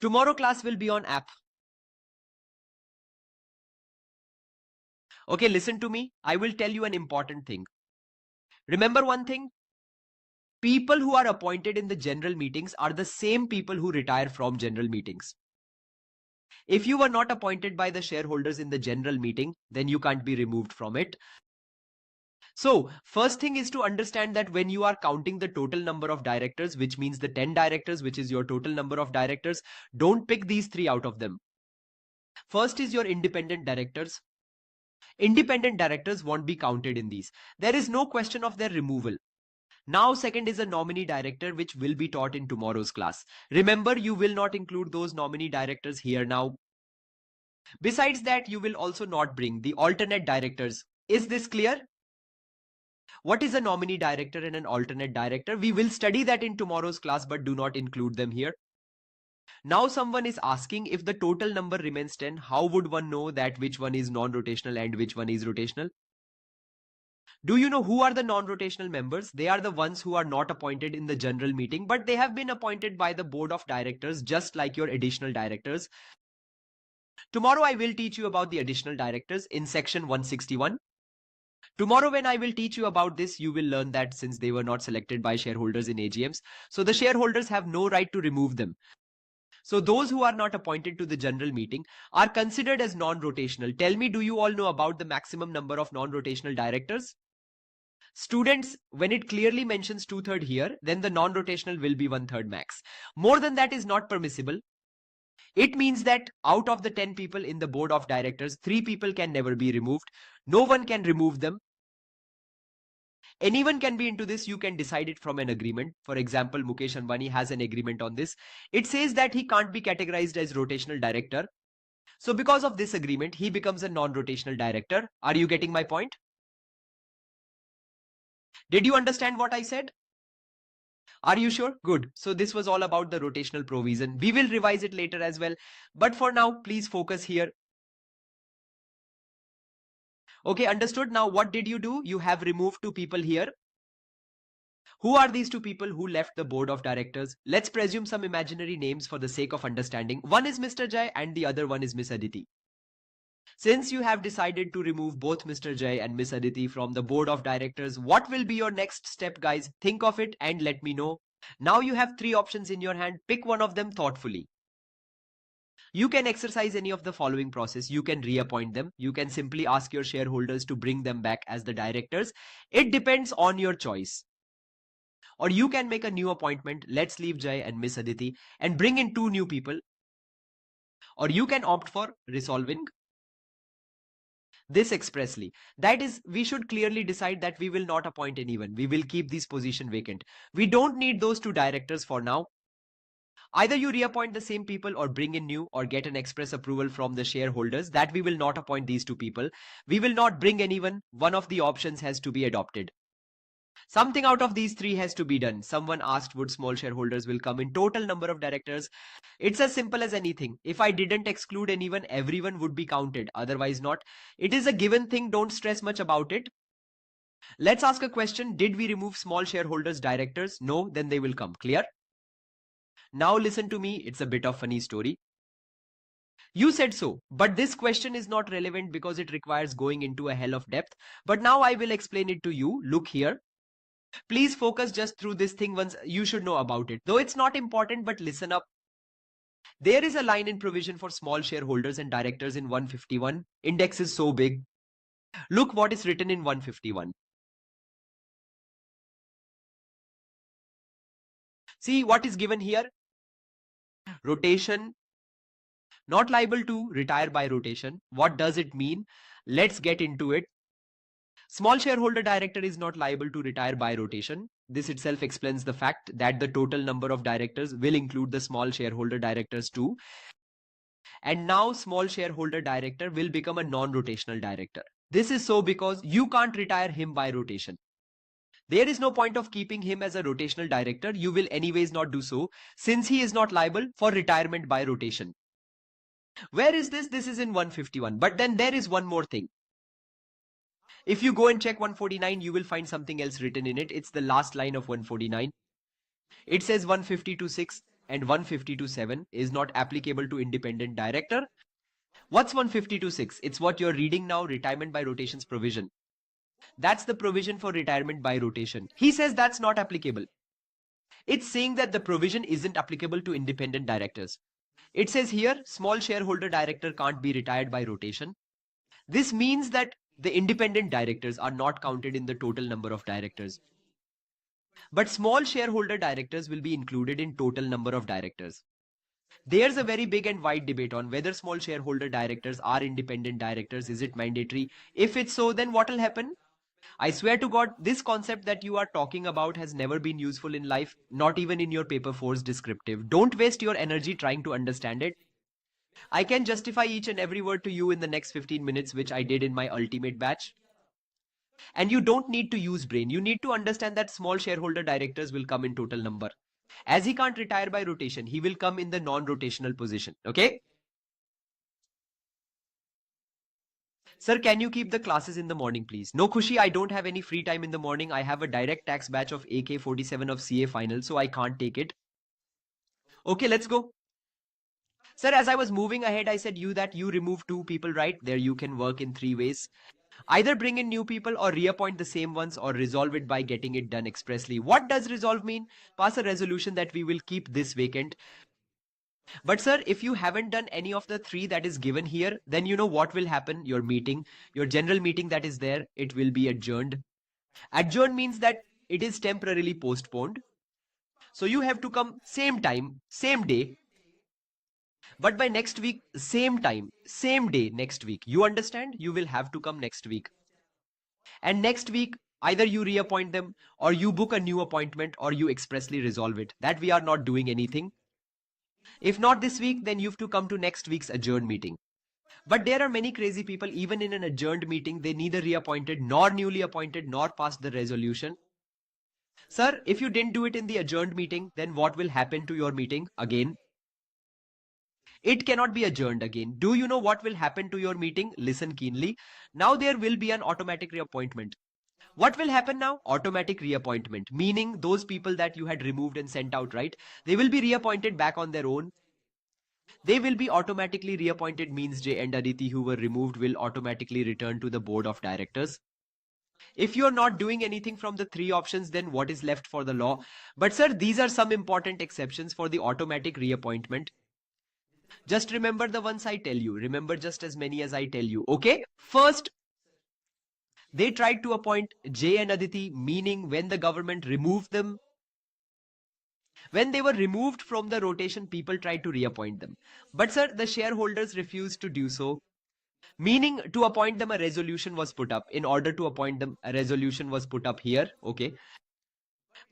Tomorrow class will be on app. Okay, listen to me. I will tell you an important thing. Remember one thing. People who are appointed in the general meetings are the same people who retire from general meetings. If you were not appointed by the shareholders in the general meeting, then you can't be removed from it. So first thing is to understand that when you are counting the total number of directors, which means the 10 directors, which is your total number of directors, don't pick these 3 out of them. First is your independent directors. Independent directors won't be counted in these. There is no question of their removal. Now second is a nominee director, which will be taught in tomorrow's class. Remember, you will not include those nominee directors here now. Besides that, you will also not bring the alternate directors. Is this clear? What is a nominee director and an alternate director? We will study that in tomorrow's class, but do not include them here. Now someone is asking, if the total number remains 10, how would one know that which one is non-rotational and which one is rotational? Do you know who are the non-rotational members? They are the ones who are not appointed in the general meeting, but they have been appointed by the board of directors, just like your additional directors. Tomorrow I will teach you about the additional directors in section 161. Tomorrow when I will teach you about this, you will learn that since they were not selected by shareholders in AGMs, so the shareholders have no right to remove them. So those who are not appointed to the general meeting are considered as non-rotational. Tell me, do you all know about the maximum number of non-rotational directors? Students, when it clearly mentions 2/3 here, then the non-rotational will be 1/3 max. More than that is not permissible. It means that out of the 10 people in the board of directors, 3 people can never be removed. No one can remove them. Anyone can be into this. You can decide it from an agreement. For example, Mukesh Ambani has an agreement on this. It says that he can't be categorized as rotational director. So because of this agreement, he becomes a non-rotational director. Are you getting my point? Did you understand what I said? Are you sure? Good. So this was all about the rotational provision. We will revise it later as well. But for now, please focus here. Okay, understood. Now, what did you do? You have removed 2 people here. Who are these 2 people who left the board of directors? Let's presume some imaginary names for the sake of understanding. One is Mr. Jai and the other one is Miss Aditi. Since you have decided to remove both Mr. Jai and Miss Aditi from the board of directors, what will be your next step, guys? Think of it and let me know. Now you have 3 options in your hand. Pick one of them thoughtfully. You can exercise any of the following process. You can reappoint them. You can simply ask your shareholders to bring them back as the directors. It depends on your choice. Or you can make a new appointment. Let's leave Jai and Miss Aditi and bring in 2 new people. Or you can opt for resolving this expressly. That is, we should clearly decide that we will not appoint anyone. We will keep this position vacant. We don't need those 2 directors for now. Either you reappoint the same people or bring in new or get an express approval from the shareholders that we will not appoint these 2 people. We will not bring anyone. One of the options has to be adopted. Something out of these 3 has to be done. Someone asked, would small shareholders will come in total number of directors? It's as simple as anything. If I didn't exclude anyone, everyone would be counted. Otherwise not. It is a given thing. Don't stress much about it. Let's ask a question. Did we remove small shareholders directors? No, then they will come. Clear? Now listen to me, it's a bit of funny story. You said so, but this question is not relevant because it requires going into a hell of depth. But now I will explain it to you. Look here. Please focus just through this thing once. You should know about it. Though it's not important, but listen up. There is a line in provision for small shareholders and directors in 151. Index is so big. Look what is written in 151. See what is given here. Rotation. Not liable to retire by rotation. What does it mean? Let's get into it. Small shareholder director is not liable to retire by rotation. This itself explains the fact that the total number of directors will include the small shareholder directors too. And now small shareholder director will become a non-rotational director. This is so because you can't retire him by rotation. There is no point of keeping him as a rotational director. You will anyways not do so since he is not liable for retirement by rotation. Where is this? This is in 151. But then there is one more thing. If you go and check 149, you will find something else written in it. It's the last line of 149. It says 152.6 and 152.7 is not applicable to independent director. What's 152.6? It's what you're reading now, retirement by rotations provision. That's the provision for retirement by rotation. He says that's not applicable. It's saying that the provision isn't applicable to independent directors. It says here, small shareholder director can't be retired by rotation. This means that the independent directors are not counted in the total number of directors. But small shareholder directors will be included in total number of directors. There's a very big and wide debate on whether small shareholder directors are independent directors. Is it mandatory? If it's so, then what will happen? I swear to God, this concept that you are talking about has never been useful in life, not even in your paper 4's descriptive. Don't waste your energy trying to understand it. I can justify each and every word to you in the next 15 minutes, which I did in my ultimate batch. And you don't need to use brain. You need to understand that small shareholder directors will come in total number. As he can't retire by rotation, he will come in the non-rotational position. Okay? Sir, can you keep the classes in the morning, please? No, Khushi, I don't have any free time in the morning. I have a direct tax batch of AK-47 of CA final, so I can't take it. Okay, let's go. Sir, as I was moving ahead, I said you that you remove 2 people, right? There you can work in 3 ways. Either bring in new people or reappoint the same ones or resolve it by getting it done expressly. What does resolve mean? Pass a resolution that we will keep this vacant. But sir, if you haven't done any of the 3 that is given here, then you know what will happen. Your meeting, your general meeting that is there, it will be adjourned. Adjourned means that it is temporarily postponed. So you have to come same time, same day. But by next week, same time, same day next week. You understand? You will have to come next week. And next week, either you reappoint them or you book a new appointment or you expressly resolve it. That we are not doing anything. If not this week, then you have to come to next week's adjourned meeting. But there are many crazy people, even in an adjourned meeting, they neither reappointed nor newly appointed nor passed the resolution. Sir, if you didn't do it in the adjourned meeting, then what will happen to your meeting again? It cannot be adjourned again. Do you know what will happen to your meeting? Listen keenly. Now there will be an automatic reappointment. What will happen now? Automatic reappointment. Meaning those people that you had removed and sent out, right? They will be reappointed back on their own. They will be automatically reappointed means Jay and Aditi who were removed will automatically return to the board of directors. If you are not doing anything from the 3 options, then what is left for the law? But sir, these are some important exceptions for the automatic reappointment. Just remember the ones I tell you. Remember just as many as I tell you. Okay? First, they tried to appoint Jay and Aditi, meaning when the government removed them. When they were removed from the rotation, people tried to reappoint them. But sir, the shareholders refused to do so. Meaning to appoint them, a resolution was put up. In order to appoint them, a resolution was put up here. Okay.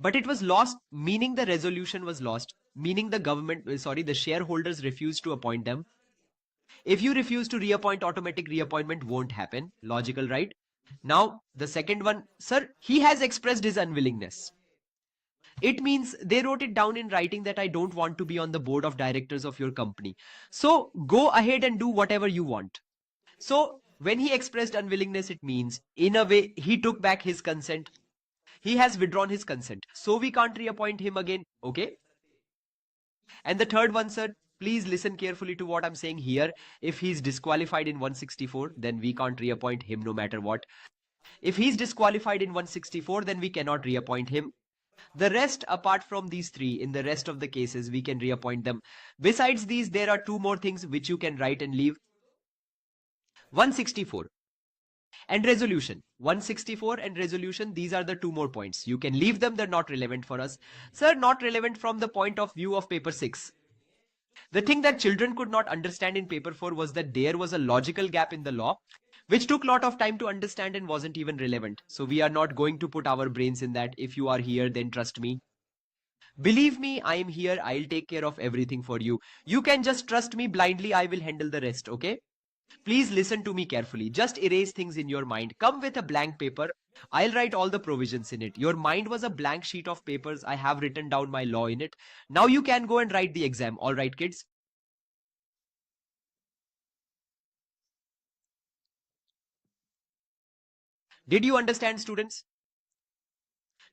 But it was lost, meaning the resolution was lost. Meaning the shareholders refused to appoint them. If you refuse to reappoint, automatic reappointment won't happen. Logical, right? Now, the second one, sir, he has expressed his unwillingness. It means they wrote it down in writing that I don't want to be on the board of directors of your company. So go ahead and do whatever you want. So when he expressed unwillingness, it means in a way he took back his consent. He has withdrawn his consent. So we can't reappoint him again. Okay. And the third one, sir, please listen carefully to what I'm saying here. If he's disqualified in 164, then we can't reappoint him no matter what. If he's disqualified in 164, then we cannot reappoint him. The rest, apart from these three, in the rest of the cases, we can reappoint them. Besides these, there are two more things which you can write and leave. 164 and resolution. 164 and resolution, these are the two more points. You can leave them, they're not relevant for us. Sir, not relevant from the point of view of paper 6. The thing that children could not understand in paper 4 was that there was a logical gap in the law, which took a lot of time to understand and wasn't even relevant. So we are not going to put our brains in that. If you are here, then trust me. Believe me, I am here. I'll take care of everything for you. You can just trust me blindly. I will handle the rest, okay? Please listen to me carefully. Just erase things in your mind. Come with a blank paper. I'll write all the provisions in it. Your mind was a blank sheet of papers. I have written down my law in it. Now you can go and write the exam. All right, kids? Did you understand, students?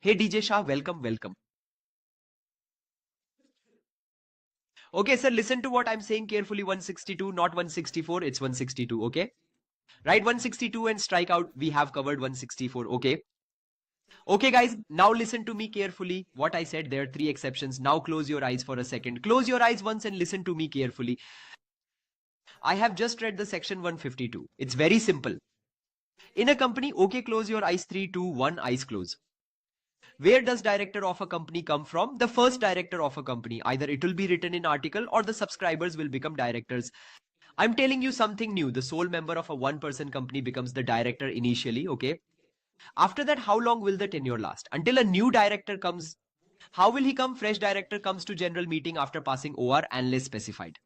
Hey, DJ Shah, welcome, welcome. Okay, sir, listen to what I'm saying carefully. 162, not 164. It's 162, okay? Write 162 and strike out. We have covered 164, okay? Okay, guys, now listen to me carefully. What I said, there are three exceptions. Now close your eyes for a second. Close your eyes once and listen to me carefully. I have just read the section 152. It's very simple. In a company, okay, close your eyes. 3, 2, 1, eyes close. Where does director of a company come from? The first director of a company. Either it will be written in article or the subscribers will become directors. I'm telling you something new. The sole member of a one-person company becomes the director initially, okay? After that, how long will the tenure last? Until a new director comes. How will he come? Fresh director comes to general meeting after passing OR unless specified.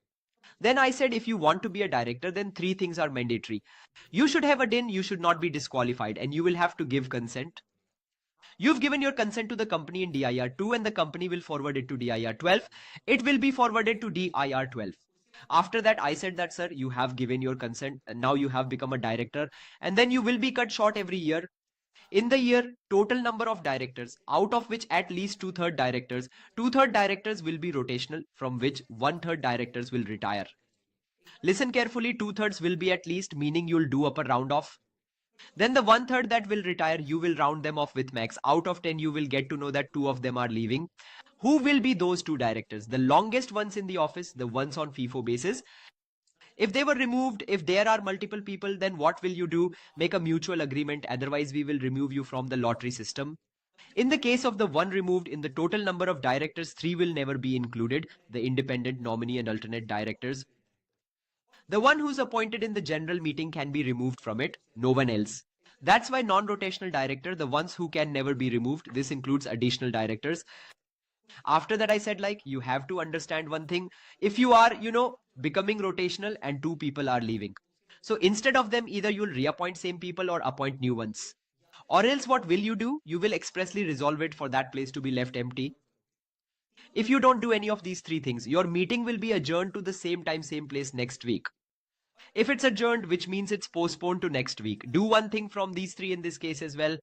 Then I said, if you want to be a director, then three things are mandatory. You should have a DIN, you should not be disqualified, and you will have to give consent. You've given your consent to the company in DIR 2 and the company will forward it to DIR 12. It will be forwarded to DIR 12. After that, I said that, sir, you have given your consent and now you have become a director, and then you will be cut short every year. In the year, total number of directors, out of which at least two-third directors will be rotational, from which one-third directors will retire. Listen carefully, two-thirds will be at least, meaning you'll do up a round off. Then the one-third that will retire, you will round them off with max. Out of 10, you will get to know that 2 of them are leaving. Who will be those 2 directors? The longest ones in the office, the ones on FIFO basis. If they were removed, if there are multiple people, then what will you do? Make a mutual agreement. Otherwise, we will remove you from the lottery system. In the case of the one removed, in the total number of directors, 3 will never be included. The independent, nominee and alternate directors. The one who's appointed in the general meeting can be removed from it, no one else. That's why non-rotational director, the ones who can never be removed, this includes additional directors. After that, I said, like, you have to understand one thing. If you are, becoming rotational and 2 people are leaving. So instead of them, either you'll reappoint same people or appoint new ones. Or else what will you do? You will expressly resolve it for that place to be left empty. If you don't do any of these 3 things, your meeting will be adjourned to the same time, same place next week. If it's adjourned, which means it's postponed to next week. Do one thing from these 3 in this case as well.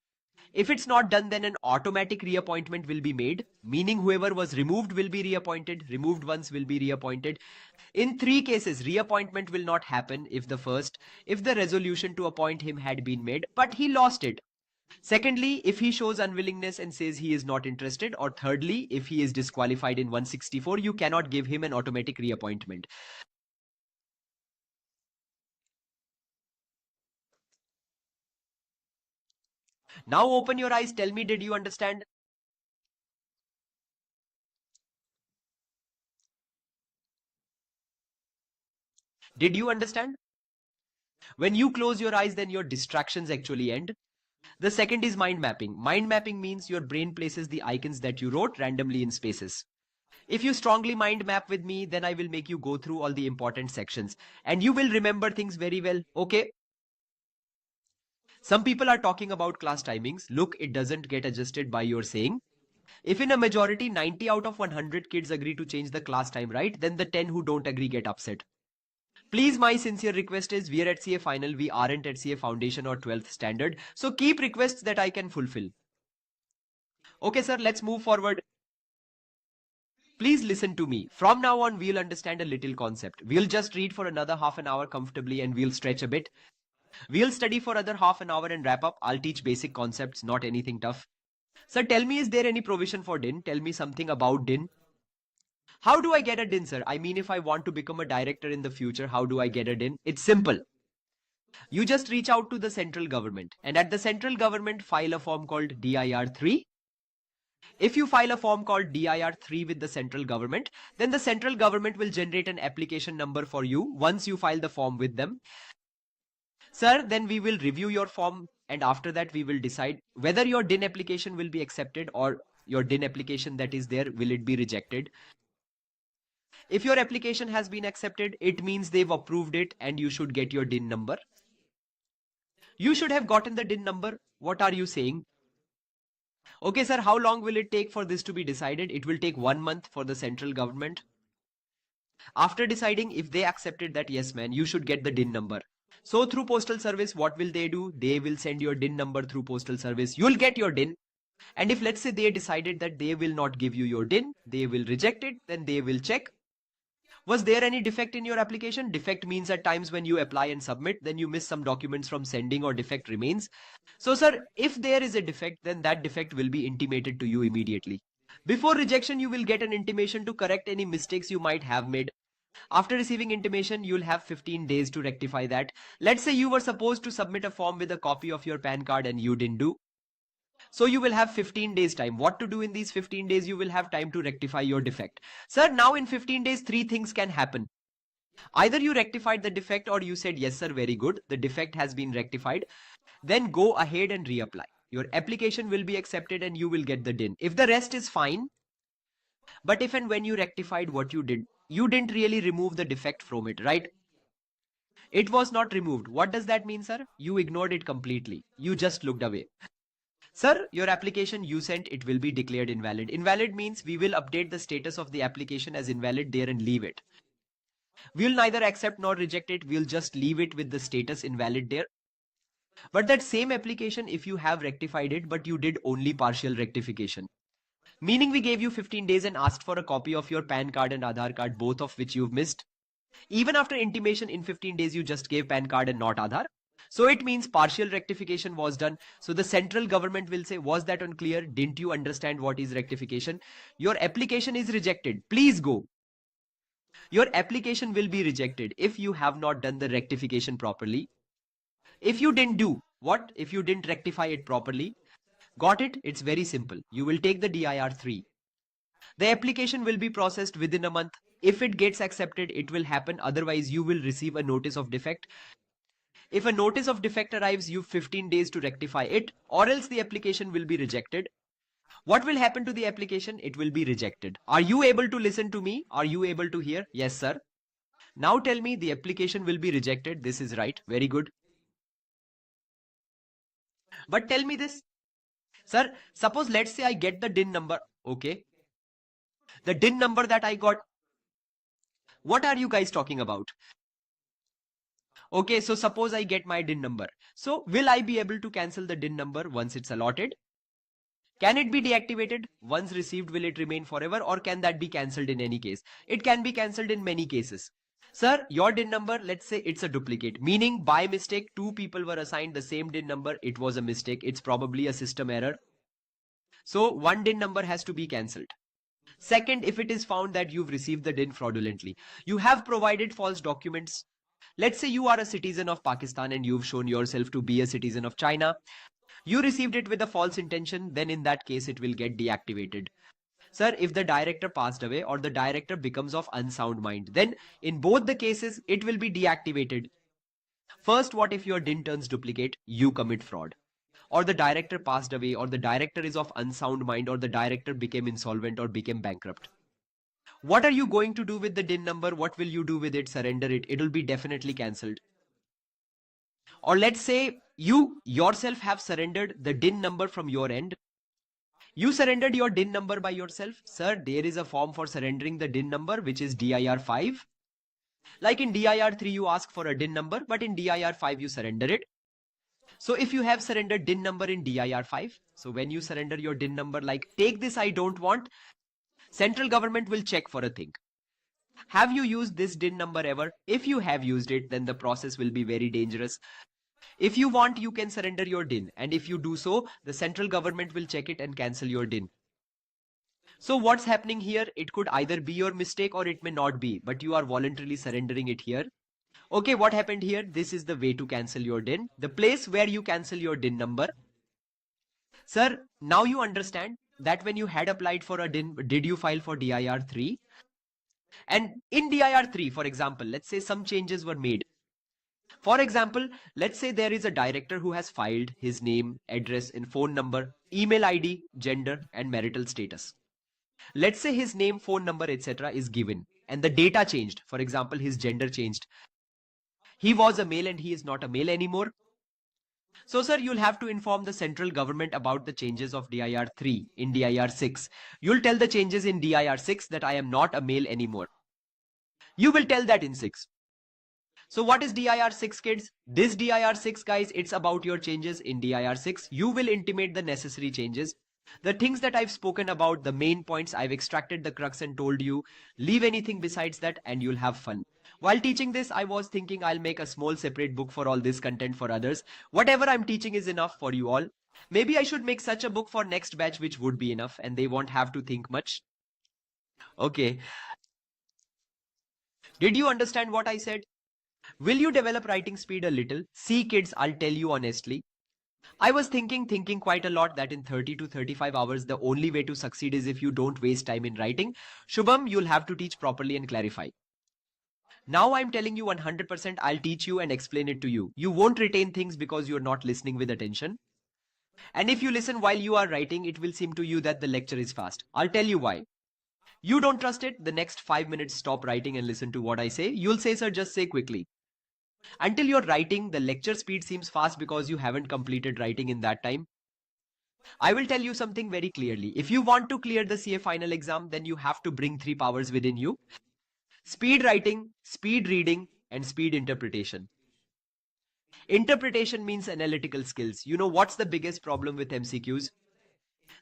If it's not done, then an automatic reappointment will be made, meaning whoever was removed will be reappointed, removed ones will be reappointed. In 3 cases, reappointment will not happen if the resolution to appoint him had been made, but he lost it. Secondly, if he shows unwillingness and says he is not interested, or thirdly, if he is disqualified in 164, you cannot give him an automatic reappointment. Now open your eyes. Tell me, did you understand? Did you understand? When you close your eyes, then your distractions actually end. The second is mind mapping. Mind mapping means your brain places the icons that you wrote randomly in spaces. If you strongly mind map with me, then I will make you go through all the important sections and you will remember things very well. Okay. Some people are talking about class timings. Look, it doesn't get adjusted by your saying. If in a majority 90 out of 100 kids agree to change the class time, right? Then the 10 who don't agree get upset. Please, my sincere request is, we are at CA final, we aren't at CA foundation or 12th standard. So keep requests that I can fulfill. Okay, sir, let's move forward. Please listen to me. From now on, we'll understand a little concept. We'll just read for another half an hour comfortably and we'll stretch a bit. We'll study for another half an hour and wrap up. I'll teach basic concepts, not anything tough. Sir, tell me, is there any provision for DIN? Tell me something about DIN. How do I get a DIN, sir? I mean, if I want to become a director in the future, how do I get a DIN? It's simple. You just reach out to the central government, and at the central government, file a form called DIR3. If you file a form called DIR3 with the central government, then the central government will generate an application number for you once you file the form with them. Sir, then we will review your form, and after that we will decide whether your DIN application will be accepted or your DIN application that is there, will it be rejected. If your application has been accepted, it means they've approved it and you should get your DIN number. You should have gotten the DIN number. What are you saying? Okay, sir, how long will it take for this to be decided? It will take 1 month for the central government. After deciding, if they accepted that, yes, man, you should get the DIN number. So through postal service, what will they do? They will send your DIN number through postal service. You'll get your DIN. And if let's say they decided that they will not give you your DIN, they will reject it, then they will check. Was there any defect in your application? Defect means at times when you apply and submit, then you miss some documents from sending or defect remains. So sir, if there is a defect, then that defect will be intimated to you immediately. Before rejection, you will get an intimation to correct any mistakes you might have made. After receiving intimation, you'll have 15 days to rectify that. Let's say you were supposed to submit a form with a copy of your PAN card and you didn't do. So you will have 15 days time. What to do in these 15 days? You will have time to rectify your defect. Sir, now in 15 days, 3 things can happen. Either you rectified the defect or you said, yes, sir, very good. The defect has been rectified. Then go ahead and reapply. Your application will be accepted and you will get the DIN. If the rest is fine, but if and when you rectified what you did, you didn't really remove the defect from it, right? It was not removed. What does that mean, sir? You ignored it completely. You just looked away. Sir, your application you sent, it will be declared invalid. Invalid means we will update the status of the application as invalid there and leave it. We will neither accept nor reject it. We'll just leave it with the status invalid there. But that same application, if you have rectified it, but you did only partial rectification, meaning we gave you 15 days and asked for a copy of your PAN card and Aadhaar card, both of which you've missed. Even after intimation, in 15 days, you just gave PAN card and not Aadhaar. So it means partial rectification was done. So the central government will say, was that unclear? Didn't you understand what is rectification? Your application is rejected. Please go. Your application will be rejected if you have not done the rectification properly. If you didn't do what? If you didn't rectify it properly. Got it? It's very simple. You will take the DIR3. The application will be processed within a month. If it gets accepted, it will happen. Otherwise, you will receive a notice of defect. If a notice of defect arrives, you have 15 days to rectify it, or else the application will be rejected. What will happen to the application? It will be rejected. Are you able to listen to me? Are you able to hear? Yes, sir. Now tell me, the application will be rejected. This is right. Very good. But tell me this. Sir, suppose let's say I get the DIN number. Okay. The DIN number that I got. What are you guys talking about? Okay, so suppose I get my DIN number. So will I be able to cancel the DIN number once it's allotted? Can it be deactivated? Once received, will it remain forever, or can that be cancelled in any case? It can be cancelled in many cases. Sir, your DIN number, let's say it's a duplicate, meaning by mistake, 2 people were assigned the same DIN number. It was a mistake. It's probably a system error. So one DIN number has to be cancelled. Second, if it is found that you've received the DIN fraudulently, you have provided false documents. Let's say you are a citizen of Pakistan and you've shown yourself to be a citizen of China. You received it with a false intention, then in that case it will get deactivated. Sir, if the director passed away or the director becomes of unsound mind, then in both the cases it will be deactivated. First, what if your DIN turns duplicate? You commit fraud. Or the director passed away, or the director is of unsound mind, or the director became insolvent or became bankrupt. What are you going to do with the DIN number? What will you do with it? Surrender it. It will be definitely cancelled. Or let's say you yourself have surrendered the DIN number from your end. You surrendered your DIN number by yourself. Sir, there is a form for surrendering the DIN number, which is DIR5. Like in DIR3, you ask for a DIN number, but in DIR5, you surrender it. So if you have surrendered DIN number in DIR5, so when you surrender your DIN number, like take this I don't want. Central government will check for a thing. Have you used this DIN number ever? If you have used it, then the process will be very dangerous. If you want, you can surrender your DIN, and if you do so, the central government will check it and cancel your DIN. So what's happening here? It could either be your mistake or it may not be, but you are voluntarily surrendering it here. Okay, what happened here? This is the way to cancel your DIN. The place where you cancel your DIN number. Sir, now you understand that when you had applied for a DIN, did you file for DIR 3? And in DIR 3, for example, let's say some changes were made. For example, let's say there is a director who has filed his name, address and phone number, email ID, gender and marital status. Let's say his name, phone number, etc. is given and the data changed. For example, his gender changed. He was a male and he is not a male anymore. So sir, you'll have to inform the central government about the changes of DIR 3 in DIR 6. You'll tell the changes in DIR 6 that I am not a male anymore. You will tell that in 6. So what is DIR 6, kids? This DIR 6, guys, it's about your changes in DIR 6. You will intimate the necessary changes. The things that I've spoken about, the main points, I've extracted the crux and told you. Leave anything besides that and you'll have fun. While teaching this, I was thinking I'll make a small separate book for all this content for others. Whatever I'm teaching is enough for you all. Maybe I should make such a book for next batch which would be enough and they won't have to think much. Okay. Did you understand what I said? Will you develop writing speed a little? See kids, I'll tell you honestly. I was thinking quite a lot that in 30 to 35 hours, the only way to succeed is if you don't waste time in writing. Shubham, you'll have to teach properly and clarify. Now I'm telling you 100%, I'll teach you and explain it to you. You won't retain things because you're not listening with attention. And if you listen while you are writing, it will seem to you that the lecture is fast. I'll tell you why. You don't trust it? The next 5 minutes stop writing and listen to what I say. You'll say, sir, just say quickly. Until you're writing, the lecture speed seems fast because you haven't completed writing in that time. I will tell you something very clearly. If you want to clear the CA final exam, then you have to bring 3 powers within you. Speed writing, speed reading, and speed interpretation. Interpretation means analytical skills. You know what's the biggest problem with MCQs?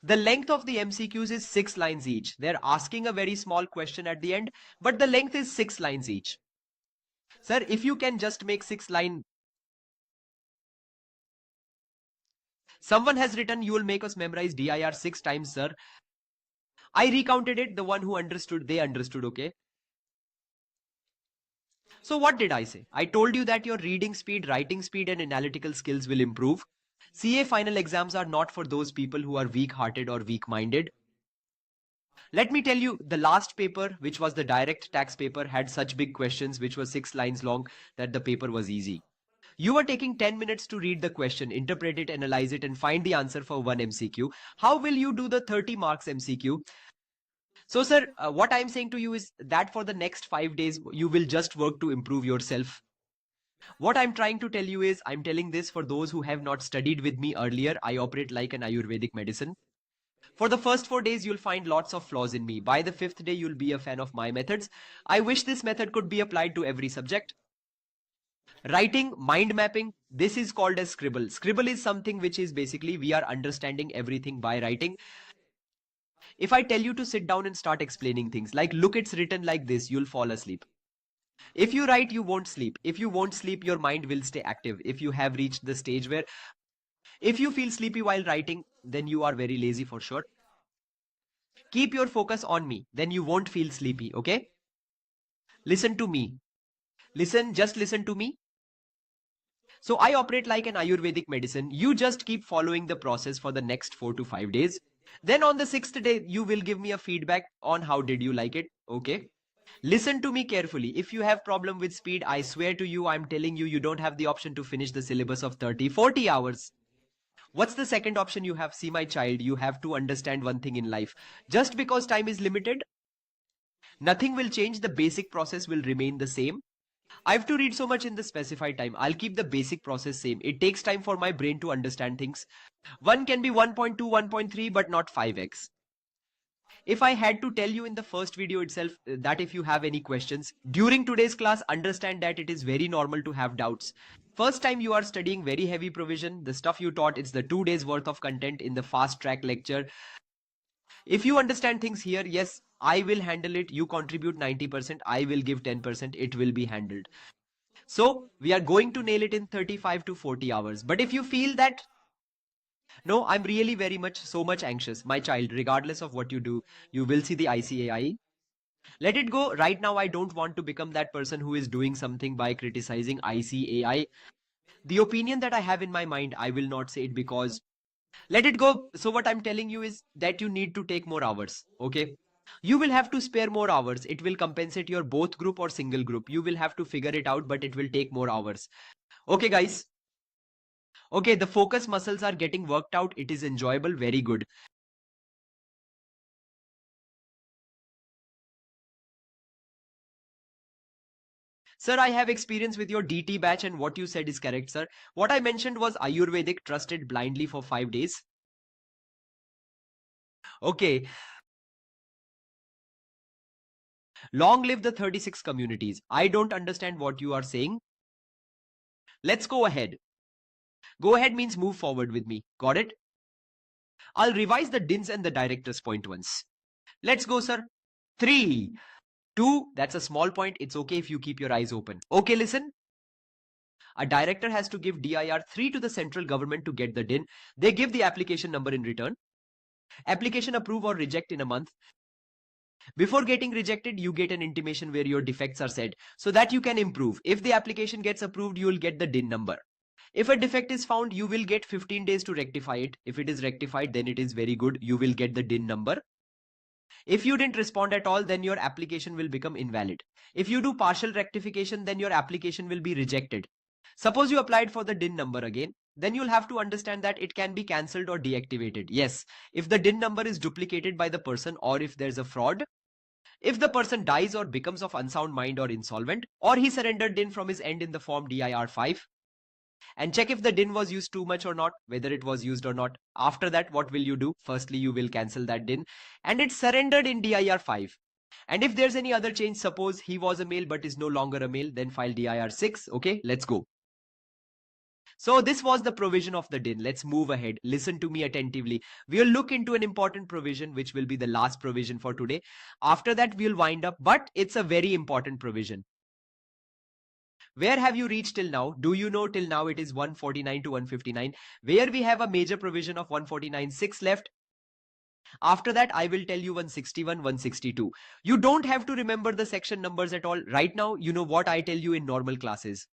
The length of the MCQs is 6 lines each. They're asking a very small question at the end, but the length is 6 lines each. Sir, if you can just make 6 lines. Someone has written, you will make us memorize DIR 6 times, sir. I recounted it. The one who understood, they understood, okay? So what did I say? I told you that your reading speed, writing speed, and analytical skills will improve. CA final exams are not for those people who are weak-hearted or weak-minded. Let me tell you, the last paper, which was the direct tax paper, had such big questions, which were 6 lines long, that the paper was easy. You are taking 10 minutes to read the question, interpret it, analyze it, and find the answer for 1 MCQ. How will you do the 30 marks MCQ? So sir, what I'm saying to you is that for the next 5 days, you will just work to improve yourself. What I'm trying to tell you is, I'm telling this for those who have not studied with me earlier. I operate like an Ayurvedic medicine. For the first 4 days, you'll find lots of flaws in me. By the 5th day, you'll be a fan of my methods. I wish this method could be applied to every subject. Writing, mind mapping, this is called as scribble. Scribble is something which is basically we are understanding everything by writing. If I tell you to sit down and start explaining things, like look, it's written like this, you'll fall asleep. If you write, you won't sleep. If you won't sleep, your mind will stay active. If you have reached the stage where if you feel sleepy while writing, then you are very lazy for sure. Keep your focus on me, then you won't feel sleepy, okay? Listen to me. Just listen to me. So I operate like an Ayurvedic medicine. You just keep following the process for the next 4 to 5 days. Then on the 6th day, you will give me a feedback on how did you like it, okay? Listen to me carefully. If you have problem with speed, I swear to you, I'm telling you, you don't have the option to finish the syllabus of 30-40 hours. What's the second option you have? See, my child, you have to understand one thing in life. Just because time is limited, nothing will change. The basic process will remain the same. I have to read so much in the specified time. I'll keep the basic process same. It takes time for my brain to understand things. 1 can be 1.2, 1.3, but not 5x. If I had to tell you in the first video itself that if you have any questions during today's class, understand that it is very normal to have doubts. First time you are studying very heavy provision, the stuff you taught, it's the 2 days worth of content in the fast track lecture. If you understand things here, yes, I will handle it. You contribute 90%. I will give 10%. It will be handled. So we are going to nail it in 35 to 40 hours. But if you feel that, no, I'm really very much so much anxious, my child, regardless of what you do, you will see the ICAI. Let it go. Right now, I don't want to become that person who is doing something by criticizing ICAI. The opinion that I have in my mind, I will not say it because let it go. So what I'm telling you is that you need to take more hours. Okay. You will have to spare more hours. It will compensate your both group or single group. You will have to figure it out, but it will take more hours. Okay, guys. Okay, the focus muscles are getting worked out. It is enjoyable. Very good. Sir, I have experience with your DT batch and what you said is correct, sir. What I mentioned was Ayurvedic trusted blindly for 5 days. Okay. Long live the 36 communities. I don't understand what you are saying. Let's go ahead. Go ahead means move forward with me. Got it? I'll revise the DINs and the director's point once. Let's go, sir. 3, 2, that's a small point. It's okay if you keep your eyes open. Okay, listen. A director has to give DIR 3 to the central government to get the DIN. They give the application number in return. Application approve or reject in a month. Before getting rejected, you get an intimation where your defects are said so that you can improve. If the application gets approved, you will get the DIN number. If a defect is found, you will get 15 days to rectify it. If it is rectified, then it is very good. You will get the DIN number. If you didn't respond at all, then your application will become invalid. If you do partial rectification, then your application will be rejected. Suppose you applied for the DIN number again, then you'll have to understand that it can be cancelled or deactivated. Yes, if the DIN number is duplicated by the person or if there's a fraud, if the person dies or becomes of unsound mind or insolvent, or he surrendered DIN from his end in the form DIR 5, and check if the DIN was used too much or not, whether it was used or not. After that, what will you do? Firstly, you will cancel that DIN and it's surrendered in DIR 5. And if there's any other change, suppose he was a male but is no longer a male, then file DIR 6. Okay, let's go. So this was the provision of the DIN. Let's move ahead. Listen to me attentively. We'll look into an important provision, which will be the last provision for today. After that, we'll wind up, but it's a very important provision. Where have you reached till now? Do you know till now it is 149 to 159, where we have a major provision of 149.6 left. After that, I will tell you 161, 162. You don't have to remember the section numbers at all. Right now, you know what I tell you in normal classes.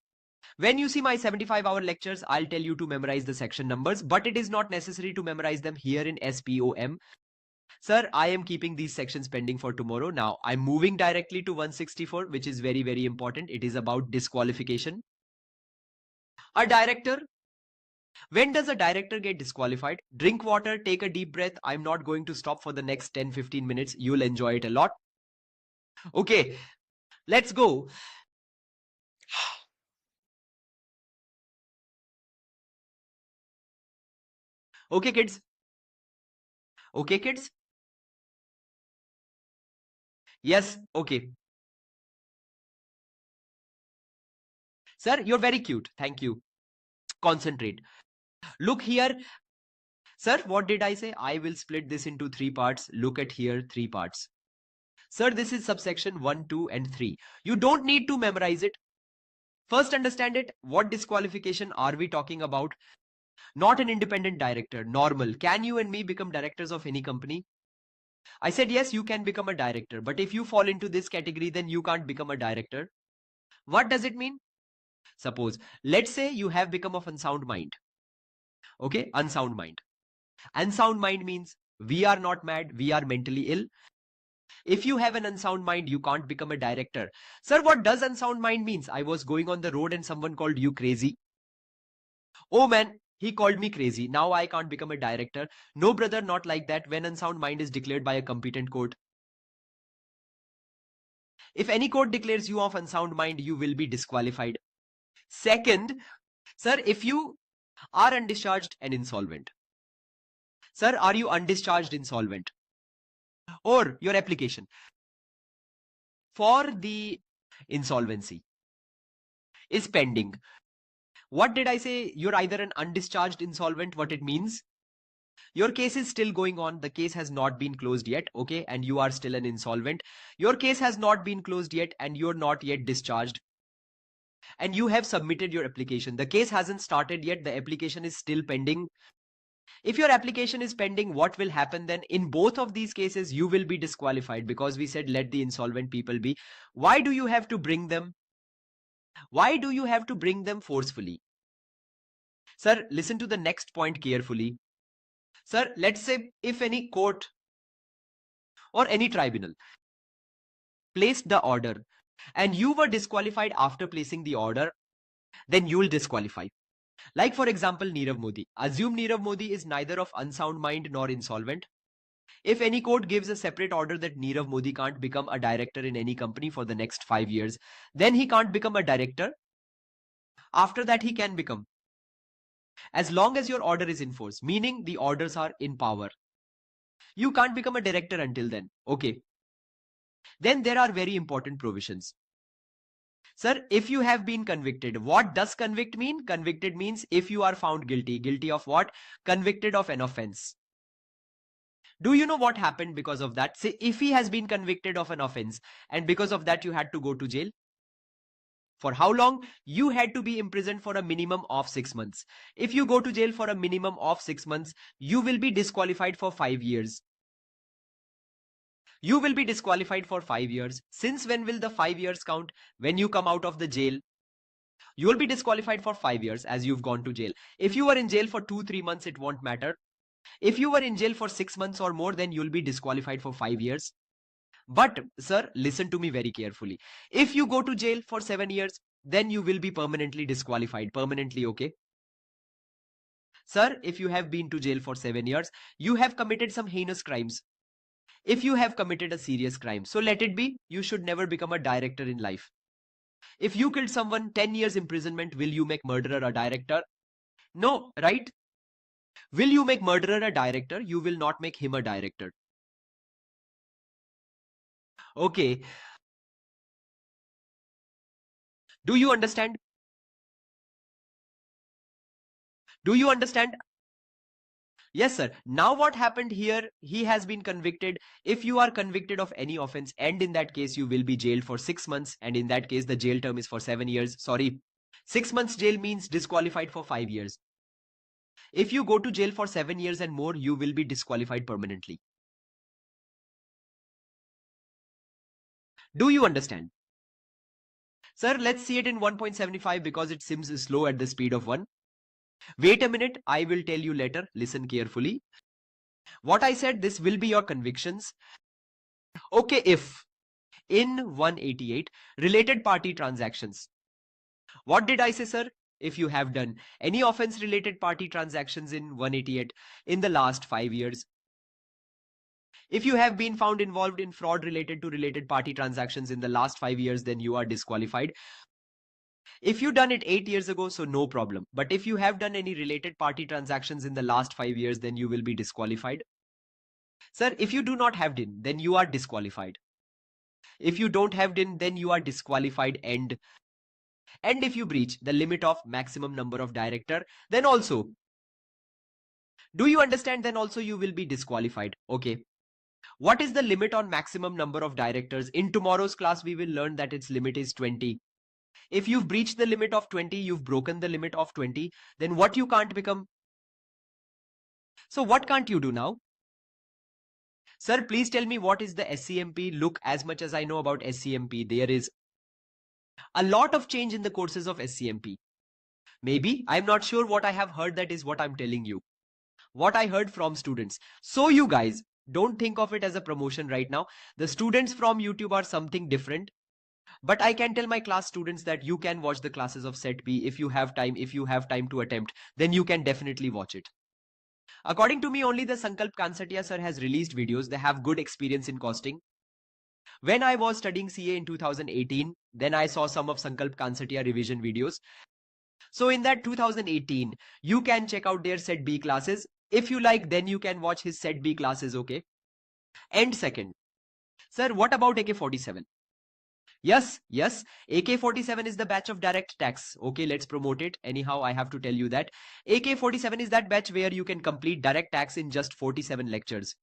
When you see my 75-hour lectures, I'll tell you to memorize the section numbers, but it is not necessary to memorize them here in SPOM. Sir, I am keeping these sections pending for tomorrow. Now, I'm moving directly to 164, which is very, very important. It is about disqualification. A director. When does a director get disqualified? Drink water, take a deep breath. I'm not going to stop for the next 10-15 minutes. You'll enjoy it a lot. Okay, let's go. Okay, kids. Okay, kids. Yes, okay. Sir, you're very cute. Thank you. Concentrate. Look here. Sir, what did I say? I will split this into 3 parts. Look at here, 3 parts. Sir, this is subsection 1, 2, and 3. You don't need to memorize it. First, understand it. What disqualification are we talking about? Not an independent director, normal. Can you and me become directors of any company? I said, yes, you can become a director. But if you fall into this category, then you can't become a director. What does it mean? Suppose, let's say you have become of unsound mind. Okay, unsound mind. Unsound mind means we are not mad, we are mentally ill. If you have an unsound mind, you can't become a director. Sir, what does unsound mind means? I was going on the road and someone called you crazy. Oh man, he called me crazy. Now I can't become a director. No, brother, not like that. When unsound mind is declared by a competent court. If any court declares you of unsound mind, you will be disqualified. Second, sir, if you are undischarged and insolvent. Sir, are you undischarged insolvent? Or your application for the insolvency is pending. What did I say? You're either an undischarged insolvent. What it means? Your case is still going on. The case has not been closed yet, okay? And you are still an insolvent. Your case has not been closed yet and you're not yet discharged. And you have submitted your application. The case hasn't started yet. The application is still pending. If your application is pending, what will happen then? In both of these cases, you will be disqualified because we said let the insolvent people be. Why do you have to bring them? Why do you have to bring them forcefully? Sir, listen to the next point carefully. Sir, let's say if any court or any tribunal placed the order and you were disqualified after placing the order, then you will disqualify. Like for example, Nirav Modi. Assume Nirav Modi is neither of unsound mind nor insolvent. If any court gives a separate order that Nirav Modi can't become a director in any company for the next 5 years, then he can't become a director. After that, he can become. As long as your order is in force, meaning the orders are in power. You can't become a director until then. Okay. Then there are very important provisions. Sir, if you have been convicted, what does convict mean? Convicted means if you are found guilty. Guilty of what? Convicted of an offense. Do you know what happened because of that? Say if he has been convicted of an offense and because of that you had to go to jail. For how long? You had to be imprisoned for a minimum of 6 months. If you go to jail for a minimum of 6 months, you will be disqualified for 5 years. You will be disqualified for 5 years. Since when will the 5 years count? When you come out of the jail. You will be disqualified for 5 years as you've gone to jail. If you were in jail for 2-3 months, it won't matter. If you were in jail for 6 months or more, then you'll be disqualified for 5 years. But sir, listen to me very carefully. If you go to jail for 7 years, then you will be permanently disqualified. Permanently, okay? Sir, if you have been to jail for 7 years, you have committed some heinous crimes. If you have committed a serious crime, so let it be, you should never become a director in life. If you killed someone, 10 years imprisonment, will you make murderer a director? No, right? Will you make murderer a director? You will not make him a director. Okay. Do you understand? Do you understand? Yes, sir. Now what happened here? He has been convicted. If you are convicted of any offense, and in that case, you will be jailed for 6 months. And in that case, the jail term is for 7 years. Sorry. 6 months jail means disqualified for 5 years. If you go to jail for 7 years and more, you will be disqualified permanently. Do you understand? Sir, let's see it in 1.75 because it seems slow at the speed of 1. Wait a minute, I will tell you later. Listen carefully. What I said, this will be your convictions. Okay, if in 188 related party transactions. What did I say, sir? If you have done any offense related party transactions in 188 in the last 5 years. If you have been found involved in fraud related to related party transactions in the last 5 years, then you are disqualified. If you done it 8 years ago, so no problem. But if you have done any related party transactions in the last 5 years, then you will be disqualified. Sir, if you do not have done, then you are disqualified. If you don't have done, then you are disqualified. And if you breach the limit of maximum number of director, then also. Do you understand? Then also you will be disqualified. Okay. What is the limit on maximum number of directors? In tomorrow's class, we will learn that its limit is 20. If you've breached the limit of 20, you've broken the limit of 20, then what you can't become? So what can't you do now? Sir, please tell me what is the SCMP? Look, as much as I know about SCMP, there is a lot of change in the courses of SCMP. Maybe, I'm not sure what I have heard, that is what I'm telling you. What I heard from students. So you guys, don't think of it as a promotion right now. The students from YouTube are something different. But I can tell my class students that you can watch the classes of Set B if you have time. If you have time to attempt, then you can definitely watch it. According to me, only the Sankalp Kansatia sir has released videos. They have good experience in costing. When I was studying CA in 2018, then I saw some of Sankalp Kansatia revision videos. So in that 2018, you can check out their Set B classes. If you like, then you can watch his Set B classes, okay? And second, sir, what about AK-47? Yes, yes. AK-47 is the batch of direct tax. Okay, let's promote it. Anyhow, I have to tell you that AK-47 is that batch where you can complete direct tax in just 47 lectures.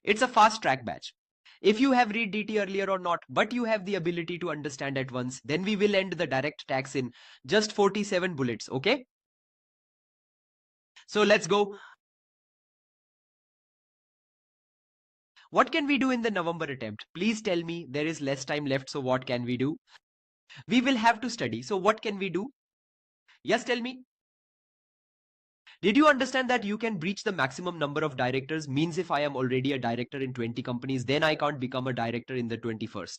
It's a fast track batch. If you have read DT earlier or not, but you have the ability to understand at once, then we will end the direct tax in just 47 bullets. Okay. So let's go. What can we do in the November attempt? Please tell me. There is less time left. So what can we do? We will have to study. So what can we do? Yes, tell me. Did you understand that you can breach the maximum number of directors? Means if I am already a director in 20 companies, then I can't become a director in the 21st.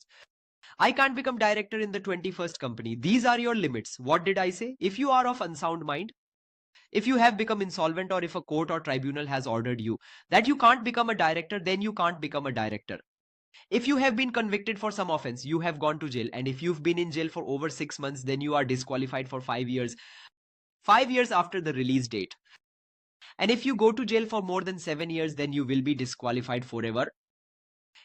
I can't become director in the 21st company. These are your limits. What did I say? If you are of unsound mind, if you have become insolvent, or if a court or tribunal has ordered you that you can't become a director, then you can't become a director. If you have been convicted for some offense, you have gone to jail, and if you've been in jail for over 6 months, then you are disqualified for 5 years. 5 years after the release date. And if you go to jail for more than 7 years, then you will be disqualified forever.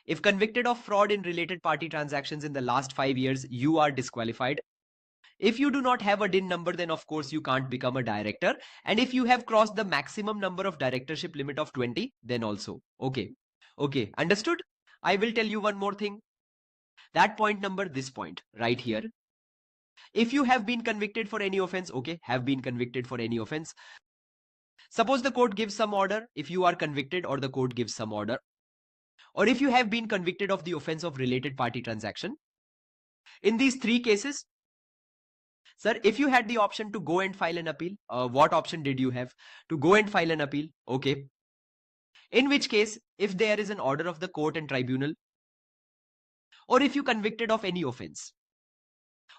If convicted of fraud in related party transactions in the last 5 years, you are disqualified. If you do not have a DIN number, then of course you can't become a director. And if you have crossed the maximum number of directorship limit of 20, then also. Okay. Okay. Understood? I will tell you one more thing. That point number, this point right here. If you have been convicted for any offense, okay, have been convicted for any offense. Suppose the court gives some order, if you are convicted or the court gives some order, or if you have been convicted of the offense of related party transaction. In these 3 cases, sir, if you had the option to go and file an appeal, what option did you have? To go and file an appeal, okay. In which case, if there is an order of the court and tribunal, or if you convicted of any offense,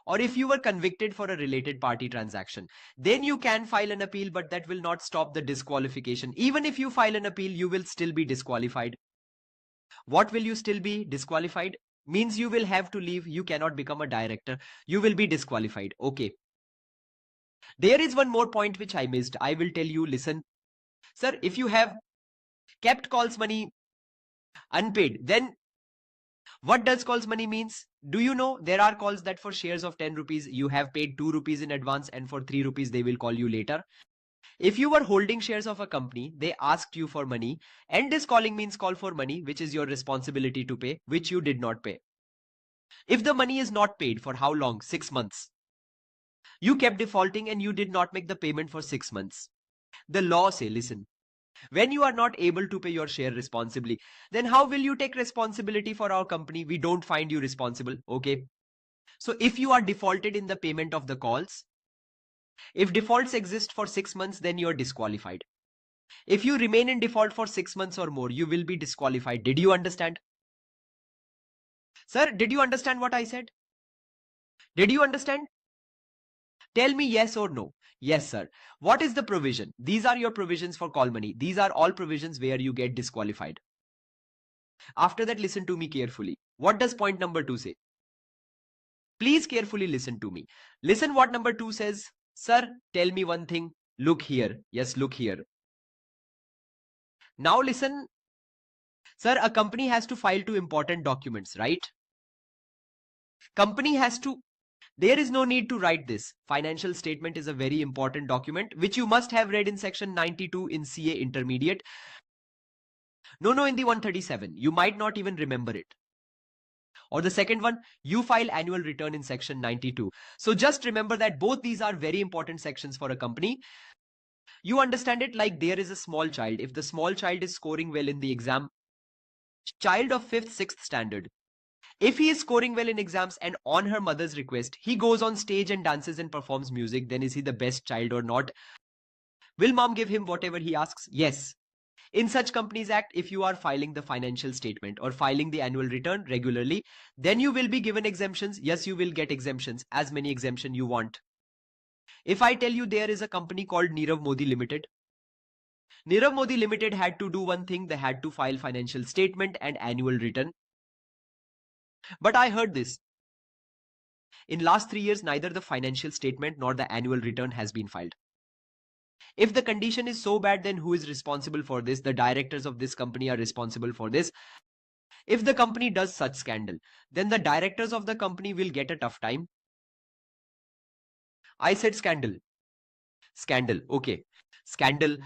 or if you were convicted for a related party transaction, then you can file an appeal, but that will not stop the disqualification. Even if you file an appeal, you will still be disqualified. What will you still be disqualified? Means you will have to leave. You cannot become a director. You will be disqualified. Okay. There is one more point which I missed. I will tell you, listen. Sir, if you have kept calls money unpaid, then what does calls money means? Do you know there are calls that for shares of 10 rupees, you have paid 2 rupees in advance, and for 3 rupees, they will call you later. If you were holding shares of a company, they asked you for money, and this calling means call for money, which is your responsibility to pay, which you did not pay. If the money is not paid, for how long? 6 months. You kept defaulting and you did not make the payment for 6 months. The law say, listen, when you are not able to pay your share responsibly, then how will you take responsibility for our company? We don't find you responsible. Okay. So if you are defaulted in the payment of the calls, if defaults exist for 6 months, then you are disqualified. If you remain in default for 6 months or more, you will be disqualified. Did you understand? Sir, did you understand what I said? Did you understand? Tell me yes or no. Yes, sir. What is the provision? These are your provisions for call money. These are all provisions where you get disqualified. After that, listen to me carefully. What does point number 2 say? Please carefully listen to me. Listen what number 2 says. Sir, tell me one thing. Look here. Yes, look here. Now listen. Sir, a company has to file 2 important documents, right? Company has to. There is no need to write this. Financial statement is a very important document which you must have read in section 92 in CA intermediate. No, in the 137. You might not even remember it. Or the second one, you file annual return in section 92. So just remember that both these are very important sections for a company. You understand it like there is a small child. If the small child is scoring well in the exam, child of 5th, 6th standard, if he is scoring well in exams and on her mother's request, he goes on stage and dances and performs music, then is he the best child or not? Will mom give him whatever he asks? Yes. In such Companies Act, if you are filing the financial statement or filing the annual return regularly, then you will be given exemptions. Yes, you will get exemptions, as many exemption you want. If I tell you there is a company called Nirav Modi Limited, Nirav Modi Limited had to do one thing. They had to file financial statement and annual return. But I heard this. In last 3 years, neither the financial statement nor the annual return has been filed. If the condition is so bad, then who is responsible for this? The directors of this company are responsible for this. If the company does such scandal, then the directors of the company will get a tough time. I said scandal. Scandal. Okay. Scandal.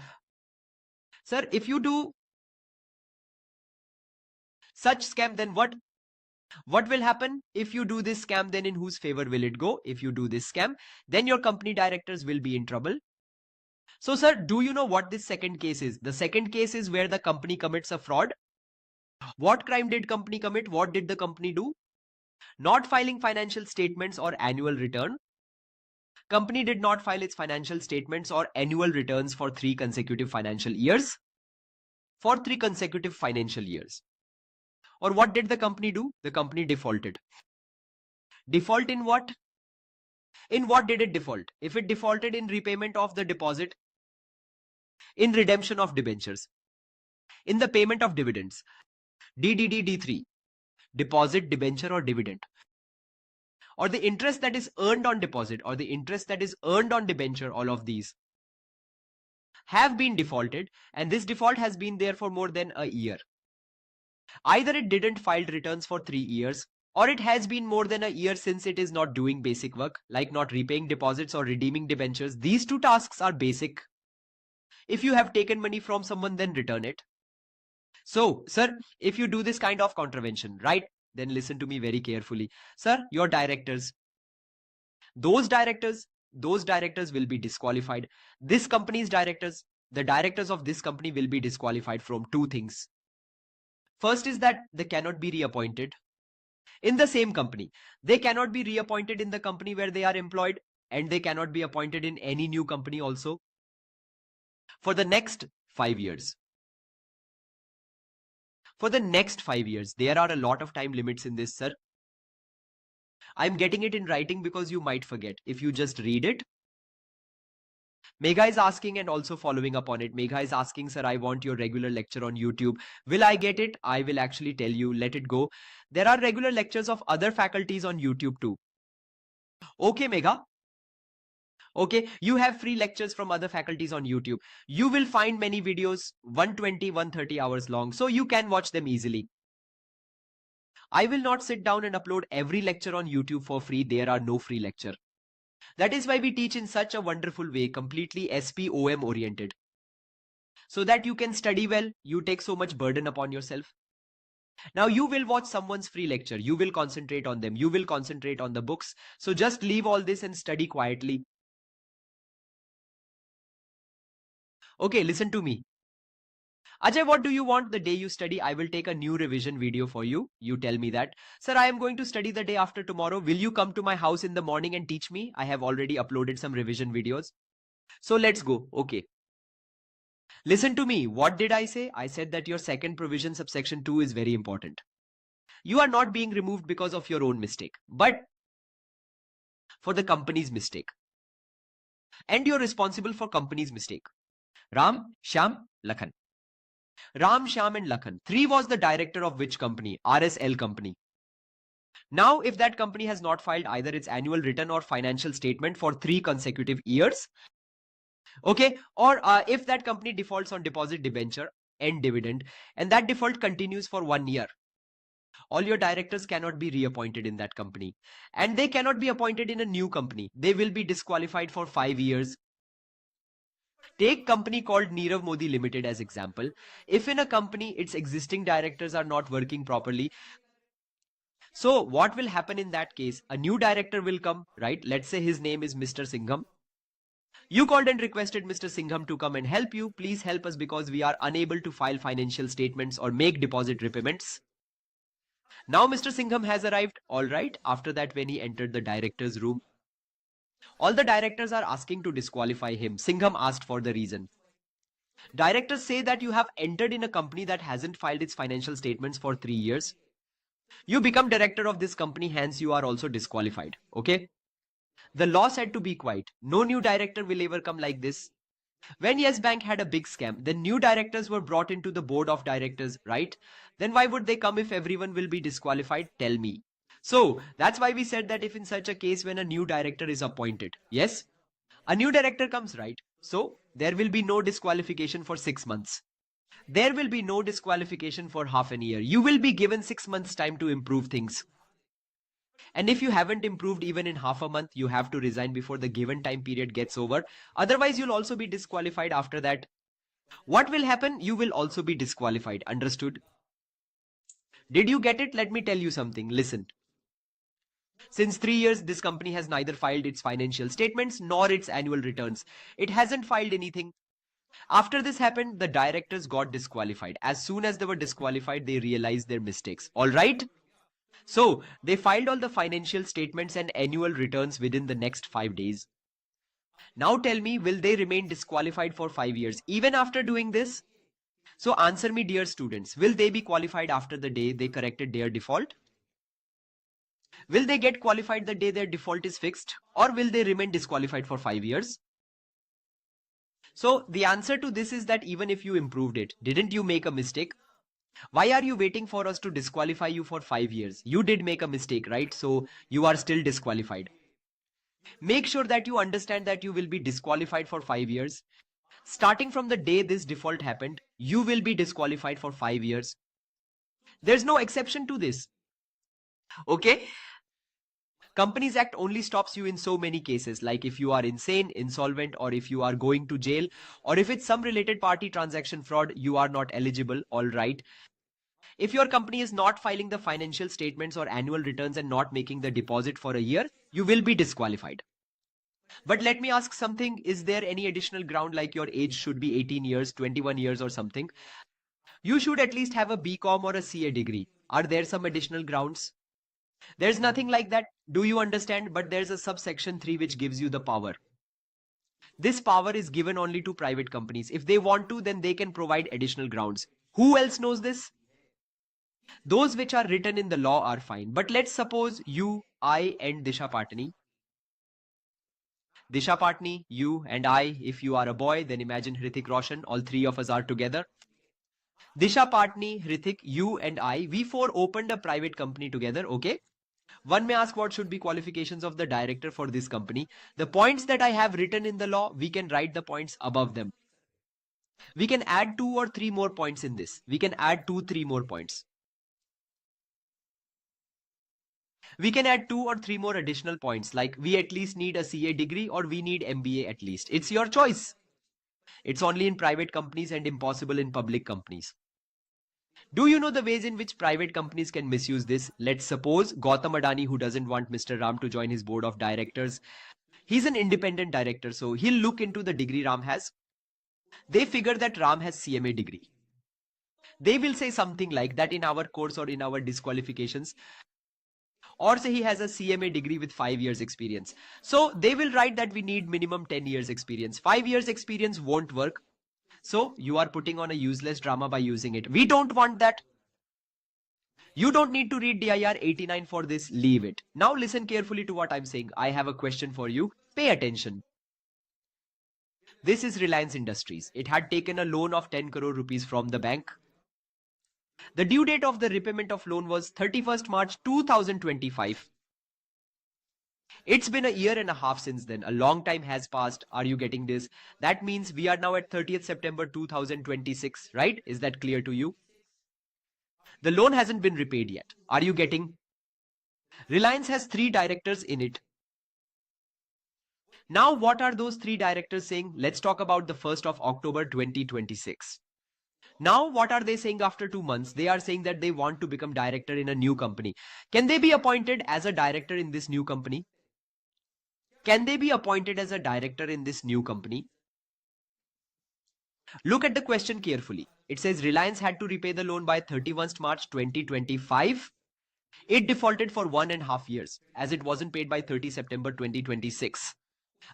Sir, if you do such scam, then what will happen? If you do this scam, then in whose favor will it go? If you do this scam, then your company directors will be in trouble. So, sir, do you know what this second case is? The second case is where the company commits a fraud. What crime did company commit? What did the company do? Not filing financial statements or annual return. Company did not file its financial statements or annual returns for 3 consecutive financial years. For 3 consecutive financial years. Or what did the company do? The company defaulted. Default in what? In what did it default? If it defaulted in repayment of the deposit, in redemption of debentures, in the payment of dividends, DDD-D3, deposit, debenture or dividend, or the interest that is earned on deposit or the interest that is earned on debenture, all of these have been defaulted, and this default has been there for more than a year. Either it didn't file returns for 3 years, or it has been more than a year since it is not doing basic work, like not repaying deposits or redeeming debentures. These 2 tasks are basic. If you have taken money from someone, then return it. So, sir, if you do this kind of contravention, right, then listen to me very carefully. Sir, your directors, those directors will be disqualified. This company's directors, the directors of this company will be disqualified from 2 things. First is that they cannot be reappointed in the same company. They cannot be reappointed in the company where they are employed, and they cannot be appointed in any new company also for the next 5 years. For the next 5 years, there are a lot of time limits in this, sir. I'm getting it in writing because you might forget if you just read it. Megha is asking and also following up on it. Megha is asking, sir, I want your regular lecture on YouTube. Will I get it? I will actually tell you, let it go. There are regular lectures of other faculties on YouTube too. Okay, Megha. Okay, you have free lectures from other faculties on YouTube. You will find many videos 120, 130 hours long, so you can watch them easily. I will not sit down and upload every lecture on YouTube for free. There are no free lecture. That is why we teach in such a wonderful way, completely SPOM oriented. So that you can study well, you take so much burden upon yourself. Now you will watch someone's free lecture. You will concentrate on them. You will concentrate on the books. So just leave all this and study quietly. Okay, listen to me. Ajay, what do you want the day you study? I will take a new revision video for you. You tell me that. Sir, I am going to study the day after tomorrow. Will you come to my house in the morning and teach me? I have already uploaded some revision videos. So let's go. Okay. Listen to me. What did I say? I said that your second provision subsection 2 is very important. You are not being removed because of your own mistake, but for the company's mistake. And you're responsible for company's mistake. Ram, Shyam, Lakhan. Ram, Shyam and Lakhan. 3 was the director of which company? RSL company. Now, if that company has not filed either its annual return or financial statement for 3 consecutive years, okay, or if that company defaults on deposit, debenture and dividend, and that default continues for 1 year, all your directors cannot be reappointed in that company, and they cannot be appointed in a new company. They will be disqualified for 5 years. Take company called Nirav Modi Limited as example. If in a company its existing directors are not working properly, so what will happen in that case? A new director will come, right? Let's say his name is Mr. Singham. You called and requested Mr. Singham to come and help you. Please help us because we are unable to file financial statements or make deposit repayments. Now Mr. Singham has arrived. All right. After that, when he entered the director's room, all the directors are asking to disqualify him. Singham asked for the reason. Directors say that you have entered in a company that hasn't filed its financial statements for 3 years. You become director of this company, hence you are also disqualified. Okay. The law said to be quiet. No new director will ever come like this. When Yes Bank had a big scam, then new directors were brought into the board of directors, right? Then why would they come if everyone will be disqualified? Tell me. So that's why we said that if in such a case when a new director is appointed, yes, a new director comes, right? So there will be no disqualification for 6 months. There will be no disqualification for half a year. You will be given 6 months time to improve things. And if you haven't improved even in half a month, you have to resign before the given time period gets over. Otherwise, you'll also be disqualified after that. What will happen? You will also be disqualified. Understood? Did you get it? Let me tell you something. Listen. Since 3 years, this company has neither filed its financial statements nor its annual returns. It hasn't filed anything. After this happened, the directors got disqualified. As soon as they were disqualified, they realized their mistakes. All right? So, they filed all the financial statements and annual returns within the next 5 days. Now tell me, will they remain disqualified for 5 years even after doing this? So answer me, dear students, will they be qualified after the day they corrected their default? Will they get qualified the day their default is fixed, or will they remain disqualified for 5 years? So the answer to this is that even if you improved it, didn't you make a mistake? Why are you waiting for us to disqualify you for 5 years? You did make a mistake, right? So you are still disqualified. Make sure that you understand that you will be disqualified for 5 years. Starting from the day this default happened, you will be disqualified for 5 years. There's no exception to this. Okay? Companies Act only stops you in so many cases, like if you are insane, insolvent, or if you are going to jail, or if it's some related party transaction fraud, you are not eligible, all right? If your company is not filing the financial statements or annual returns and not making the deposit for a year, you will be disqualified. But let me ask something, is there any additional ground like your age should be 18 years, 21 years or something? You should at least have a BCom or a CA degree. Are there some additional grounds? There's nothing like that. Do you understand? But there's a subsection 3 which gives you the power. This power is given only to private companies. If they want to, then they can provide additional grounds. Who else knows this? Those which are written in the law are fine. But let's suppose you, I and Disha Patni. Disha Patni, you and I, if you are a boy, then imagine Hrithik Roshan, all three of us are together. Disha Patni, Hrithik, you and I, we four opened a private company together, okay? One may ask what should be qualifications of the director for this company. The points that I have written in the law, we can write the points above them. We can add 2 or 3 more points in this. We can add 2-3 more points. We can add 2 or 3 more additional points, like we at least need a CA degree or we need MBA at least. It's your choice. It's only in private companies and impossible in public companies. Do you know the ways in which private companies can misuse this? Let's suppose Gautam Adani, who doesn't want Mr. Ram to join his board of directors, he's an independent director, so he'll look into the degree Ram has. They figure that Ram has CMA degree. They will say something like that in our course or in our disqualifications, or say he has a CMA degree with 5 years experience. So they will write that we need minimum 10 years experience. 5 years experience won't work. So you are putting on a useless drama by using it. We don't want that. You don't need to read DIR 89 for this. Leave it. Now listen carefully to what I'm saying. I have a question for you. Pay attention. This is Reliance Industries. It had taken a loan of 10 crore rupees from the bank. The due date of the repayment of loan was 31st March 2025. It's been a year and a half since then. A long time has passed. Are you getting this? That means we are now at 30th September 2026, right? Is that clear to you? The loan hasn't been repaid yet. Are you getting? Reliance has 3 directors in it. Now, what are those 3 directors saying? Let's talk about the 1st of October 2026. Now, what are they saying after 2 months? They are saying that they want to become director in a new company. Can they be appointed as a director in this new company? Can they be appointed as a director in this new company? Look at the question carefully. It says Reliance had to repay the loan by 31st March 2025. It defaulted for 1.5 years as it wasn't paid by 30 September 2026.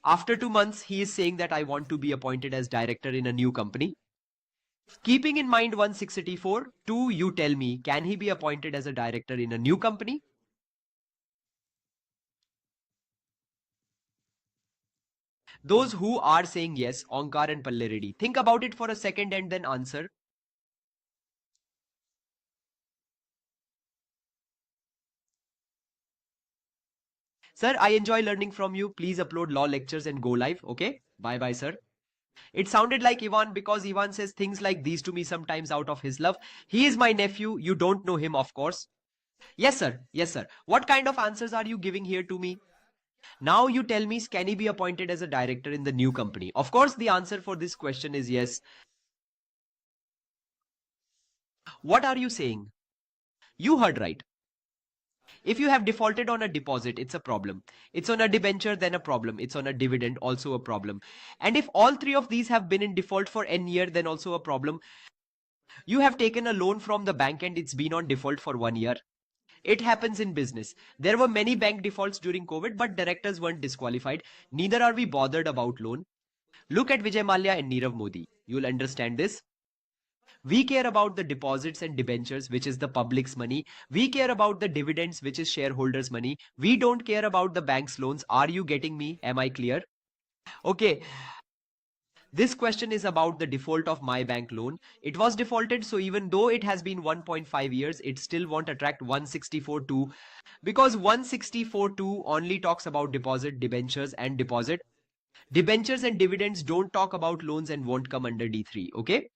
After 2 months, he is saying that I want to be appointed as director in a new company. Keeping in mind 1684, 2, you tell me, can he be appointed as a director in a new company? Those who are saying yes, Onkar and Palle Reddy, think about it for a second and then answer. Sir, I enjoy learning from you. Please upload law lectures and go live. Okay. Bye bye, sir. It sounded like Ivan because Ivan says things like these to me sometimes out of his love. He is my nephew. You don't know him, of course. Yes, sir. Yes, sir. What kind of answers are you giving here to me? Now you tell me, can he be appointed as a director in the new company? Of course, the answer for this question is yes. What are you saying? You heard right. If you have defaulted on a deposit, it's a problem. It's on a debenture, then a problem. It's on a dividend, also a problem. And if all three of these have been in default for n year, then also a problem. You have taken a loan from the bank and it's been on default for 1 year. It happens in business. There were many bank defaults during COVID, but directors weren't disqualified. Neither are we bothered about loan. Look at Vijay Mallya and Nirav Modi. You'll understand this. We care about the deposits and debentures, which is the public's money. We care about the dividends, which is shareholders' money. We don't care about the bank's loans. Are you getting me? Am I clear? Okay. This question is about the default of my bank loan. It was defaulted, so even though it has been 1.5 years, it still won't attract 164.2 because 164.2 only talks about deposit, debentures and deposit. Debentures and dividends don't talk about loans and won't come under D3, okay?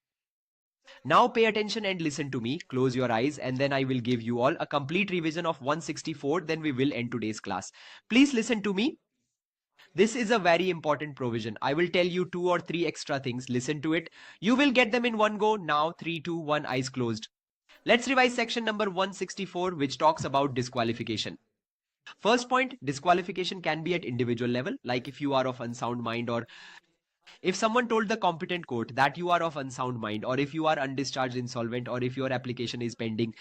Now pay attention and listen to me. Close your eyes and then I will give you all a complete revision of 164. Then we will end today's class. Please listen to me. This is a very important provision. I will tell you 2 or 3 extra things. Listen to it. You will get them in one go. Now 3, 2, 1, eyes closed. Let's revise section number 164, which talks about disqualification. First point, disqualification can be at individual level, like if you are of unsound mind, or if someone told the competent court that you are of unsound mind, or if you are undischarged insolvent, or if your application is pending,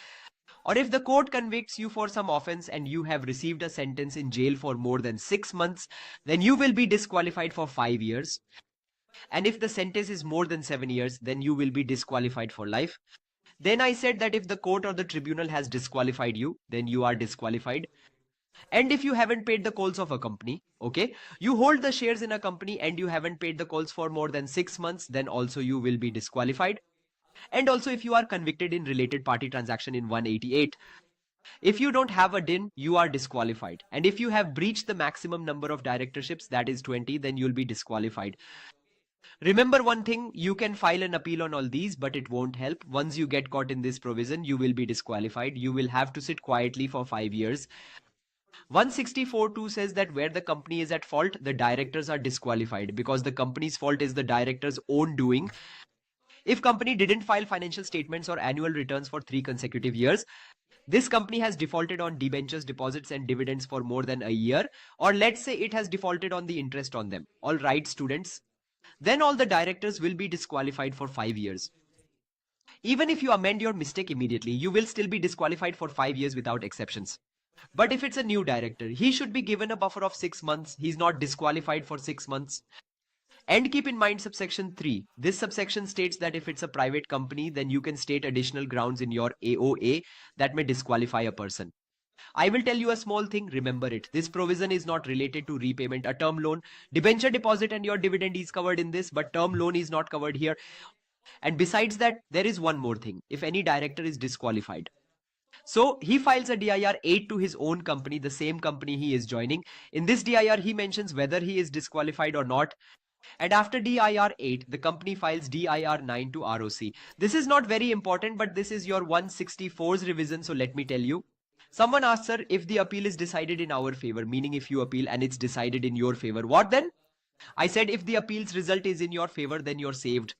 or if the court convicts you for some offense and you have received a sentence in jail for more than 6 months, then you will be disqualified for 5 years. And if the sentence is more than 7 years, then you will be disqualified for life. Then I said that if the court or the tribunal has disqualified you, then you are disqualified. And if you haven't paid the calls of a company, okay, you hold the shares in a company and you haven't paid the calls for more than 6 months, then also you will be disqualified. And also if you are convicted in related party transaction in 188, if you don't have a DIN, you are disqualified. And if you have breached the maximum number of directorships, that is 20, then you'll be disqualified. Remember one thing, you can file an appeal on all these, but it won't help. Once you get caught in this provision, you will be disqualified. You will have to sit quietly for 5 years. 164.2 says that where the company is at fault, the directors are disqualified because the company's fault is the director's own doing. If company didn't file financial statements or annual returns for 3 consecutive years, this company has defaulted on debentures, deposits and dividends for more than a year, or let's say it has defaulted on the interest on them. All right, students. Then all the directors will be disqualified for 5 years. Even if you amend your mistake immediately, you will still be disqualified for 5 years without exceptions. But if it's a new director, he should be given a buffer of 6 months. He's not disqualified for 6 months. And keep in mind subsection 3. This subsection states that if it's a private company, then you can state additional grounds in your AOA that may disqualify a person. I will tell you a small thing, remember it. This provision is not related to repayment. A term loan, debenture deposit and your dividend is covered in this, but term loan is not covered here. And besides that, there is one more thing. If any director is disqualified, so he files a DIR 8 to his own company, the same company he is joining. In this DIR, he mentions whether he is disqualified or not. And after DIR 8, the company files DIR 9 to ROC. This is not very important, but this is your 164's revision, so let me tell you. Someone asks, sir, if the appeal is decided in our favor, meaning if you appeal and it's decided in your favor, what then? I said if the appeal's result is in your favor, then you're saved.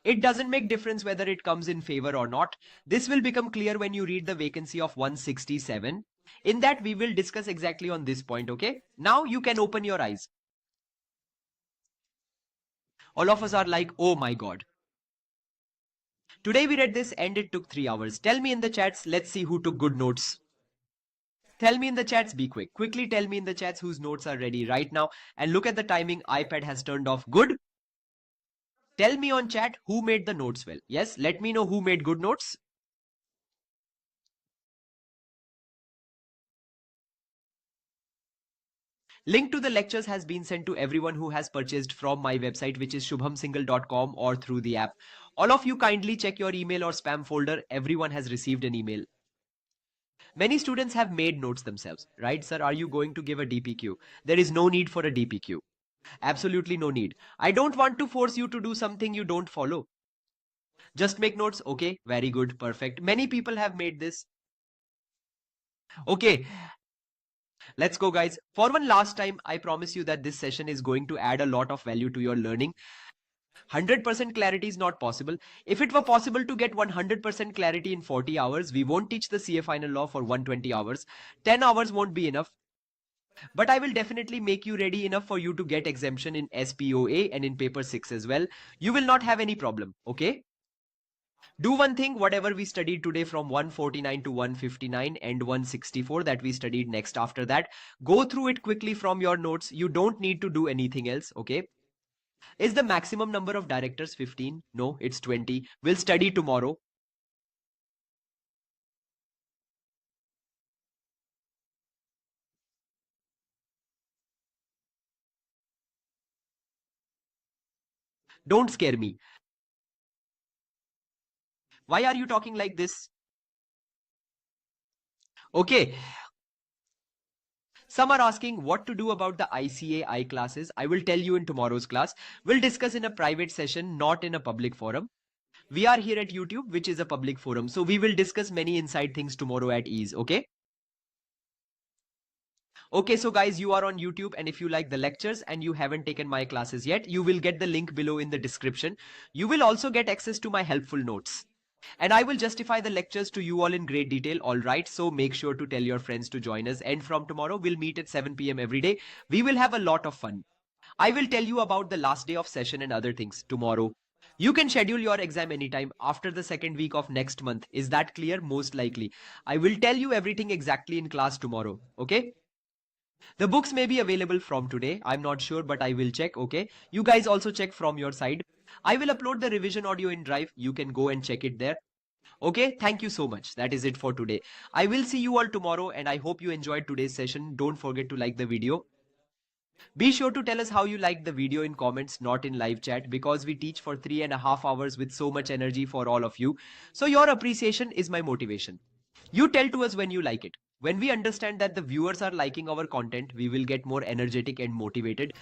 It doesn't make difference whether it comes in favor or not. This will become clear when you read the vacancy of 167. In that, we will discuss exactly on this point, okay? Now you can open your eyes. All of us are like, oh my God. Today we read this and it took 3 hours. Tell me in the chats, let's see who took good notes. Tell me in the chats, be quick. Quickly tell me in the chats whose notes are ready right now. And look at the timing, iPad has turned off. Good. Tell me on chat who made the notes well. Yes, let me know who made good notes. Link to the lectures has been sent to everyone who has purchased from my website, which is shubhamsinghal.com, or through the app. All of you kindly check your email or spam folder. Everyone has received an email. Many students have made notes themselves, right? Sir, are you going to give a DPQ? There is no need for a DPQ. Absolutely no need. I don't want to force you to do something you don't follow. Just make notes. Okay, very good, perfect. Many people have made this. Okay, let's go, guys. For one last time, I promise you that this session is going to add a lot of value to your learning. 100% clarity is not possible. If it were possible to get 100% clarity in 40 hours, we won't teach the CA final law for 120 hours. 10 hours won't be enough. But I will definitely make you ready enough for you to get exemption in SPOA and in paper 6 as well. You will not have any problem, okay? Do one thing, whatever we studied today from 149 to 159 and 164 that we studied next after that, go through it quickly from your notes. You don't need to do anything else, okay? Is the maximum number of directors 15? No, it's 20. We'll study tomorrow. Don't scare me. Why are you talking like this? Okay. Some are asking what to do about the ICAI classes. I will tell you in tomorrow's class. We'll discuss in a private session, not in a public forum. We are here at YouTube, which is a public forum. So we will discuss many inside things tomorrow at ease, okay? Okay, so guys, you are on YouTube, and if you like the lectures and you haven't taken my classes yet, you will get the link below in the description. You will also get access to my helpful notes. And I will justify the lectures to you all in great detail, alright? So make sure to tell your friends to join us. And from tomorrow, we'll meet at 7 p.m. every day. We will have a lot of fun. I will tell you about the last day of session and other things tomorrow. You can schedule your exam anytime after the second week of next month. Is that clear? Most likely. I will tell you everything exactly in class tomorrow, okay? The books may be available from today. I'm not sure, but I will check, okay? You guys also check from your side. I will upload the revision audio in Drive. You can go and check it there. Okay, thank you so much. That is it for today. I will see you all tomorrow, and I hope you enjoyed today's session. Don't forget to like the video. Be sure to tell us how you liked the video in comments, not in live chat, because we teach for 3.5 hours with so much energy for all of you. So your appreciation is my motivation. You tell to us when you like it. When we understand that the viewers are liking our content, we will get more energetic and motivated.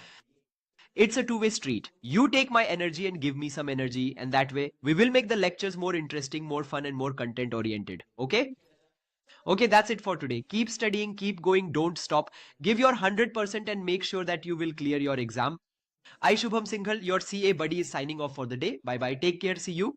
It's a two-way street. You take my energy and give me some energy, and that way we will make the lectures more interesting, more fun, and more content oriented. Okay? Okay, that's it for today. Keep studying, keep going, don't stop. Give your 100% and make sure that you will clear your exam. I, Shubham Singhal, your CA buddy, is signing off for the day. Bye bye. Take care. See you.